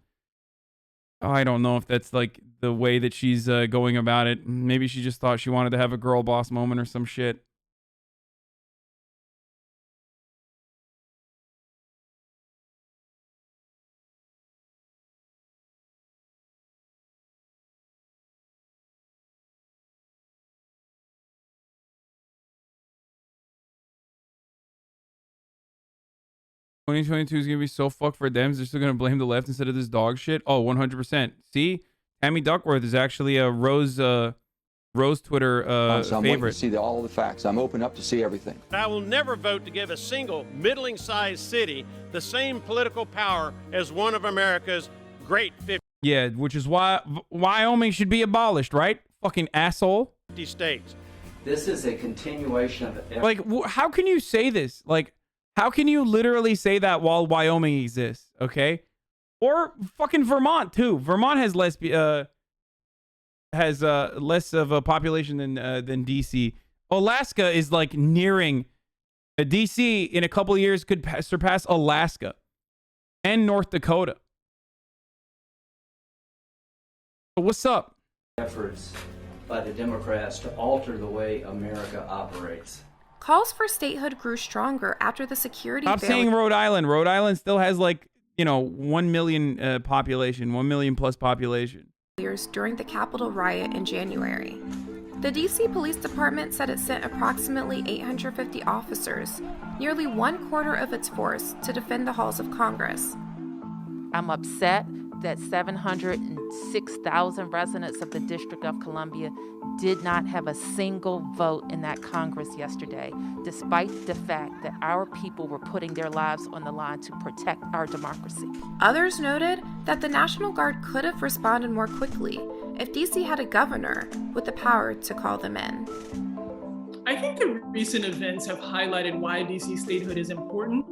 S2: I don't know if that's like the way that she's going about it. Maybe she just thought she wanted to have a girl boss moment or some shit. $2022 is going to be so fucked for Dems. They're still going to blame the left instead of this dog shit. Oh, 100%. See? Tammy Duckworth is actually a Rose Twitter
S16: so I'm
S2: favorite.
S16: waiting to see all of the facts. I'm open up to see everything.
S17: I will never vote to give a single middling-sized city the same political power as one of America's great 50
S2: Yeah, which is why Wyoming should be abolished, right? Fucking asshole.
S17: states.
S19: This is a continuation of it.
S2: Like, how can you say this? Like, how can you literally say that while Wyoming exists? Okay, or fucking Vermont too. Vermont has less of a population than DC. Alaska is like nearing DC in a couple of years could surpass Alaska and North Dakota. So what's up?
S19: Efforts by the Democrats to alter the way America operates.
S10: Calls for statehood grew stronger after the security
S2: Stop saying Rhode Island. Rhode Island still has like, 1 million population, 1 million plus population.
S10: During the Capitol riot in January. The DC Police Department said it sent approximately 850 officers, nearly 1/4 of its force, to defend the halls of Congress.
S20: I'm upset that 706,000 residents of the District of Columbia did not have a single vote in that Congress yesterday, despite the fact that our people were putting their lives on the line to protect our democracy.
S10: Others noted that the National Guard could have responded more quickly if DC had a governor with the power to call them in.
S9: I think the recent events have highlighted why DC statehood is important.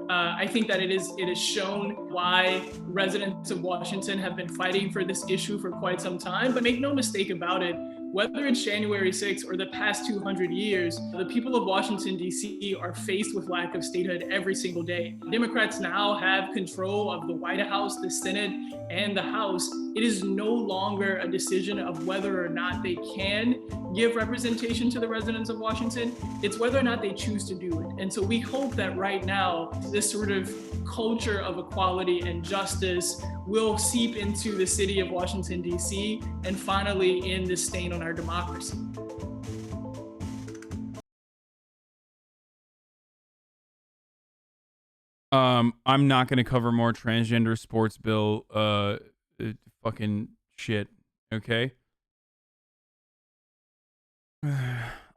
S9: I think that it has shown why residents of Washington have been fighting for this issue for quite some time. But make no mistake about it, whether it's January 6th or the past 200 years, the people of Washington, D.C. are faced with lack of statehood every single day. Democrats now have control of the White House, the Senate, and the House. It is no longer a decision of whether or not they can give representation to the residents of Washington. It's whether or not they choose to do it. And so we hope that right now, this sort of culture of equality and justice will seep into the city of Washington, D.C., and finally end this stain on our democracy.
S2: I'm not going to cover more transgender sports bill fucking shit, okay?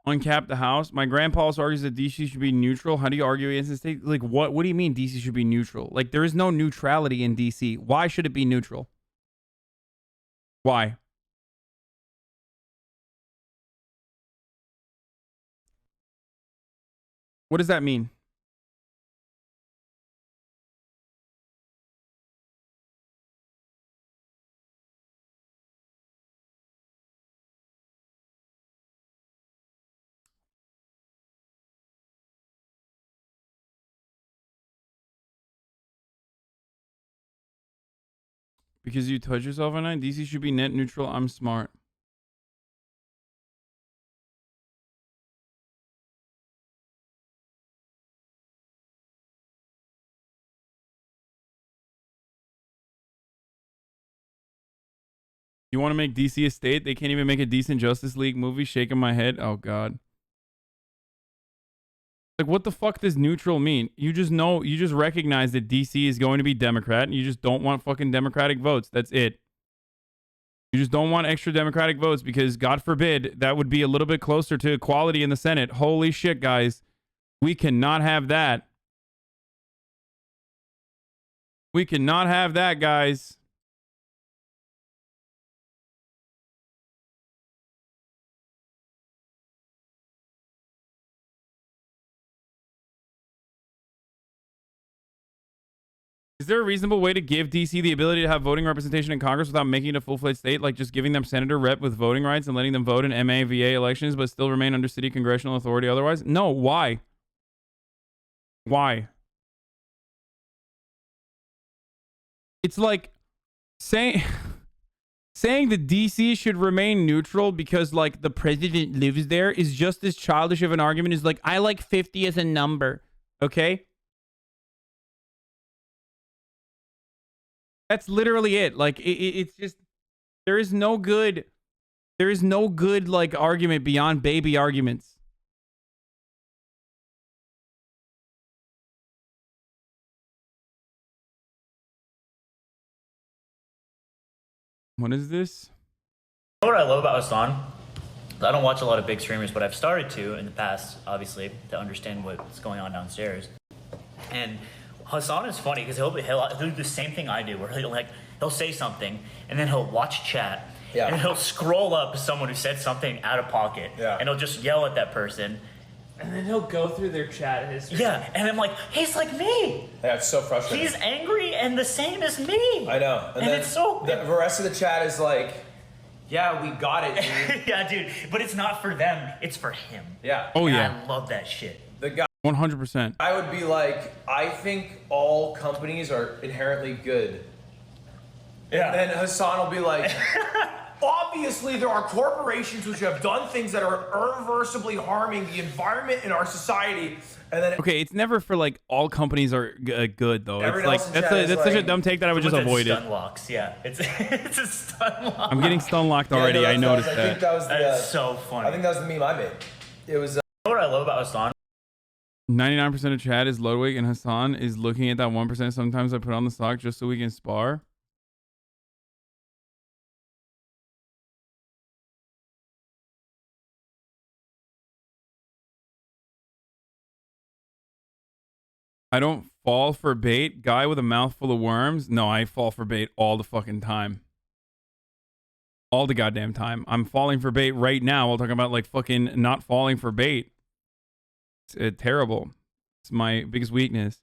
S2: Uncap the House. My grandpa also argues that DC should be neutral. How do you argue against the state? Like, what do you mean DC should be neutral? Like, there is no neutrality in DC. Why should it be neutral? Why? What does that mean? Because you touch yourself at night? DC should be net neutral. I'm smart. You want to make DC a state? They can't even make a decent Justice League movie? Shaking my head. Oh, God. Like, what the fuck does neutral mean? You just know, you just recognize that DC is going to be Democrat, and you just don't want fucking Democratic votes. That's it. You just don't want extra Democratic votes because, God forbid, that would be a little bit closer to equality in the Senate. Holy shit, guys. We cannot have that. We cannot have that, guys. Is there a reasonable way to give DC the ability to have voting representation in Congress without making it a full-fledged state, like just giving them senator rep with voting rights and letting them vote in MA/VA elections but still remain under city congressional authority otherwise? No, why? Why? It's like saying that DC should remain neutral because like the president lives there is just as childish of an argument as like, I like 50 as a number, okay? That's literally it. Like it's just there is no good like argument beyond baby arguments. What is this?
S14: You know what I love about Hasan? I don't watch a lot of big streamers, but I've started to in the past, obviously, to understand what's going on downstairs. And Hasan is funny because he'll do the same thing I do, where he'll say something and then he'll watch chat and he'll scroll up to someone who said something out of pocket and he'll just yell at that person.
S18: And then he'll go through their chat history.
S14: Yeah, and I'm like, he's like me.
S18: Yeah, it's so frustrating.
S14: He's angry and the same as me.
S18: I know.
S14: And it's so...
S18: The rest of the chat is like, yeah, we got it, dude.
S14: Yeah, dude. But it's not for them. It's for him.
S18: Yeah.
S2: Oh,
S14: And
S2: yeah.
S14: I love that shit.
S18: The guy...
S2: 100%.
S18: I would be like, I think all companies are inherently good.
S14: Yeah.
S18: And then Hasan will be like, obviously there are corporations which have done things that are irreversibly harming the environment in our society. And then
S2: Okay, it's never for like all companies are good though. It's
S18: Everyone
S2: like
S18: else in
S2: that's
S18: chat is
S2: such a
S18: like-
S2: dumb take that I would just avoid it.
S14: Stun locks, yeah. It's a stun lock.
S2: I'm getting stun locked already. I noticed
S18: I think that was the,
S14: That is so funny.
S18: I think that was the meme I made. It was.
S14: You know what I love about Hasan?
S2: 99% of chat is Ludwig and Hasan is looking at that 1%. Sometimes I put on the stock just so we can spar. I don't fall for bait. Guy with a mouthful of worms. No, I fall for bait all the fucking time. all the goddamn time. I'm falling for bait right now while talking about like fucking not falling for bait. It's terrible. It's my biggest weakness.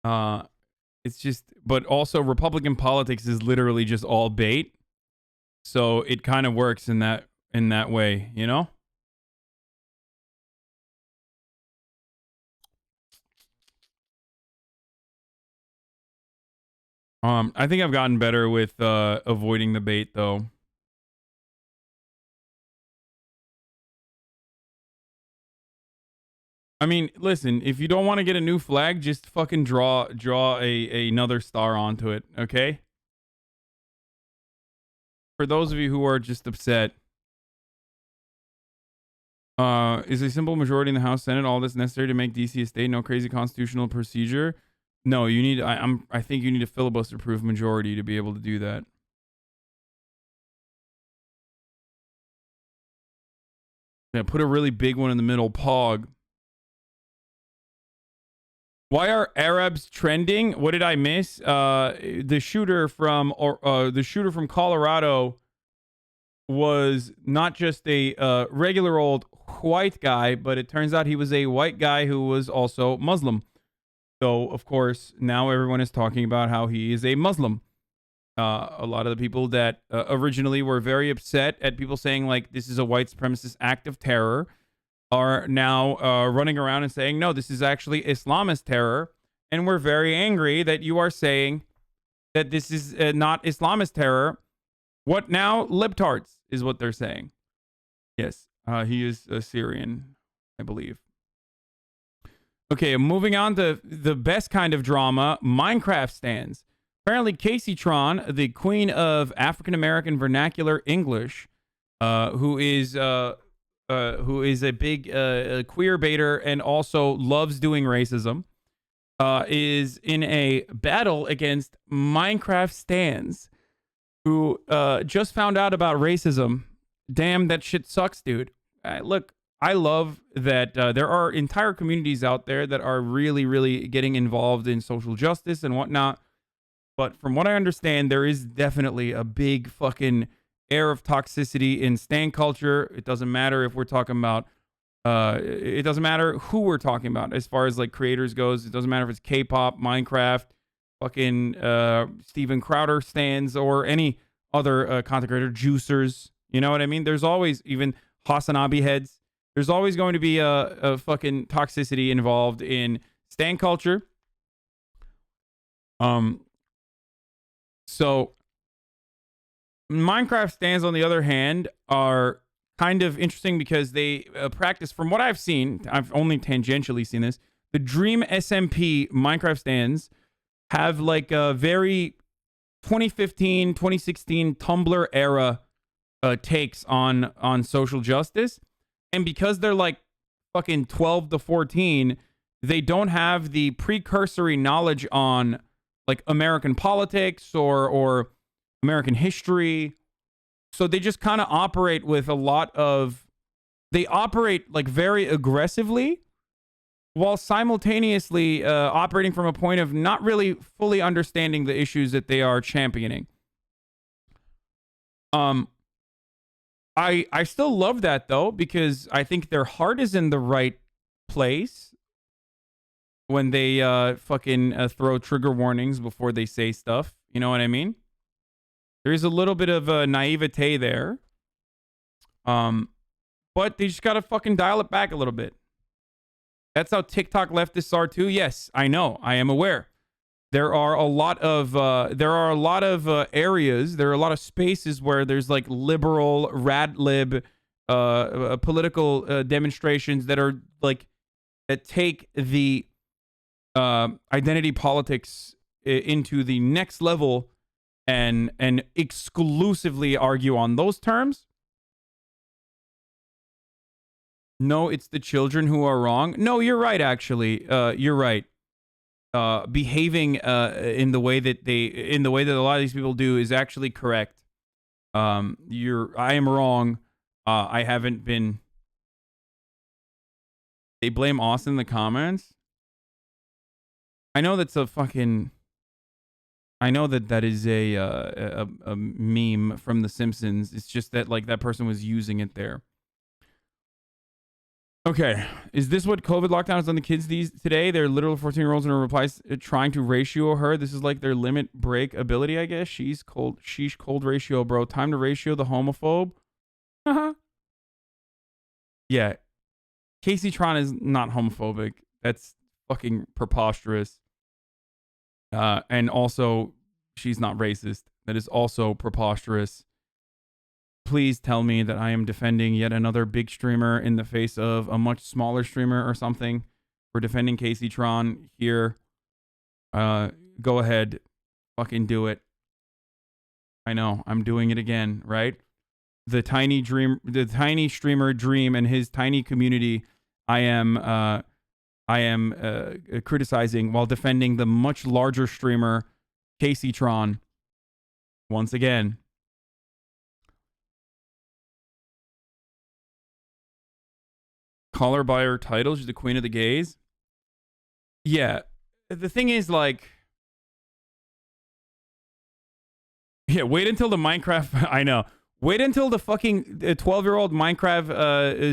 S2: It's just, but also Republican politics is literally just all bait. So it kind of works in that way, you know? I think I've gotten better with avoiding the bait though. I mean, listen, if you don't want to get a new flag, just fucking draw another star onto it, okay? For those of you who are just upset, is a simple majority in the House, Senate all that's necessary to make DC a state? No crazy constitutional procedure. No, you need. I think you need a filibuster-proof majority to be able to do that. Yeah, put a really big one in the middle. Pog. Why are Arabs trending? What did I miss? The shooter from Colorado was not just a regular old white guy, but it turns out he was a white guy who was also Muslim. So, of course, now everyone is talking about how he is a Muslim. A lot of the people that originally were very upset at people saying, like, this is a white supremacist act of terror are now running around and saying, no, this is actually Islamist terror. And we're very angry that you are saying that this is not Islamist terror. What now? Libtards is what they're saying. Yes, he is a Syrian, I believe. Okay, moving on to the best kind of drama, Minecraft stands. Apparently, Kaceytron, the queen of African-American vernacular English, who is a big queer baiter and also loves doing racism, is in a battle against Minecraft stans who just found out about racism. Damn, that shit sucks, dude. Look, I love that there are entire communities out there that are really, really getting involved in social justice and whatnot. But from what I understand, there is definitely a big fucking air of toxicity in stan culture. It doesn't matter if we're talking about, it doesn't matter who we're talking about as far as like creators goes. It doesn't matter if it's K-pop, Minecraft, fucking Steven Crowder stans, or any other content creator, juicers. You know what I mean? There's always, even HasanAbi heads, there's always going to be a fucking toxicity involved in stan culture. So Minecraft stans, on the other hand, are kind of interesting because they practice, from what I've seen, I've only tangentially seen this, the Dream SMP Minecraft stans have like a very 2015, 2016 Tumblr era takes on social justice. And because they're like fucking 12 to 14, they don't have the precursory knowledge on like American politics or American history. So they just kind of operate with a lot of, they operate like very aggressively while simultaneously operating from a point of not really fully understanding the issues that they are championing. I still love that though, because I think their heart is in the right place when they fucking throw trigger warnings before they say stuff. You know what I mean? There's a little bit of naivete there. But they just gotta fucking dial it back a little bit. That's how TikTok leftists are too. Yes, I know. I am aware. There are a lot of areas, there are a lot of spaces where there's like liberal, rad lib political demonstrations that are like, that take the identity politics into the next level and exclusively argue on those terms. No, it's the children who are wrong. No, you're right, actually. You're right. Behaving in the way that a lot of these people do is actually correct. I am wrong. I haven't been. They blame Austin in the comments. I know that's a fucking. I know that that is a meme from The Simpsons. It's just that like that person was using it there. Okay, is this what COVID lockdown has done to kids today? They're literal 14-year-olds and replies trying to ratio her. This is like their limit break ability, I guess. She's cold. Sheesh, cold ratio, bro. Time to ratio the homophobe. Yeah, Kaceytron is not homophobic. That's fucking preposterous. And also, she's not racist. That is also preposterous. Please tell me that I am defending yet another big streamer in the face of a much smaller streamer or something. We're defending Kaceytron here. Go ahead. Fucking do it. I know. I'm doing it again, right? The tiny streamer Dream and his tiny community I am criticizing while defending the much larger streamer Kaceytron once again. Call her by her title. She's the queen of the gays. Yeah. The thing is, like... Yeah, wait until the Minecraft... I know. Wait until the fucking 12-year-old Minecraft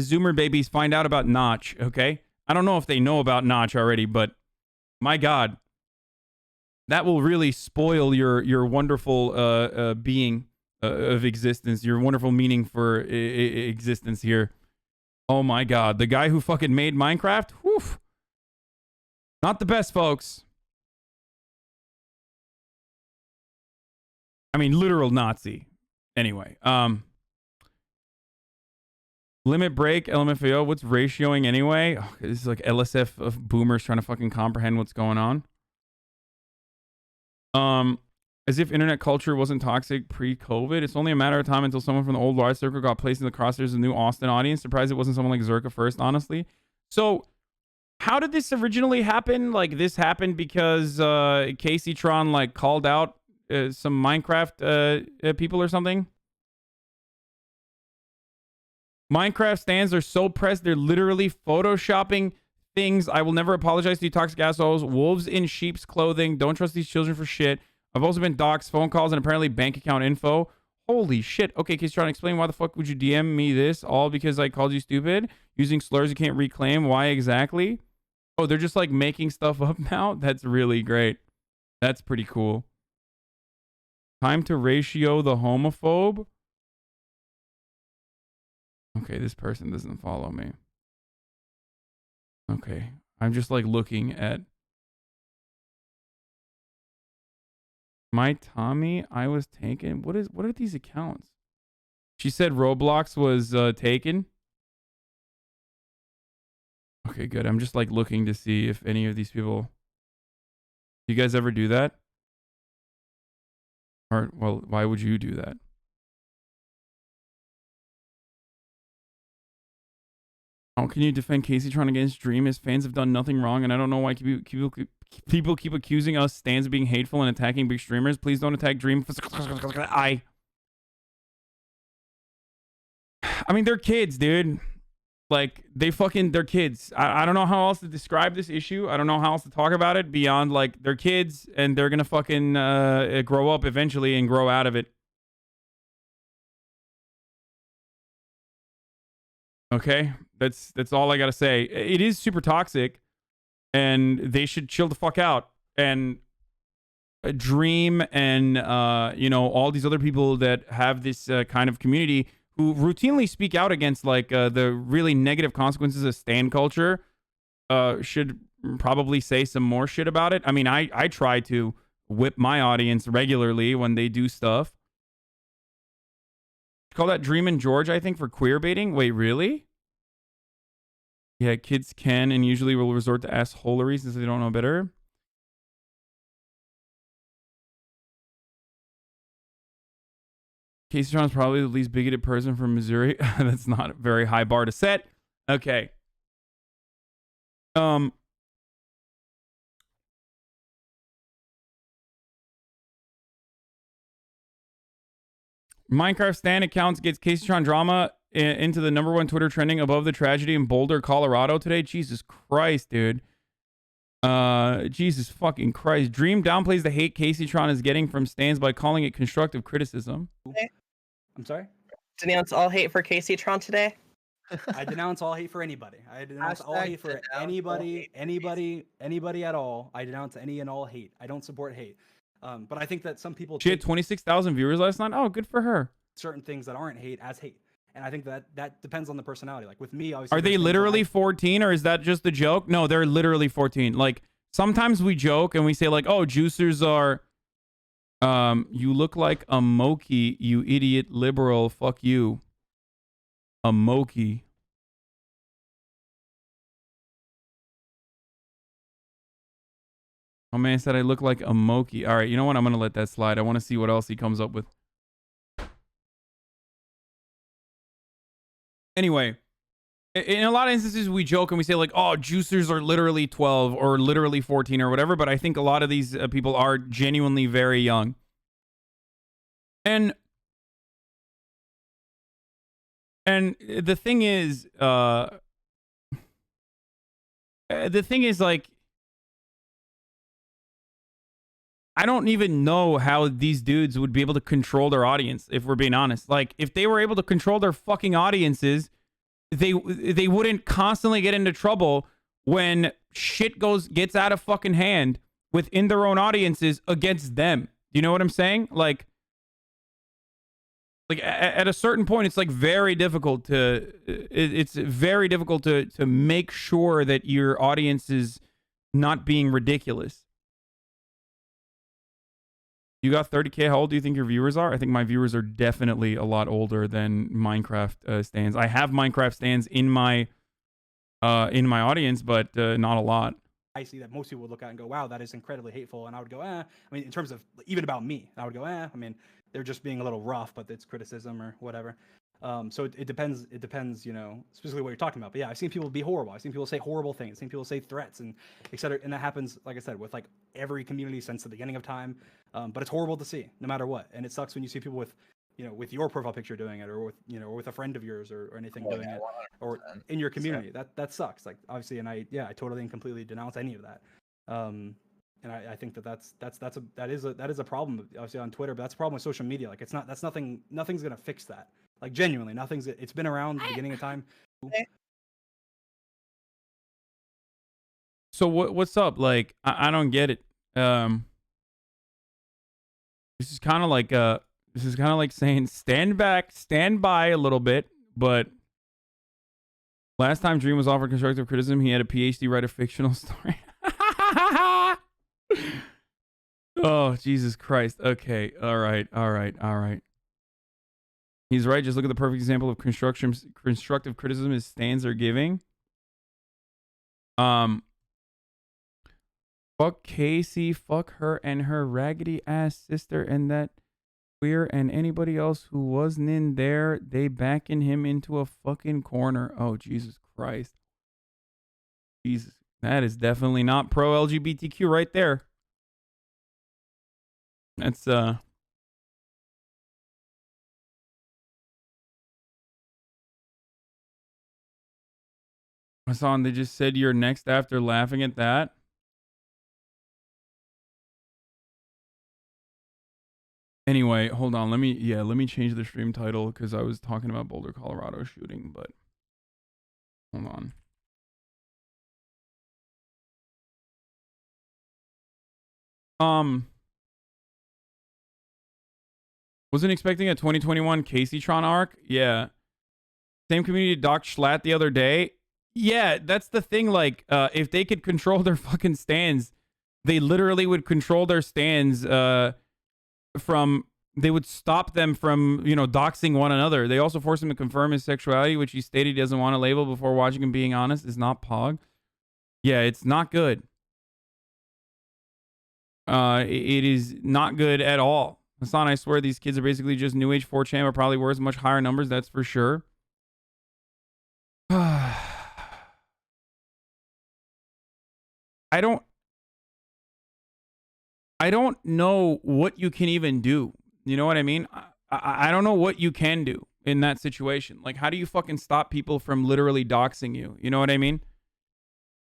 S2: Zoomer babies find out about Notch, okay? I don't know if they know about Notch already, but... My God. That will really spoil your wonderful being of existence. Your wonderful meaning for existence here. Oh my God. The guy who fucking made Minecraft? Whew. Not the best, folks. I mean, literal Nazi. Anyway. Limit break, LMFAO. What's ratioing anyway? Oh, this is like LSF of boomers trying to fucking comprehend what's going on. As if internet culture wasn't toxic pre-COVID. It's only a matter of time until someone from the old wide circle got placed in the crosshairs of the new Austin audience. Surprised it wasn't someone like Zerka first, honestly. So, how did this originally happen? Like, this happened because Kaceytron, like, called out some Minecraft people or something? Minecraft stands are so pressed, they're literally photoshopping things. I will never apologize to you toxic assholes. Wolves in sheep's clothing. Don't trust these children for shit. I've also been doxxed, phone calls, and apparently bank account info. Holy shit. Okay, Kaceytron, trying to explain why the fuck would you DM me this? All because I called you stupid? Using slurs you can't reclaim. Why exactly? Oh, they're just like making stuff up now? That's really great. That's pretty cool. Time to ratio the homophobe. Okay, this person doesn't follow me. Okay, I'm just like looking at my Tommy. I was taken. What are these accounts? She said Roblox was taken. Okay, good. I'm just like looking to see if any of these people. Do you guys ever do that? Or well, why would you do that? How can you defend Kaceytron against Dream? His fans have done nothing wrong, and I don't know why people keep accusing us stands of being hateful and attacking big streamers. Please don't attack Dream. I mean, they're kids, dude. Like, they're kids. I don't know how else to describe this issue. I don't know how else to talk about it beyond, like, they're kids, and they're gonna fucking grow up eventually and grow out of it. Okay, that's all I gotta say. It is super toxic, and they should chill the fuck out. And Dream and you know, all these other people that have this kind of community who routinely speak out against like the really negative consequences of stan culture should probably say some more shit about it. I mean, I try to whip my audience regularly when they do stuff. Call that Dream and George, I think, for queer baiting. Wait, really? Yeah, kids can and usually will resort to assholery since they don't know better. Kaceytron is probably the least bigoted person from Missouri. That's not a very high bar to set. Okay. Minecraft Stan accounts gets Kaceytron drama into the #1 Twitter trending above the tragedy in Boulder, Colorado today. Jesus Christ, dude. Jesus fucking Christ. Dream downplays the hate Kaceytron is getting from stands by calling it constructive criticism.
S1: I'm sorry?
S3: Denounce all hate for Kaceytron today?
S1: I denounce all hate for anybody. I denounce all hate for anybody at all. I denounce any and all hate. I don't support hate. But I think that some people
S2: She had 26,000 viewers last night. Oh, good for her.
S1: certain things that aren't hate as hate. And I think that depends on the personality. Like with me, obviously.
S2: Are they literally 14 or is that just a joke? No, they're literally 14. Like sometimes we joke and we say like, oh, juicers are, you look like a Moki, you idiot liberal. Fuck you. A Moki. Oh man said I look like a Moki. All right, you know what? I'm going to let that slide. I want to see what else he comes up with. Anyway, in a lot of instances, we joke and we say like, oh, juicers are literally 12 or literally 14 or whatever. But I think a lot of these people are genuinely very young. And the thing is like, I don't even know how these dudes would be able to control their audience, if we're being honest. Like, if they were able to control their fucking audiences, they wouldn't constantly get into trouble when shit gets out of fucking hand within their own audiences against them. Do you know what I'm saying? Like at a certain point, it's like very difficult to make sure that your audience is not being ridiculous. You got 30K. How old do you think your viewers are? I think my viewers are definitely a lot older than Minecraft stands. I have Minecraft stands in my audience, but not a lot.
S1: I see that most people would look at and go, wow, that is incredibly hateful. And I would go, I mean, in terms of even about me, I would go, I mean, they're just being a little rough, but it's criticism or whatever. So it depends, you know, specifically what you're talking about. But yeah, I've seen people be horrible. I've seen people say horrible things. I've seen people say threats and et cetera. And that happens, like I said, with like every community since the beginning of time. But it's horrible to see no matter what. And it sucks when you see people with, you know, with your profile picture doing it or with, you know, or with a friend of yours or anything doing it or in your community. That sucks. Like obviously, and I totally and completely denounce any of that. And I think that is a problem obviously on Twitter, but that's a problem with social media. Like nothing's gonna fix that. Like genuinely, it's been around the beginning of time.
S2: So what's up? Like I don't get it. This is kind of like saying stand by a little bit, but last time Dream was offered constructive criticism, he had a PhD write a fictional story. Oh, Jesus Christ. Okay. All right. He's right. Just look at the perfect example of constructive criticism his stands are giving. Fuck Casey, fuck her and her raggedy ass sister and that queer and anybody else who wasn't in there. They backing him into a fucking corner. Oh, Jesus Christ. Jesus. That is definitely not pro LGBTQ right there. That's Hasan, they just said you're next after laughing at that. Anyway, hold on. Let me change the stream title because I was talking about Boulder, Colorado shooting, but hold on. Wasn't expecting a 2021 Kaceytron arc. Yeah. Same community docked Schlatt the other day. Yeah, that's the thing. Like, if they could control their fucking stands, they literally would control their stands, they would stop them from, you know, doxing one another. They also forced him to confirm his sexuality, which he stated he doesn't want to label before watching him being honest. Is not pog. Yeah, it's not good. It is not good at all. Hasan, I swear these kids are basically just new age 4chan, but probably worth much higher numbers. That's for sure. I don't know what you can even do. You know what I mean? I don't know what you can do in that situation. Like, how do you fucking stop people from literally doxing you? You know what I mean?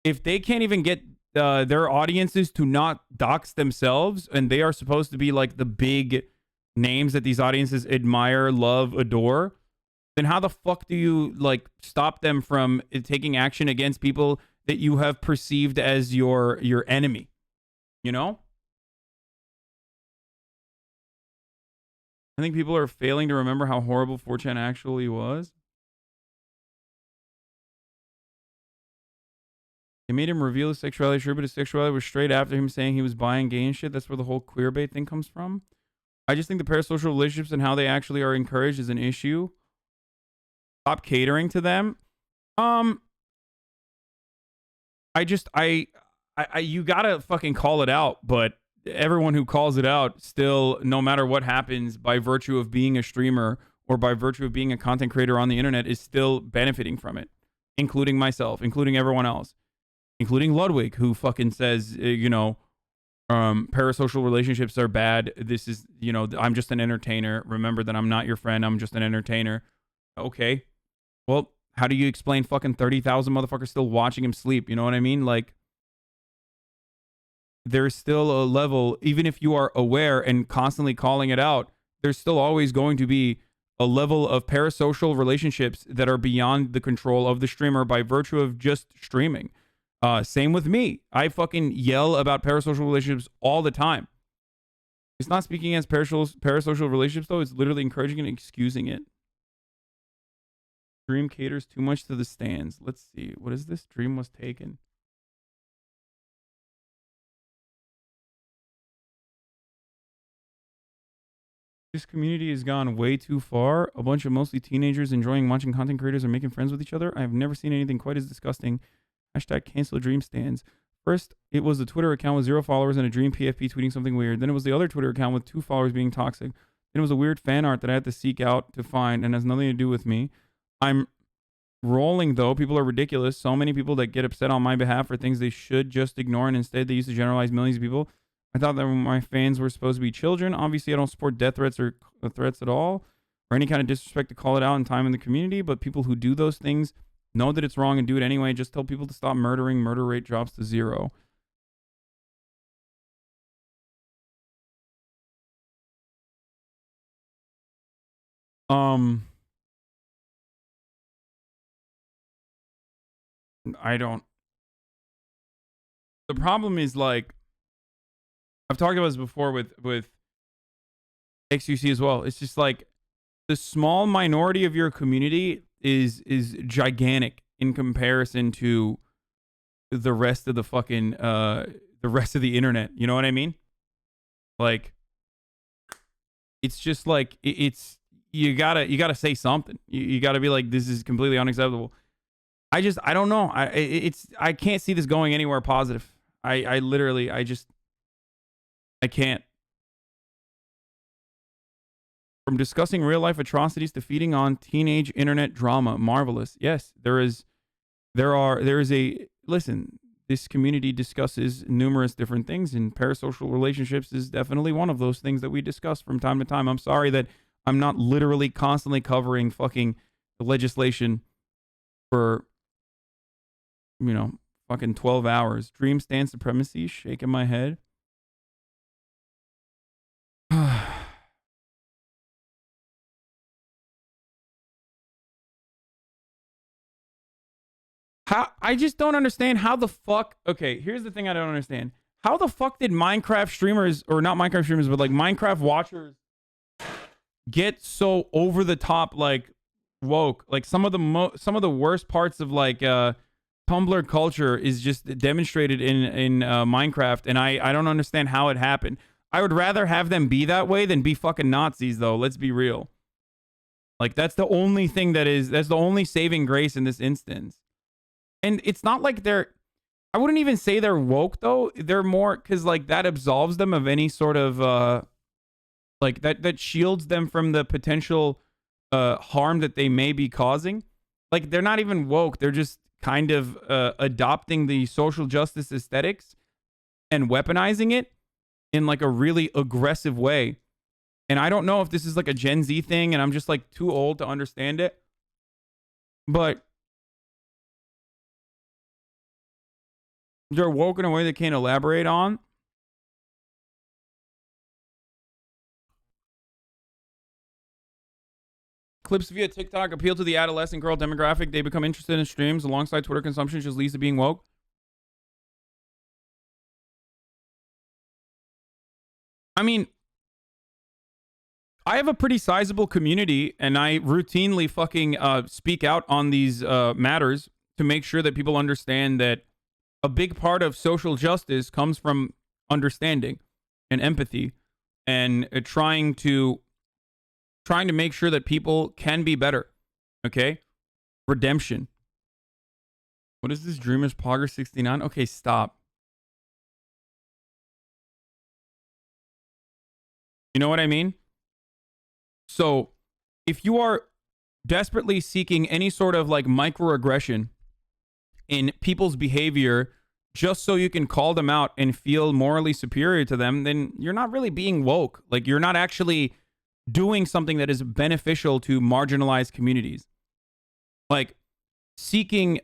S2: If they can't even get their audiences to not dox themselves, and they are supposed to be like the big names that these audiences admire, love, adore, then how the fuck do you like stop them from taking action against people that you have perceived as your enemy? You know? I think people are failing to remember how horrible 4chan actually was. They made him reveal his sexuality, sure, but his sexuality was straight after him saying he was buying gay and shit. That's where the whole queer bait thing comes from. I just think the parasocial relationships and how they actually are encouraged is an issue. Stop catering to them. You gotta fucking call it out, but everyone who calls it out still, no matter what happens, by virtue of being a streamer or by virtue of being a content creator on the internet, is still benefiting from it, including myself, including everyone else, including Ludwig, who fucking says, parasocial relationships are bad. This is, I'm just an entertainer. Remember that I'm not your friend. I'm just an entertainer. Okay. Well, how do you explain fucking 30,000 motherfuckers still watching him sleep? You know what I mean? Like, there's still a level, even if you are aware and constantly calling it out, there's still always going to be a level of parasocial relationships that are beyond the control of the streamer by virtue of just streaming. Same with me. I fucking yell about parasocial relationships all the time. It's not speaking against parasocial relationships, though. It's literally encouraging and excusing it. Dream caters too much to the stands. Let's see. What is this? Dream was taken. This community has gone way too far. A bunch of mostly teenagers enjoying watching content creators and making friends with each other. I have never seen anything quite as disgusting. Hashtag cancel dream stands. First, it was the Twitter account with 0 followers and a dream PFP tweeting something weird. Then it was the other Twitter account with 2 followers being toxic. Then it was a weird fan art that I had to seek out to find and has nothing to do with me. I'm rolling, though. People are ridiculous. So many people that get upset on my behalf for things they should just ignore, and instead they used to generalize millions of people. I thought that my fans were supposed to be children. Obviously, I don't support death threats or threats at all, or any kind of disrespect to call it out in time in the community. But people who do those things know that it's wrong and do it anyway. Just tell people to stop murdering. Murder rate drops to 0. I don't. The problem is, like, I've talked about this before with XUC as well. It's just like the small minority of your community is gigantic in comparison to the rest of the fucking the rest of the internet. You know what I mean? Like, it's just like it's you gotta say something. You gotta be like, this is completely unacceptable. I don't know. I can't see this going anywhere positive. I literally I can't. From discussing real life atrocities to feeding on teenage internet drama. Marvelous. Yes, there is a, listen, this community discusses numerous different things, and parasocial relationships is definitely one of those things that we discuss from time to time. I'm sorry that I'm not literally constantly covering fucking the legislation for, fucking 12 hours. Dream stand supremacy, shaking my head. I just don't understand how the fuck. Okay, here's the thing I don't understand. How the fuck did Minecraft streamers, or not Minecraft streamers, but like Minecraft watchers, get so over the top, like, woke? Like, some of the worst parts of like Tumblr culture is just demonstrated in Minecraft, and I don't understand how it happened. I would rather have them be that way than be fucking Nazis, though. Let's be real. Like, that's the only thing that's the only saving grace in this instance. And it's not like I wouldn't even say they're woke, though. They're more, because like that absolves them of any sort of like that shields them from the potential harm that they may be causing. Like, they're not even woke. They're just kind of adopting the social justice aesthetics and weaponizing it in like a really aggressive way. And I don't know if this is like a Gen Z thing and I'm just like too old to understand it. But They're woke in a way they can't elaborate on. Clips via TikTok appeal to the adolescent girl demographic. They become interested in streams alongside Twitter consumption just leads to being woke. I mean, I have a pretty sizable community, and I routinely fucking speak out on these matters to make sure that people understand that a big part of social justice comes from understanding and empathy and trying to make sure that people can be better. Okay? Redemption. What is this? Dreamers Pogger 69? Okay, stop. You know what I mean? So, if you are desperately seeking any sort of like microaggression in people's behavior just so you can call them out and feel morally superior to them, then you're not really being woke. Like, you're not actually doing something that is beneficial to marginalized communities. Like, seeking,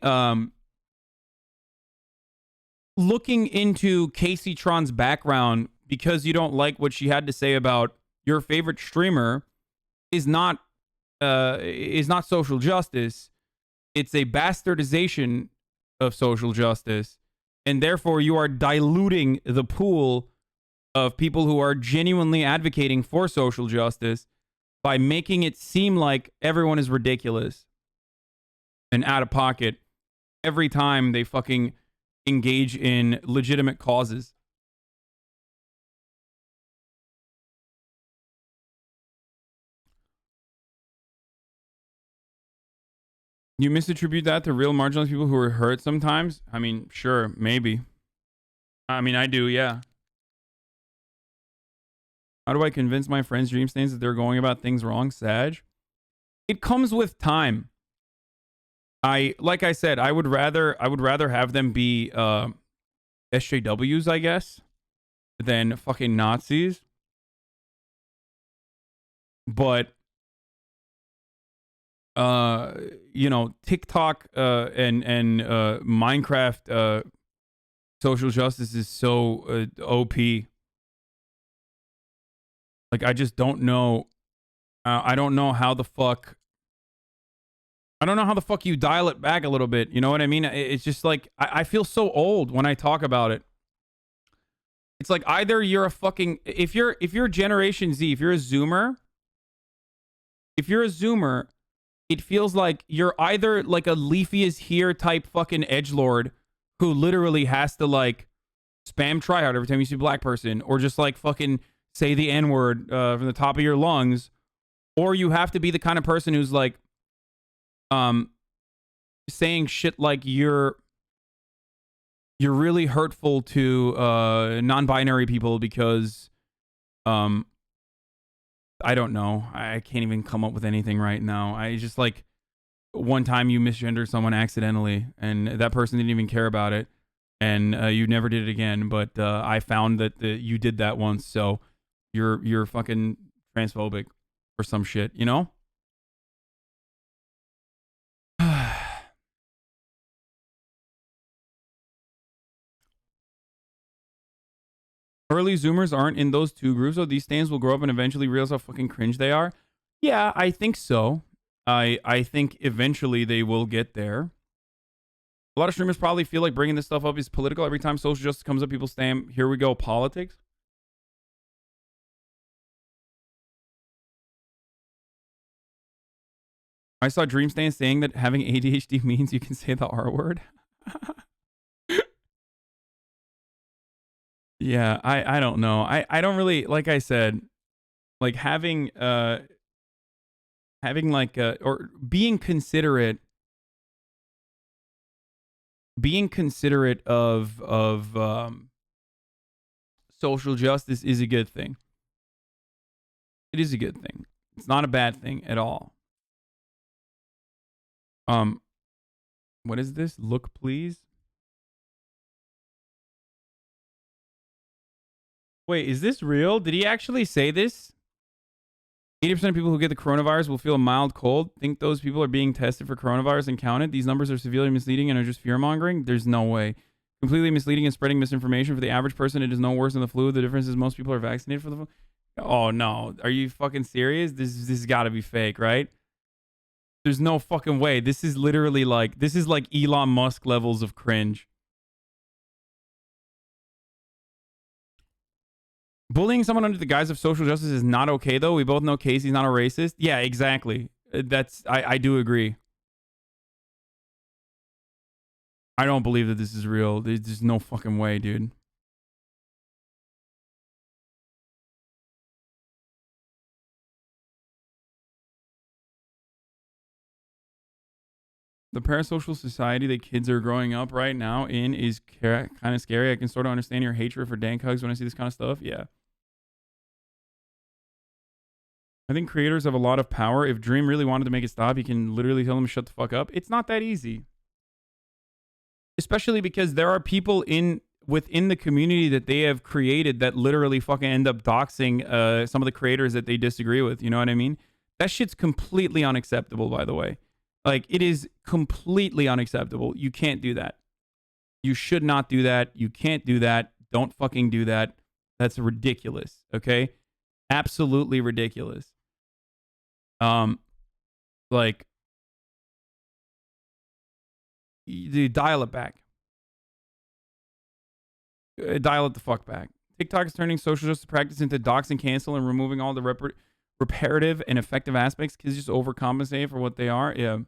S2: looking into Kaceytron's background because you don't like what she had to say about your favorite streamer is not social justice. It's a bastardization of social justice, and therefore you are diluting the pool of people who are genuinely advocating for social justice by making it seem like everyone is ridiculous and out of pocket every time they fucking engage in legitimate causes. You misattribute that to real marginalized people who are hurt sometimes? I mean, sure, maybe. I mean, I do, yeah. How do I convince my friends' dream stains that they're going about things wrong, Sag? It comes with time. Like I said, I would rather have them be SJWs, I guess, than fucking Nazis. But you know, TikTok and Minecraft social justice is so OP. Like, I just don't know. I don't know how the fuck. I don't know how the fuck you dial it back a little bit. You know what I mean? It's just like I feel so old when I talk about it. It's like either you're a fucking if you're Generation Z, if you're a Zoomer, it feels like you're either like a Leafy is here type fucking edgelord who literally has to like spam tryhard every time you see a black person, or just like fucking say the N-word from the top of your lungs, or you have to be the kind of person who's like saying shit like you're really hurtful to non-binary people because I don't know. I can't even come up with anything right now. I just like one time you misgendered someone accidentally and that person didn't even care about it, and you never did it again. But I found that you did that once, so you're fucking transphobic or some shit, you know? Early Zoomers aren't in those two groups, so these stands will grow up and eventually realize how fucking cringe they are. Yeah, I think so. I think eventually they will get there. A lot of streamers probably feel like bringing this stuff up is political. Every time social justice comes up, people stamp, here we go, politics. I saw Dreamstan saying that having ADHD means you can say the R word. Yeah, I don't know. I don't really, like I said, like having like or being considerate of social justice is a good thing. It is a good thing. It's not a bad thing at all. What is this? Look, please. Wait, is this real? Did he actually say this? 80% of people who get the coronavirus will feel a mild cold. Think those people are being tested for coronavirus and counted? These numbers are severely misleading and are just fear-mongering? There's no way. Completely misleading and spreading misinformation. For the average person, it is no worse than the flu. The difference is most people are vaccinated for the flu. Oh, no. Are you fucking serious? This has got to be fake, right? There's no fucking way. This is literally like, this is like Elon Musk levels of cringe. Bullying someone under the guise of social justice is not okay, though. We both know Casey's not a racist. Yeah, exactly. I do agree. I don't believe that this is real. There's just no fucking way, dude. The parasocial society that kids are growing up right now in is kind of scary. I can sort of understand your hatred for dank hugs when I see this kind of stuff. Yeah. I think creators have a lot of power. If Dream really wanted to make it stop, he can literally tell them to shut the fuck up. It's not that easy. Especially because there are people within the community that they have created that literally fucking end up doxing some of the creators that they disagree with. You know what I mean? That shit's completely unacceptable, by the way. Like, it is completely unacceptable. You can't do that. You should not do that. You can't do that. Don't fucking do that. That's ridiculous. Okay? Absolutely ridiculous. Like, you dial it back. Dial it the fuck back. TikTok is turning social justice practice into dox and cancel and removing all the reparative and effective aspects. Kids just overcompensate for what they are. Yeah.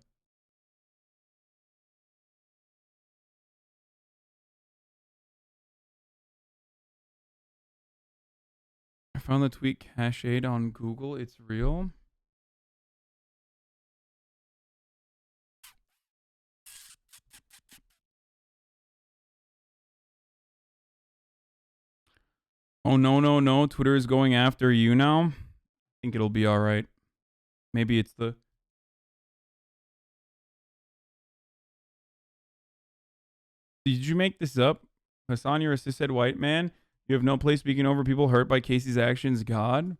S2: I found the tweet cached on Google. It's real. Oh, no, no, no. Twitter is going after you now. I think it'll be all right. Maybe it's the... Did you make this up? Hasan, you're a cishet white man. You have no place speaking over people hurt by Casey's actions. God?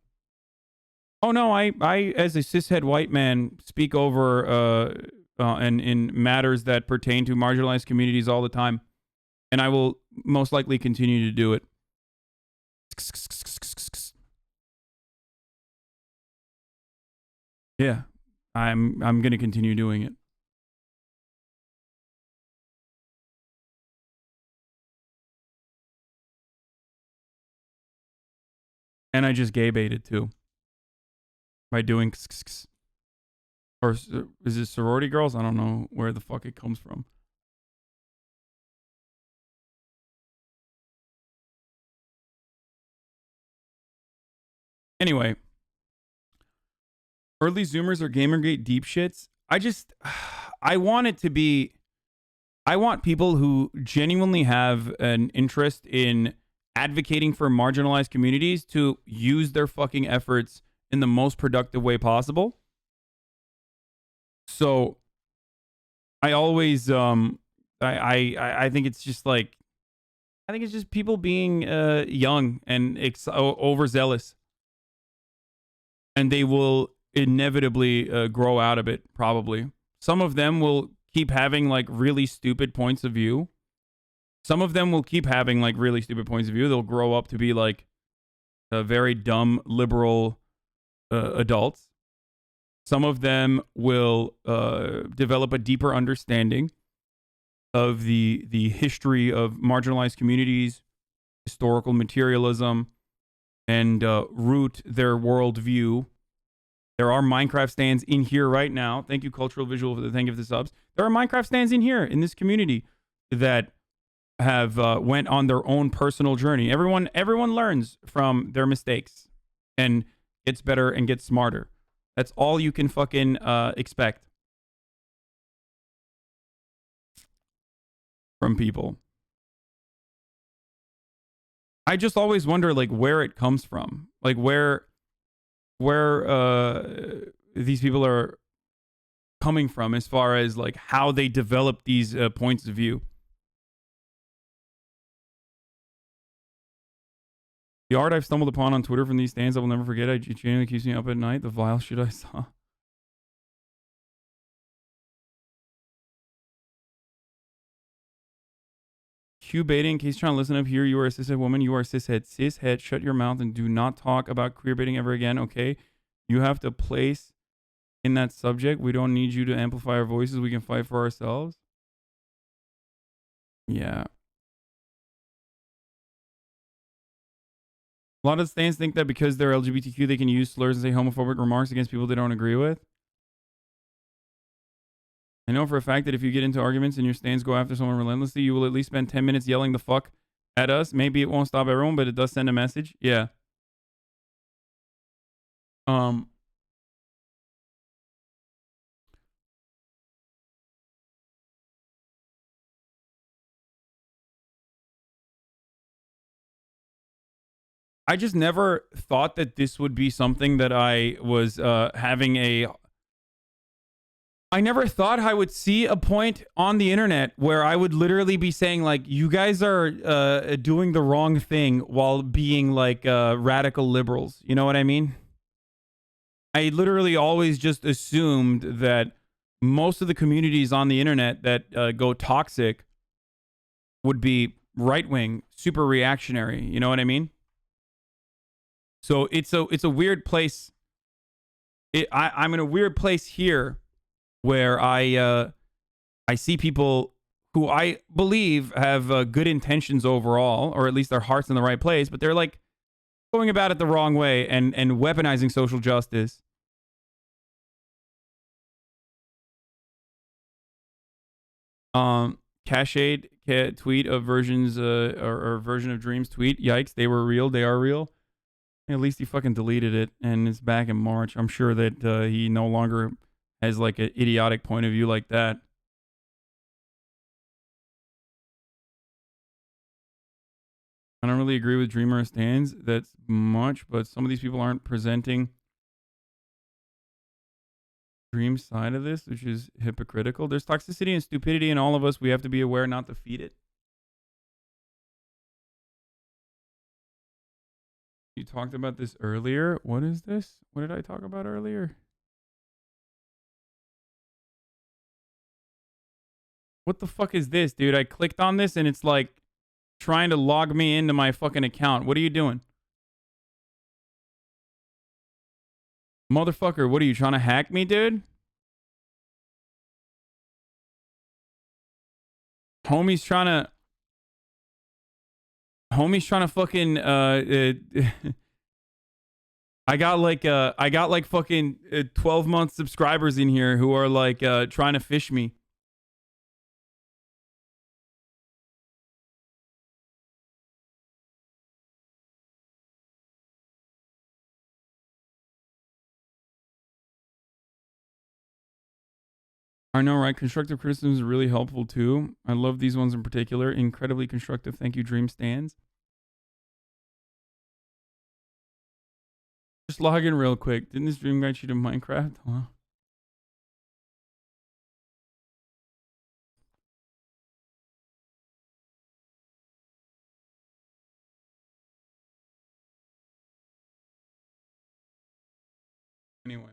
S2: Oh, no. I as a cishet white man, speak over and in matters that pertain to marginalized communities all the time. And I will most likely continue to do it. Yeah, I'm going to continue doing it. And I just gay baited too by doing or is it sorority girls? I don't know where the fuck it comes from. Anyway, early Zoomers or Gamergate deep shits. I want it to be, I want people who genuinely have an interest in advocating for marginalized communities to use their fucking efforts in the most productive way possible. So I always, I think it's just like, I think it's just people being young and overzealous. And they will inevitably grow out of it, probably. Some of them will keep having, like, really stupid points of view. Some of them will keep having, like, really stupid points of view. They'll grow up to be, like, very dumb, liberal adults. Some of them will develop a deeper understanding of the history of marginalized communities, historical materialism, and root their worldview. There are Minecraft stands in here right now. Thank you, Cultural Visual, for the thank you for the subs. There are Minecraft stands in here in this community that have went on their own personal journey. Everyone learns from their mistakes and gets better and gets smarter. That's all you can fucking expect from people. I just always wonder, like, where it comes from, like where these people are coming from as far as like how they develop these points of view. The art I've stumbled upon on Twitter from these stands I will never forget. It genuinely keeps me up at night. The vile shit I saw. Q baiting. Kaceytron, listen up here. You are a cishet woman. You are a cishet. Cishet, shut your mouth and do not talk about queer baiting ever again, okay? You have to place in that subject. We don't need you to amplify our voices. We can fight for ourselves. Yeah. A lot of stands think that because they're LGBTQ, they can use slurs and say homophobic remarks against people they don't agree with. I know for a fact that if you get into arguments and your stands go after someone relentlessly, you will at least spend 10 minutes yelling the fuck at us. Maybe it won't stop everyone, but it does send a message. Yeah. I just never thought that this would be something that I was having a... I never thought I would see a point on the internet where I would literally be saying, like, you guys are doing the wrong thing while being, like, radical liberals. You know what I mean? I literally always just assumed that most of the communities on the internet that go toxic would be right-wing, super reactionary. You know what I mean? So it's a weird place. I'm in a weird place here where I see people who I believe have good intentions overall, or at least their heart's in the right place, but they're like going about it the wrong way and weaponizing social justice. Cached tweet of versions or version of Dreams tweet. Yikes, they were real. They are real. At least he fucking deleted it, and it's back in March. I'm sure that he no longer has like an idiotic point of view like that. I don't really agree with Dreamer stands that's much, but some of these people aren't presenting Dream side of this, which is hypocritical. There's toxicity and stupidity in all of us. We have to be aware not to feed it. You talked about this earlier. What is this? What did I talk about earlier? What the fuck is this, dude? I clicked on this and it's like trying to log me into my fucking account. What are you doing? Motherfucker, what are you trying to hack me, dude? Homie's trying to fucking I got like fucking 12-month subscribers in here who are like trying to fish me. I know, right? Constructive criticism is really helpful too. I love these ones in particular. Incredibly constructive. Thank you, Dream Stands. Just log in real quick. Didn't this Dream guy cheat in Minecraft? Huh? Anyway.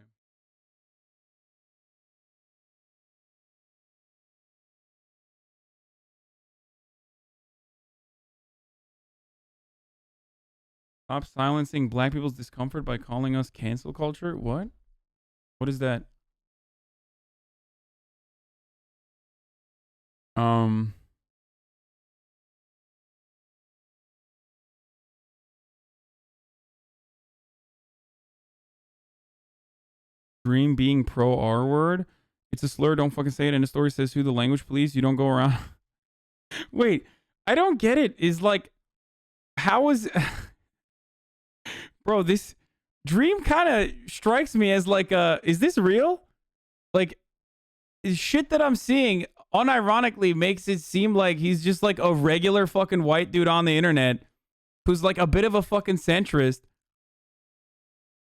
S2: Stop silencing black people's discomfort by calling us cancel culture? What? What is that? Dream being pro R word? It's a slur. Don't fucking say it. And the story says who the language, please. You don't go around. Wait, I don't get it. Is like, how is... Bro, this Dream kind of strikes me as like, is this real? Like, shit that I'm seeing unironically makes it seem like he's just like a regular fucking white dude on the internet who's like a bit of a fucking centrist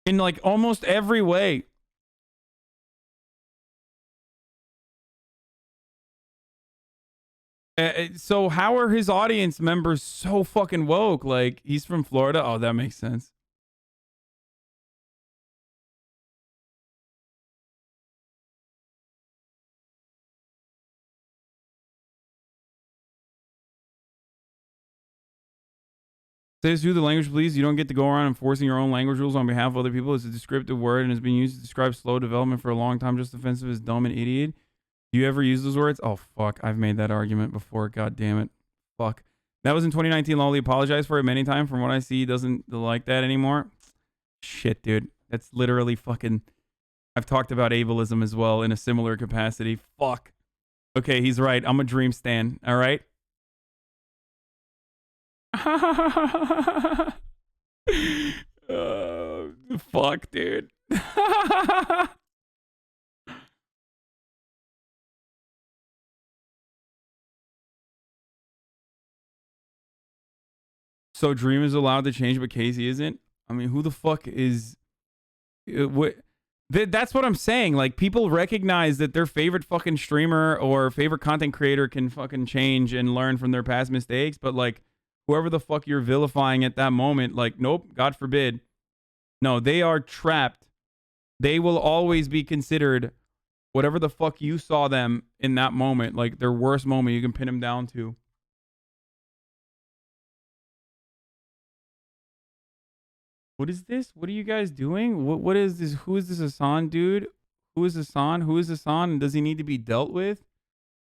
S2: in like almost every way. So how are his audience members so fucking woke? Like, he's from Florida. Oh, that makes sense. Says who the language, please. You don't get to go around enforcing your own language rules on behalf of other people. It's a descriptive word and has been used to describe slow development for a long time. Just offensive as dumb and idiot. Do you ever use those words? Oh, fuck. I've made that argument before. God damn it. Fuck. That was in 2019. Lolly apologized for it many times. From what I see, he doesn't like that anymore. Shit, dude. That's literally fucking... I've talked about ableism as well in a similar capacity. Fuck. Okay, he's right. I'm a dream stan. All right? Fuck, dude. So Dream is allowed to change, but Casey isn't? I mean, who the fuck is... That's what I'm saying. Like, people recognize that their favorite fucking streamer or favorite content creator can fucking change and learn from their past mistakes, but, like, whoever the fuck you're vilifying at that moment, like, nope, God forbid. No, they are trapped. They will always be considered whatever the fuck you saw them in that moment, like their worst moment, you can pin them down to. What is this? What are you guys doing? What is this? Who is this Hasan dude? Who is Hasan? Who is Hasan? And does he need to be dealt with?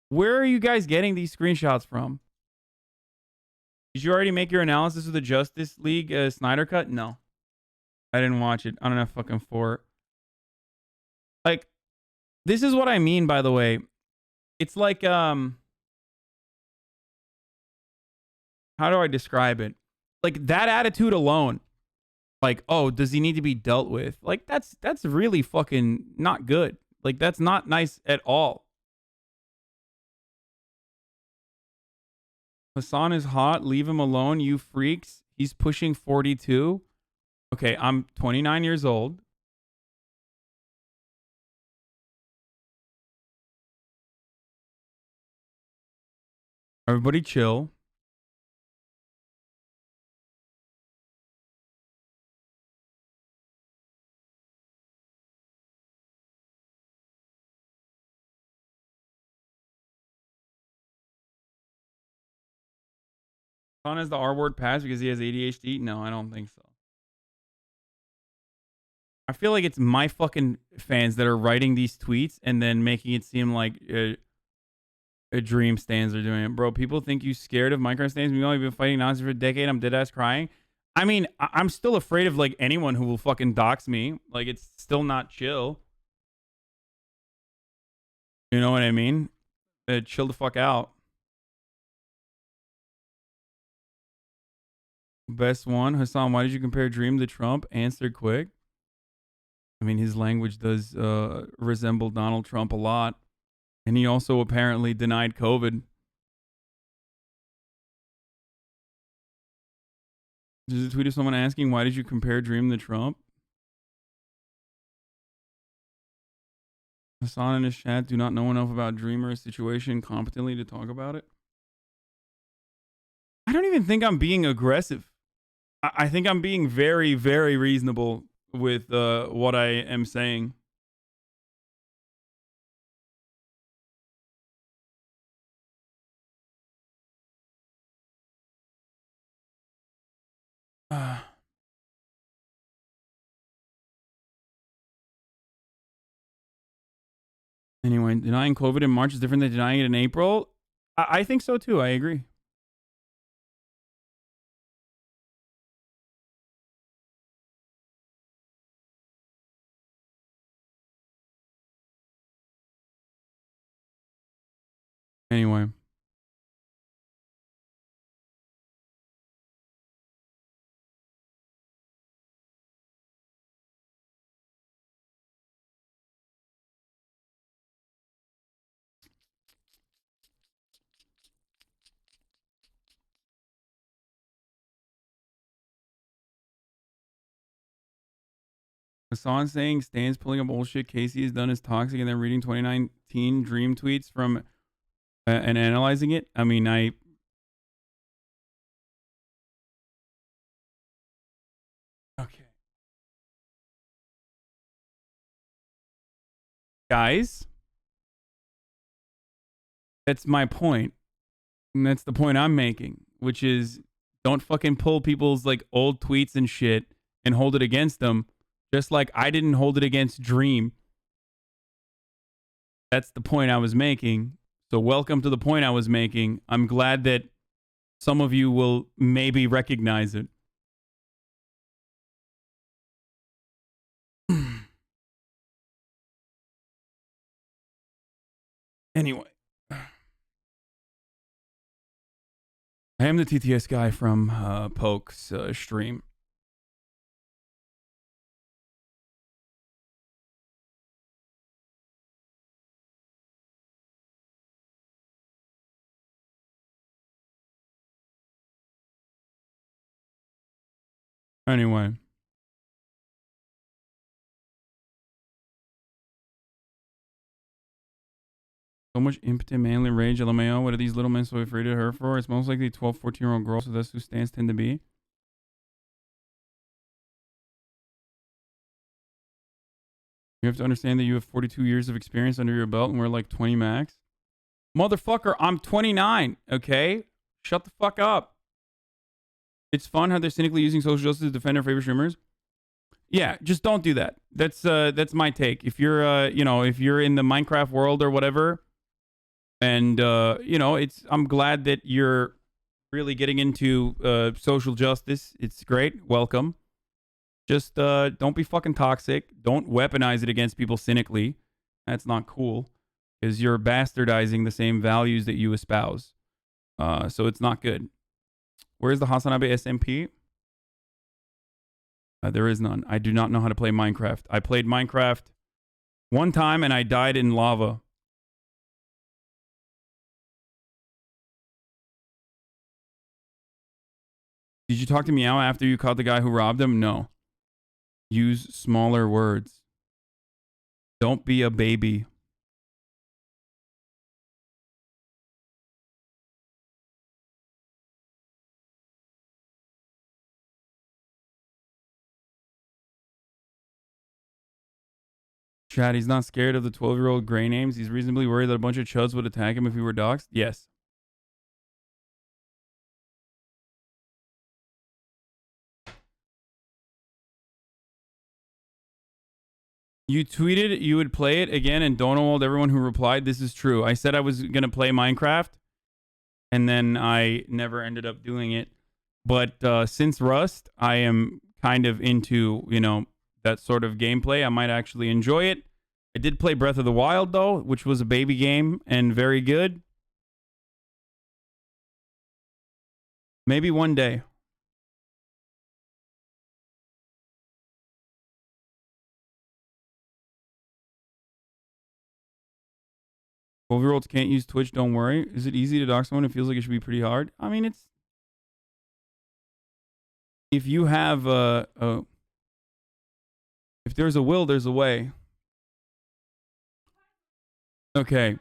S2: Where are you guys getting these screenshots from? Did you already make your analysis of the Justice League Snyder Cut? No. I didn't watch it. I don't have fucking 4. Like, this is what I mean, by the way. It's like, how do I describe it? Like, that attitude alone. Like, oh, does he need to be dealt with? Like, that's really fucking not good. Like, that's not nice at all. Hasan is hot. Leave him alone, you freaks. He's pushing 42. Okay, I'm 29 years old. Everybody chill. Hasan has the R-word pass because he has ADHD? No, I don't think so. I feel like it's my fucking fans that are writing these tweets and then making it seem like a Dream stans are doing it. Bro, people think you scared of Minecraft stans. We've only been fighting Nazis for a decade. I'm deadass crying. I mean, I'm still afraid of, like, anyone who will fucking dox me. Like, it's still not chill. You know what I mean? Chill the fuck out. Best one. Hasan, why did you compare Dream to Trump? Answer quick. I mean, his language does resemble Donald Trump a lot. And he also apparently denied COVID. There's a tweet of someone asking, why did you compare Dream to Trump? Hasan and his chat do not know enough about Dream or his situation competently to talk about it. I don't even think I'm being aggressive. I think I'm being very, very reasonable with what I am saying. Anyway, denying COVID in March is different than denying it in April. I think so too. I agree. Anyway. Hasan saying Stan's pulling up bullshit Casey has done is toxic and then reading 2019 Dream tweets from and analyzing it. I mean, okay. Guys, that's my point. And that's the point I'm making, which is Don't fucking pull people's like old tweets and shit and hold it against them. Just like I didn't hold it against Dream. That's the point I was making. So welcome to the point I was making. I'm glad that some of you will maybe recognize it. Anyway. I am the TTS guy from Poke's stream. Anyway. So much impotent manly rage, LMAO. What are these little men so afraid of her for? It's most likely 12, 14-year-old girls, so that's who stands tend to be. You have to understand that you have 42 years of experience under your belt and we're like 20 max. Motherfucker, I'm 29, okay? Shut the fuck up. It's fun how they're cynically using social justice to defend their favorite streamers. Yeah, just don't do that. That's my take. If you're you know, if you're in the Minecraft world or whatever, and you know, I'm glad that you're really getting into social justice. It's great. Welcome. Just don't be fucking toxic. Don't weaponize it against people cynically. That's not cool because you're bastardizing the same values that you espouse. So it's not good. Where's the HasanAbi SMP? There is none. I do not know how to play Minecraft. I played Minecraft one time and I died in lava. Did you talk to Meow after you caught the guy who robbed him? No. Use smaller words. Don't be a baby. Chad, he's not scared of the 12-year-old gray names. He's reasonably worried that a bunch of chuds would attack him if he were doxxed. Yes. You tweeted you would play it again and don't hold everyone who replied. This is true. I said I was going to play Minecraft and then I never ended up doing it. But since Rust, I am kind of into, you know, that sort of gameplay. I might actually enjoy it. I did play Breath of the Wild, though, which was a baby game and very good. Maybe one day. Twelve-year-olds can't use Twitch, don't worry. Is it easy to dox someone? It feels like it should be pretty hard. I mean, it's... If you have if there's a will, there's a way. Okay.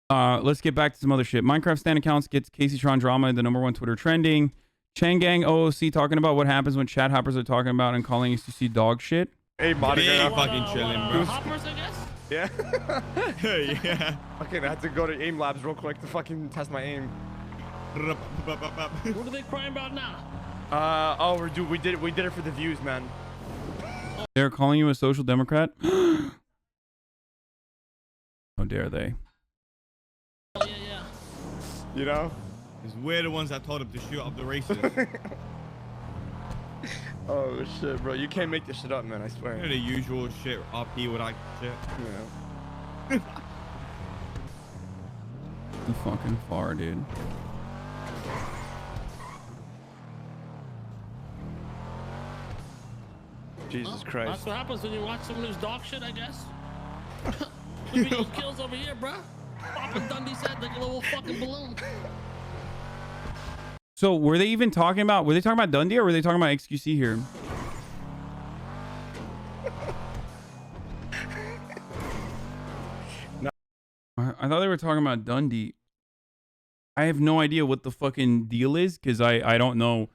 S2: Let's get back to some other shit. Minecraft stand accounts gets Kaceytron drama, the #1 Twitter trending. Changang OOC talking about what happens when chat hoppers are talking about and calling UCC dog shit.
S5: Hey, moderator.
S6: fucking chilling, bro.
S5: Hoppers, I guess? Yeah.
S6: Yeah.
S5: Okay, I had to go to aim labs real quick to fucking test my aim.
S6: What are they crying about now?
S5: Oh, we did it for the views, man.
S2: They're calling you a social democrat? How dare they?
S6: Yeah.
S5: You know?
S6: Because we're the ones that told him to shoot up the racists.
S5: Oh shit, bro. You can't make this shit up, man, I swear.
S6: You know, the usual shit, RP with that shit.
S5: Yeah.
S2: The fucking far, dude.
S5: Jesus Christ.
S6: That's what happens when you watch some of this dog shit, I guess. We be getting kills over here, bro. Popping Dundee's head like a little fucking balloon.
S2: So were they even talking about, were they talking about Dundee or were they talking about XQC here?
S5: No.
S2: I thought they were talking about Dundee. I have no idea what the fucking deal is because I don't know.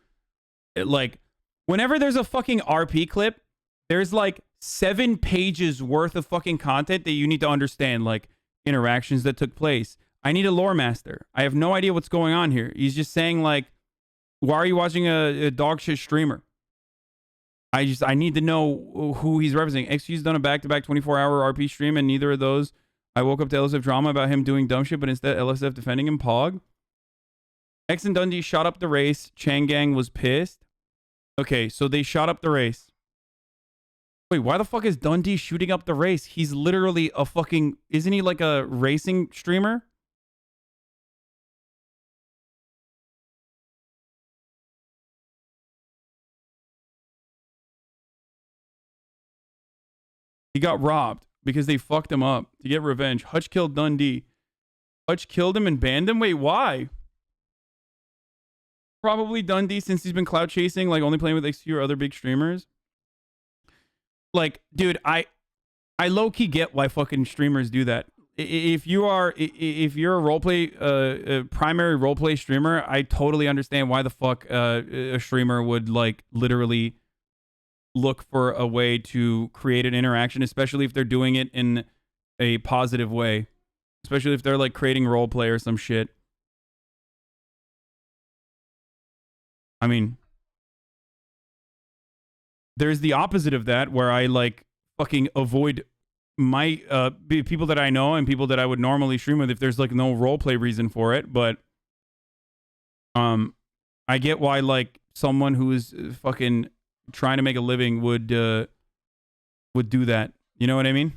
S2: Like, whenever there's a fucking RP clip, there's like 7 pages worth of fucking content that you need to understand, like interactions that took place. I need a lore master. I have no idea what's going on here. He's just saying like Why are you watching a dog shit streamer? I need to know who he's representing. XQ's done a back-to-back 24-hour RP stream, and neither of those I woke up to LSF drama about him doing dumb shit, but instead LSF defending him. Pog. X and Dundee shot up the race. Changang was pissed. Okay, so they shot up the race. Wait, why the fuck is Dundee shooting up the race? He's literally a fucking... Isn't he like a racing streamer? He got robbed because they fucked him up to get revenge. Hutch killed Dundee. Hutch killed him and banned him? Wait, why? Probably Dundee, since he's been clout chasing, like only playing with XQ or other big streamers. Like, dude, I low-key get why fucking streamers do that. If you're a roleplay, primary roleplay streamer, I totally understand why the fuck a streamer would like literally look for a way to create an interaction, especially if they're doing it in a positive way, especially if they're like creating roleplay or some shit. I mean, there's the opposite of that where I like fucking avoid my people that I know and people that I would normally stream with if there's like no roleplay reason for it. But I get why like someone who is fucking trying to make a living would do that. You know what I mean?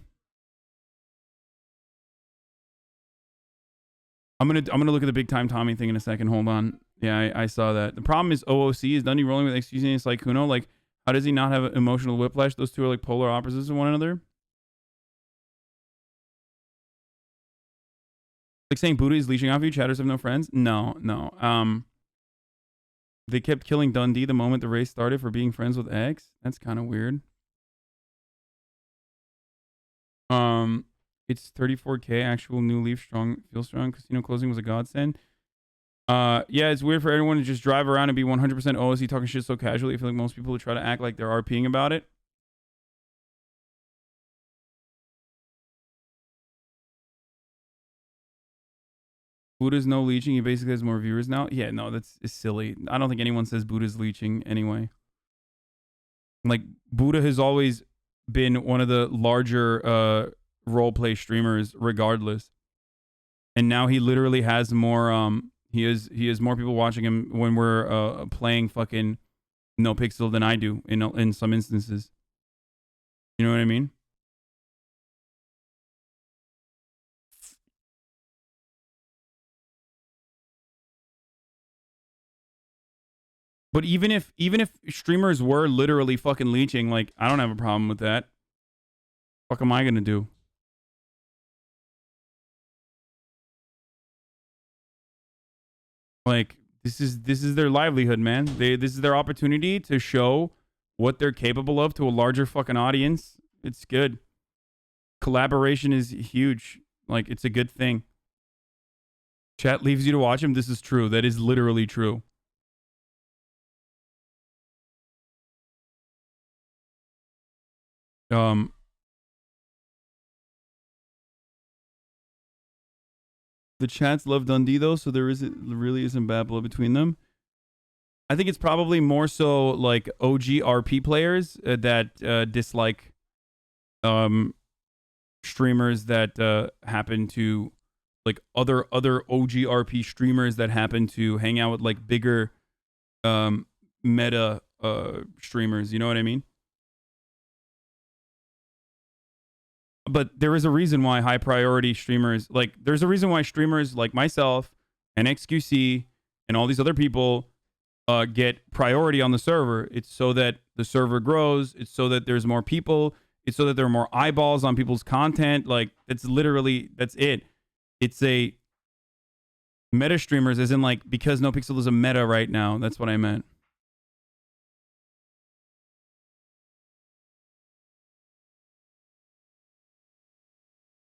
S2: I'm gonna look at the Big Time Tommy thing in a second. Hold on. Yeah, I saw that. The problem is OOC is Dundee rolling with excusing it's like Kuno. Like, how does he not have emotional whiplash? Those two are like polar opposites of one another. Like saying Buddha is leeching off you. Chatters have no friends. No. They kept killing Dundee the moment the race started for being friends with X. That's kind of weird. It's 34K actual new leaf strong feel strong. Casino closing was a godsend. Yeah, it's weird for everyone to just drive around and be 100% OSC talking shit so casually. I feel like most people would try to act like they're RPing about it. Buddha's no leeching. He basically has more viewers now. Yeah, no, that's silly. I don't think anyone says Buddha's leeching anyway. Like, Buddha has always been one of the larger roleplay streamers regardless. And now he literally has more... He has more people watching him when we're playing fucking No Pixel than I do in some instances. You know what I mean? But even if streamers were literally fucking leeching, like I don't have a problem with that. What am I gonna do? Like this is their livelihood, man. This is their opportunity to show what they're capable of to a larger fucking audience. It's good. Collaboration is huge. Like it's a good thing. Chat leaves you to watch him. This is true. That is literally true. The chats love Dundee though, so there really isn't bad blood between them. I think it's probably more so like OG RP players that dislike streamers that happen to like other OG RP streamers that happen to hang out with like bigger meta streamers. You know what I mean? But there is a reason why high priority streamers, like there's a reason why streamers like myself and XQC and all these other people get priority on the server. It's so that the server grows. It's so that there's more people. It's so that there are more eyeballs on people's content. Like that's it. It's a meta streamers as in like, because No Pixel is a meta right now. That's what I meant.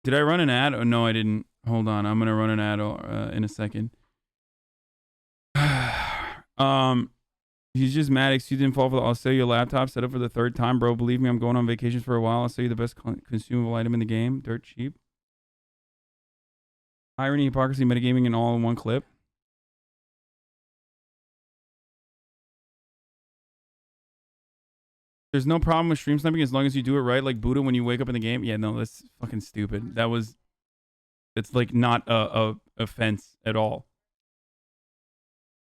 S2: Did I run an ad? Oh, no, I didn't. Hold on. I'm going to run an ad in a second. He's just mad. Excuse didn't fall for the I'll sell you a laptop. Set up for the third time, bro. Believe me, I'm going on vacations for a while. I'll sell you the best consumable item in the game. Dirt cheap. Irony, hypocrisy, metagaming, and all in one clip. There's no problem with stream sniping as long as you do it right, like Buddha when you wake up in the game. Yeah, no, that's fucking stupid. It's like not a offense at all.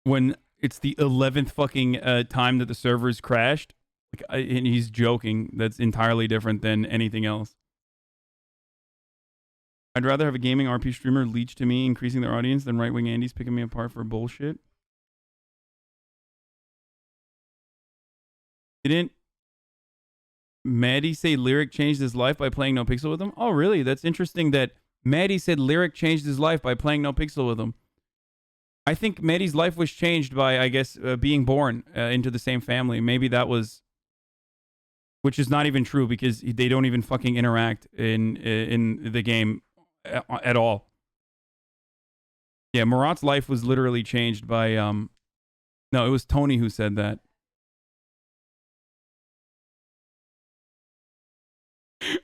S2: When it's the 11th fucking time that the servers crashed, like, and he's joking, that's entirely different than anything else. I'd rather have a gaming RP streamer leech to me, increasing their audience, than right-wing Andy's picking me apart for bullshit. Didn't Maddie say Lyric changed his life by playing No Pixel with him? Oh, really? That's interesting that Maddie said Lyric changed his life by playing No Pixel with him. I think Maddie's life was changed by, I guess, being born into the same family. Maybe that was... Which is not even true because they don't even fucking interact in the game at all. Yeah, Murat's life was literally changed by... No, it was Tony who said that.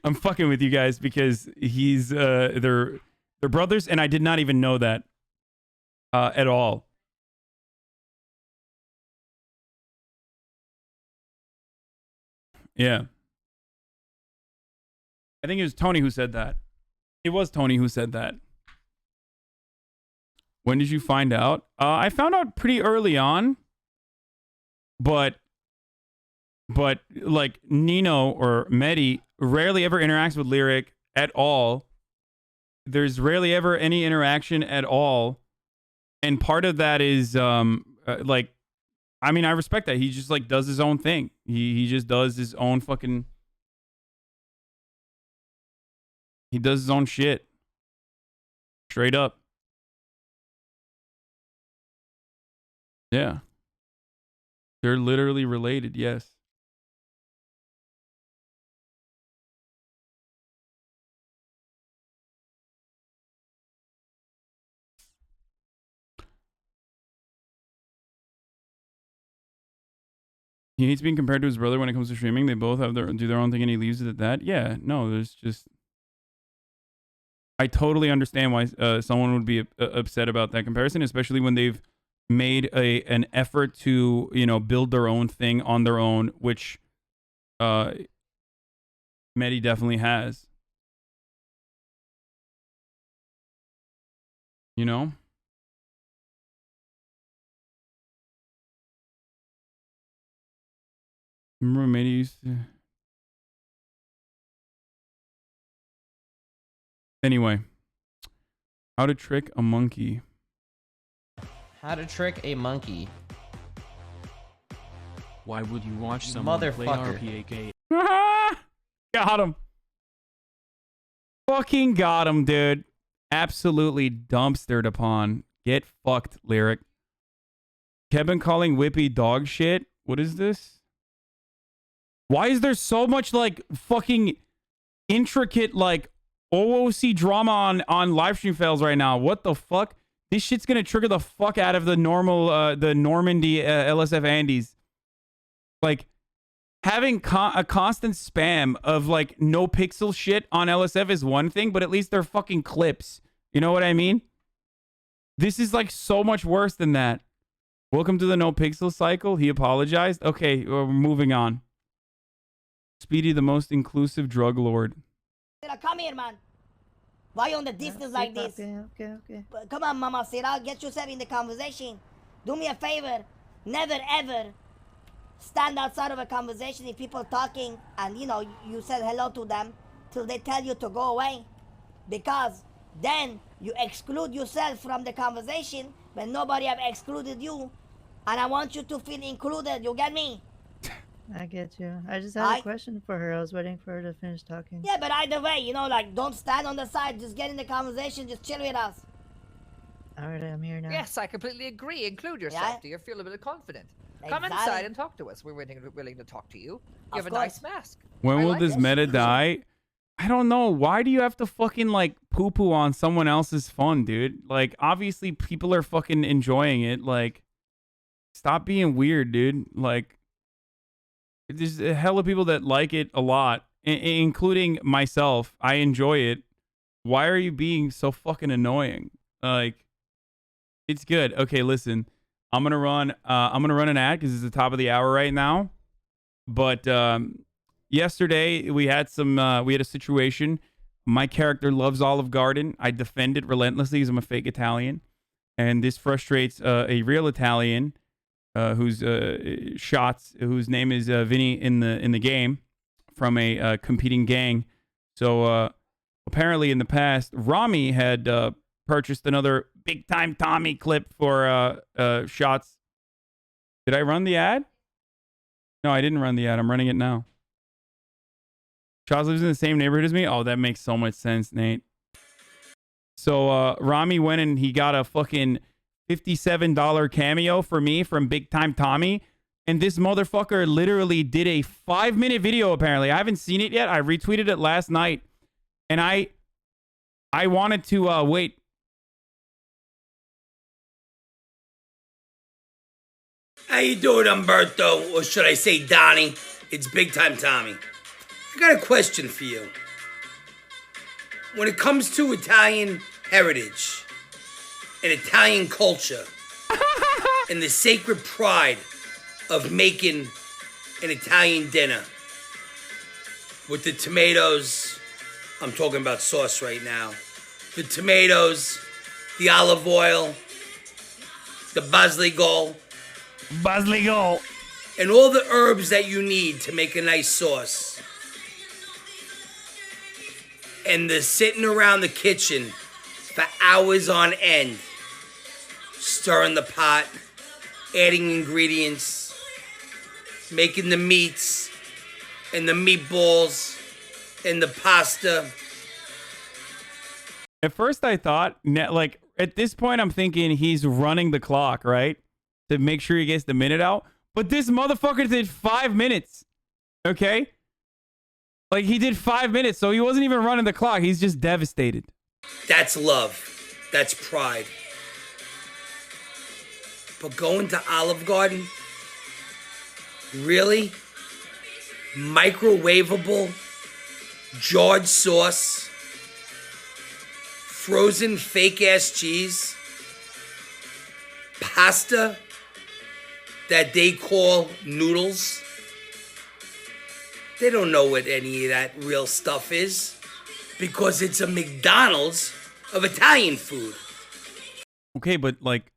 S2: I'm fucking with you guys because he's they're brothers, and I did not even know that at all. Yeah. I think it was Tony who said that. It was Tony who said that. When did you find out? I found out pretty early on, but like Nino or Medi rarely ever interacts with Lyric at all. There's rarely ever any interaction at all. And part of that is like, I mean, I respect that. He just like does his own thing. He just does his own fucking... He does his own shit. Straight up. Yeah. They're literally related, yes. He hates being compared to his brother when it comes to streaming. They both have do their own thing and he leaves it at that. Yeah, no, there's just... I totally understand why someone would be upset about that comparison, especially when they've made an effort to, you know, build their own thing on their own, which Medi definitely has. You know? Remember when Medi used to... Anyway, how to trick a monkey.
S4: How to trick a monkey.
S8: Why would you watch someone play RPAK?
S2: Got him. Fucking got him, dude. Absolutely dumpstered upon. Get fucked, Lyric. Kevin calling Whippy dog shit. What is this? Why is there so much like fucking intricate like OOC drama on live stream fails right now? What the fuck? This shit's gonna trigger the fuck out of the normal the Normandy LSF Andes. Like having a constant spam of like no pixel shit on LSF is one thing, but at least they're fucking clips. You know what I mean? This is like so much worse than that. Welcome to the no pixel cycle. He apologized. Okay, we're moving on. Speedy, the most inclusive drug lord.
S21: Come here, man. Why you on the distance like this?
S22: Okay.
S21: Come on, Mama Sira. Get yourself in the conversation. Do me a favor. Never, ever stand outside of a conversation if people talking and, you know, you said hello to them till they tell you to go away. Because then you exclude yourself from the conversation when nobody have excluded you. And I want you to feel included. You get me?
S22: I get you. I just had a question for her. I was waiting for her to finish talking.
S21: Yeah, but either way, you know, like, don't stand on the side. Just get in the conversation. Just chill with us.
S22: All right, I'm here now.
S23: Yes, I completely agree. Include yourself. Do you feel a bit confident? Come
S21: Exactly.
S23: inside and talk to us. We're willing to talk to you. You have a nice mask.
S2: When will
S23: like
S2: this
S23: it.
S2: meta die? I don't know. Why do you have to fucking like poo-poo on someone else's fun, dude? Like, obviously people are fucking enjoying it. Like, stop being weird, dude. Like, there's a hell of people that like it a lot, including myself. I enjoy it. Why are you being so fucking annoying? Like, it's good. Okay, listen. I'm gonna run an ad because it's the top of the hour right now. But yesterday we had a situation. My character loves Olive Garden. I defend it relentlessly because I'm a fake Italian, and this frustrates a real Italian whose name is Vinny in the game from a competing gang. So apparently in the past, Rami had purchased another Big Time Tommy clip for shots. Did I run the ad? No, I didn't run the ad. I'm running it now. Shots lives in the same neighborhood as me? Oh, that makes so much sense, Nate. So Rami went and he got a fucking $57 cameo for me from Big Time Tommy. And this motherfucker literally did a 5-minute video, apparently. I haven't seen it yet. I retweeted it last night. And I wanted to wait.
S11: How you doing, Umberto? Or should I say Donnie? It's Big Time Tommy. I got a question for you. When it comes to Italian heritage and Italian culture and the sacred pride of making an Italian dinner with the tomatoes, I'm talking about sauce right now, the tomatoes, the olive oil, the basilico, and all the herbs that you need to make a nice sauce. And they're sitting around the kitchen for hours on end, stirring the pot, adding ingredients, making the meats and the meatballs and the pasta.
S2: At first I thought, like, at this point I'm thinking he's running the clock, right? To make sure he gets the minute out. But this motherfucker did 5 minutes. Okay? Like, he did 5 minutes, so he wasn't even running the clock. He's just devastated.
S11: That's love. That's pride. But going to Olive Garden? Really? Microwavable, jarred sauce, frozen fake-ass cheese, pasta that they call noodles. They don't know what any of that real stuff is because it's a McDonald's of Italian food.
S2: Okay, but like,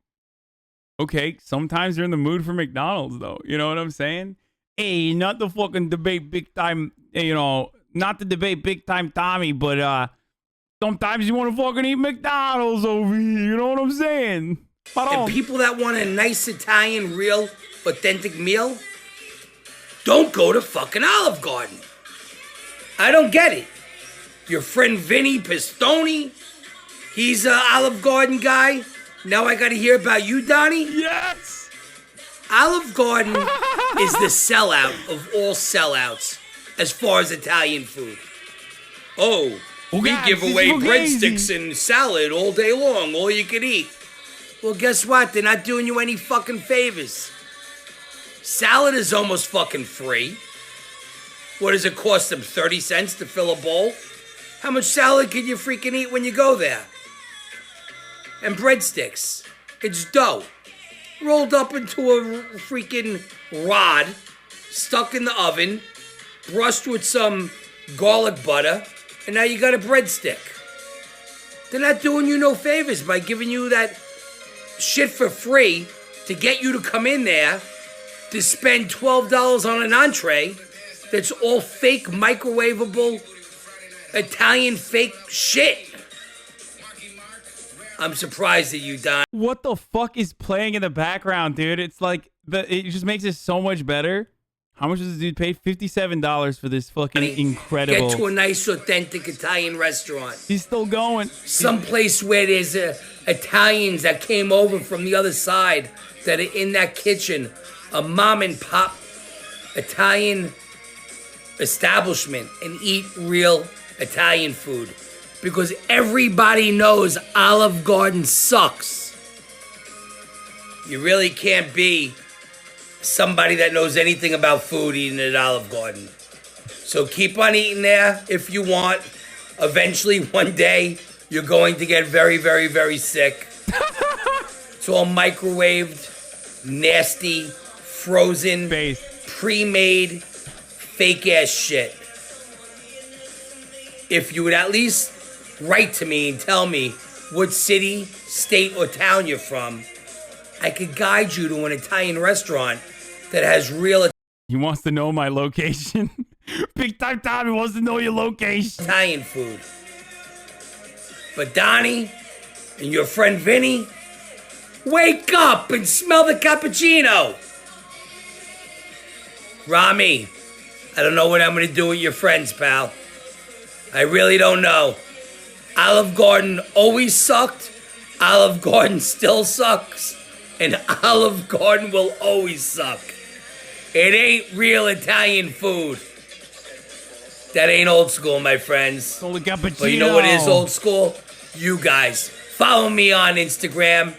S2: okay, sometimes you're in the mood for McDonald's though. You know what I'm saying? Hey, not the fucking debate Big Time, you know, not the debate Big Time Tommy, but sometimes you want to fucking eat McDonald's over here. You know what I'm saying?
S11: And people that want a nice Italian, real, authentic meal, don't go to fucking Olive Garden. I don't get it. Your friend Vinny Pistoni, he's an Olive Garden guy. Now I gotta hear about you, Donnie?
S2: Yes!
S11: Olive Garden is the sellout of all sellouts as far as Italian food. Oh, we give away breadsticks and salad all day long, all you can eat. Well, guess what? They're not doing you any fucking favors. Salad is almost fucking free. What does it cost them, 30 cents to fill a bowl? How much salad can you freaking eat when you go there? And breadsticks. It's dough. Rolled up into a freaking rod, stuck in the oven, brushed with some garlic butter, and now you got a breadstick. They're not doing you no favors by giving you that shit for free to get you to come in there to spend $12 on an entree that's all fake microwavable Italian fake shit. I'm surprised at you, Don.
S2: What the fuck is playing in the background, dude? It's like, it just makes it so much better. How much does this dude pay? $57 for this fucking incredible...
S11: Get to a nice, authentic Italian restaurant.
S2: He's still going.
S11: Someplace where there's Italians that came over from the other side that are in that kitchen. A mom and pop Italian establishment and eat real Italian food. Because everybody knows Olive Garden sucks. You really can't be somebody that knows anything about food eating at Olive Garden. So keep on eating there if you want. Eventually, one day, you're going to get very, very, very sick. It's all microwaved, nasty, frozen, pre-made fake ass shit. If you would at least write to me and tell me what city, state, or town you're from, I could guide you to an Italian restaurant that has real
S2: He wants to know my location. Big Time Tommy wants to know your location.
S11: Italian food. But Donnie and your friend Vinny, wake up and smell the cappuccino. Rami, I don't know what I'm going to do with your friends, pal. I really don't know. Olive Garden always sucked. Olive Garden still sucks. And Olive Garden will always suck. It ain't real Italian food. That ain't old school, my friends. But you know what is old school? You guys. Follow me on Instagram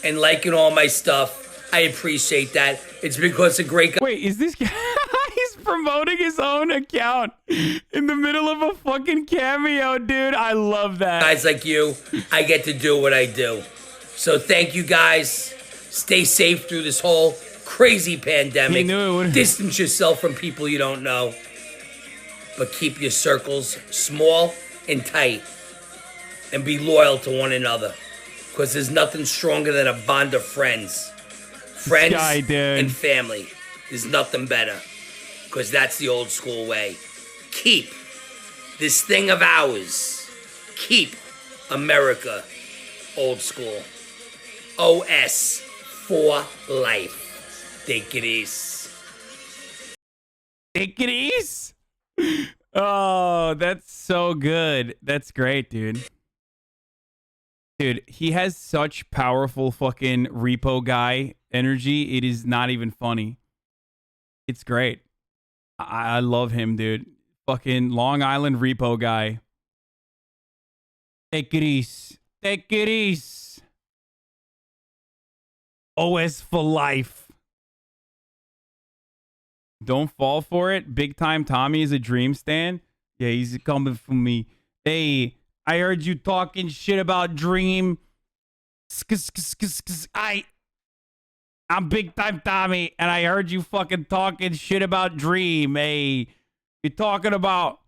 S11: and liking all my stuff. I appreciate that. It's because a great guy.
S2: Wait, is this guy? He's promoting his own account in the middle of a fucking cameo, dude. I love that.
S11: Guys like you, I get to do what I do. So thank you guys. Stay safe through this whole crazy pandemic. Distance yourself from people you don't know. But keep your circles small and tight. And be loyal to one another. Because there's nothing stronger than a bond of friends. Friends and family. There's nothing better. Because that's the old school way. Keep this thing of ours. Keep America old school. OS for life. Take it easy.
S2: Take it easy. Oh, that's so good. That's great, dude. Dude, he has such powerful fucking repo guy energy. It is not even funny. It's great. I love him, dude. Fucking Long Island repo guy. Take it easy. Take it easy. OS for life. Don't fall for it. Big Time Tommy is a dream stand. Yeah, he's coming for me. Hey, I heard you talking shit about Dream. I'm Big Time Tommy, and I heard you fucking talking shit about Dream. Hey, you're talking about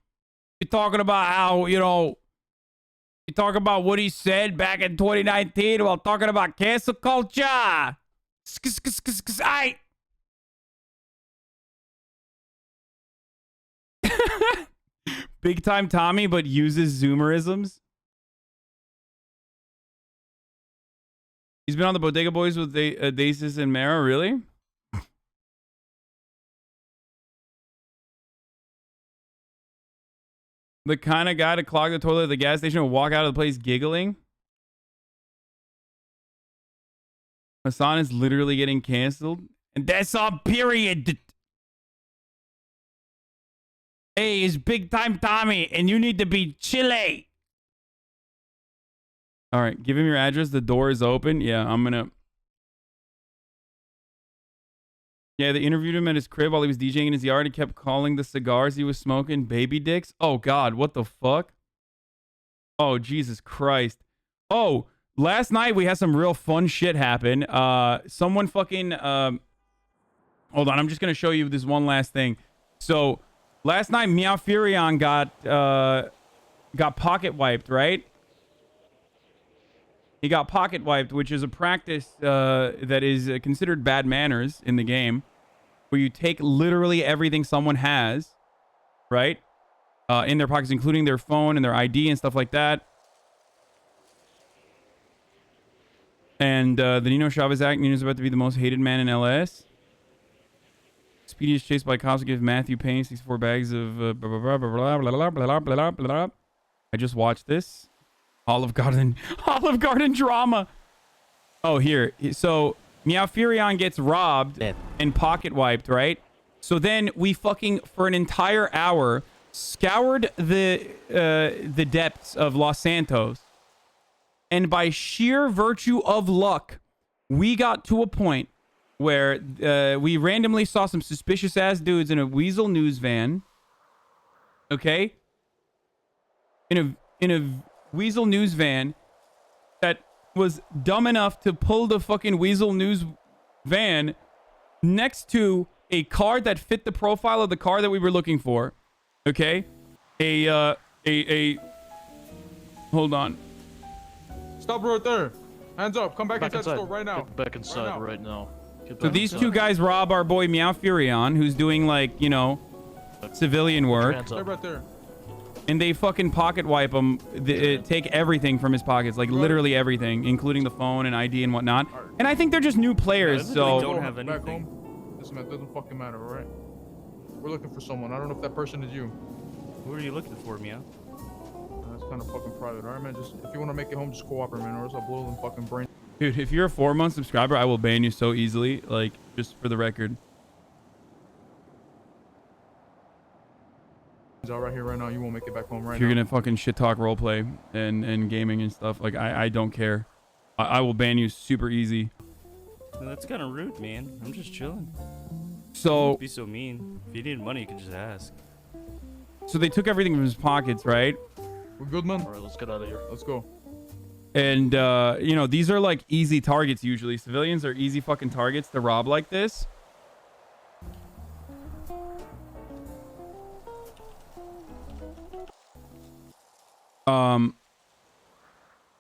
S2: how, you know, you talk about what he said back in 2019 while talking about cancel culture. Big Time Tommy, but uses Zoomerisms. He's been on the Bodega Boys with Dasis and Mara, really? The kind of guy to clog the toilet at the gas station and walk out of the place giggling? Hasan is literally getting canceled. And that's on period. Hey, it's Big Time Tommy, and you need to be chilly. All right, give him your address. The door is open. Yeah, I'm gonna. Yeah, they interviewed him at his crib while he was DJing in his yard. He kept calling the cigars he was smoking baby dicks. Oh, God, what the fuck? Oh, Jesus Christ. Oh, last night we had some real fun shit happen. Someone fucking... hold on, I'm just gonna show you this one last thing. So... last night, Meow Furion got pocket wiped, right? He got pocket wiped, which is a practice that is considered bad manners in the game, where you take literally everything someone has, right, in their pockets, including their phone and their ID and stuff like that. And the Nino Chavez Act, Nino's about to be the most hated man in LS. Speedy is chased by cops who give Matthew Payne 64 bags of blah, blah, blah, blah, blah, blah, blah, blah, blah. I just watched this. Olive Garden drama. Oh, here. So Meow Furion gets robbed and pocket wiped, right? So then we fucking, for an entire hour, scoured the depths of Los Santos. And by sheer virtue of luck, we got to a point where we randomly saw some suspicious ass dudes in a Weasel News van. Okay? In a Weasel News van that was dumb enough to pull the fucking Weasel News van next to a car that fit the profile of the car that we were looking for. Okay? Hold on.
S12: Stop right there. Hands up. Come back inside the store right now.
S8: Get back inside right now.
S2: So these two guys rob our boy Meow Furion, who's doing like, you know, civilian work.
S12: Stay right there.
S2: And they fucking pocket wipe him, take everything from his pockets, like literally everything, including the phone and ID and whatnot. And I think they're just new players, so.
S12: Don't have anything. Back home. Listen, man, it doesn't fucking matter, all right? We're looking for someone. I don't know if that person is you.
S8: Who are you looking for, Meow?
S12: That's kind of fucking private, all right, man? Just if you want to make it home, just cooperate, man, or else I'll blow them fucking brain.
S2: Dude, if you're a 4-month subscriber, I will ban you so easily, like, just for the record.
S12: Out right here right now, you won't make it back home right
S2: If you're
S12: now.
S2: gonna fucking shit talk roleplay and gaming and stuff, like I don't care. I will ban you super easy.
S8: Well, that's kind of rude, man. I'm just chilling.
S2: So
S8: Don't be so mean. If you need money, you can just ask.
S2: So they took everything from his pockets, right?
S12: We're good, man.
S8: All right, let's get out of here.
S12: Let's go.
S2: And you know, these are like easy targets usually. Civilians are easy fucking targets to rob like this.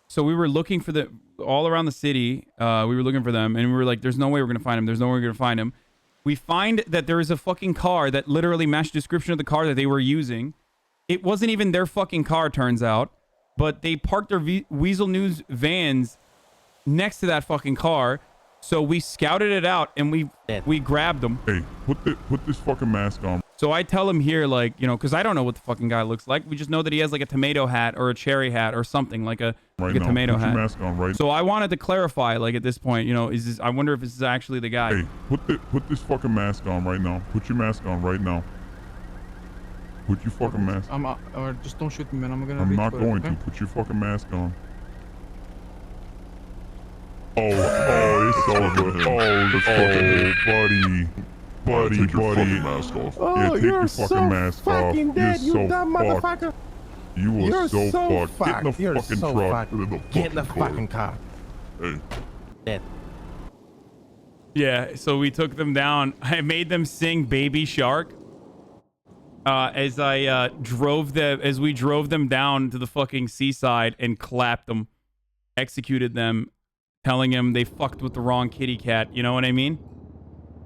S2: So we were looking for the all around the city. We were looking for them, and we were like, "There's no way we're gonna find him. There's no way we're gonna find him." We find that there is a fucking car that literally matched the description of the car that they were using. It wasn't even their fucking car, turns out, but they parked their Weasel News vans next to that fucking car. So we scouted it out and we grabbed them.
S13: Hey, put this fucking mask on.
S2: So I tell him here, like, you know, because I don't know what the fucking guy looks like. We just know that he has like a tomato hat or a cherry hat or something, like a tomato
S13: Put
S2: hat.
S13: your mask on right.
S2: So I wanted to clarify, like, at this point, you know, is this? I wonder if this is actually the guy.
S13: Hey, put this fucking mask on right now. Put your mask on right now. Put your fucking mask.
S12: Just don't shoot me, man. I'm
S13: not going to. Put your fucking mask on. Oh, it's over. Buddy. Take your fucking mask off. Yeah, take your fucking mask off. You're so fucked. You are so fucked. Get in the fucking truck.
S15: Get in the fucking car.
S13: Hey.
S15: Dead.
S2: Yeah, so we took them down. I made them sing Baby Shark. As we drove them down to the fucking seaside and clapped them, executed them, telling them they fucked with the wrong kitty cat. You know what I mean?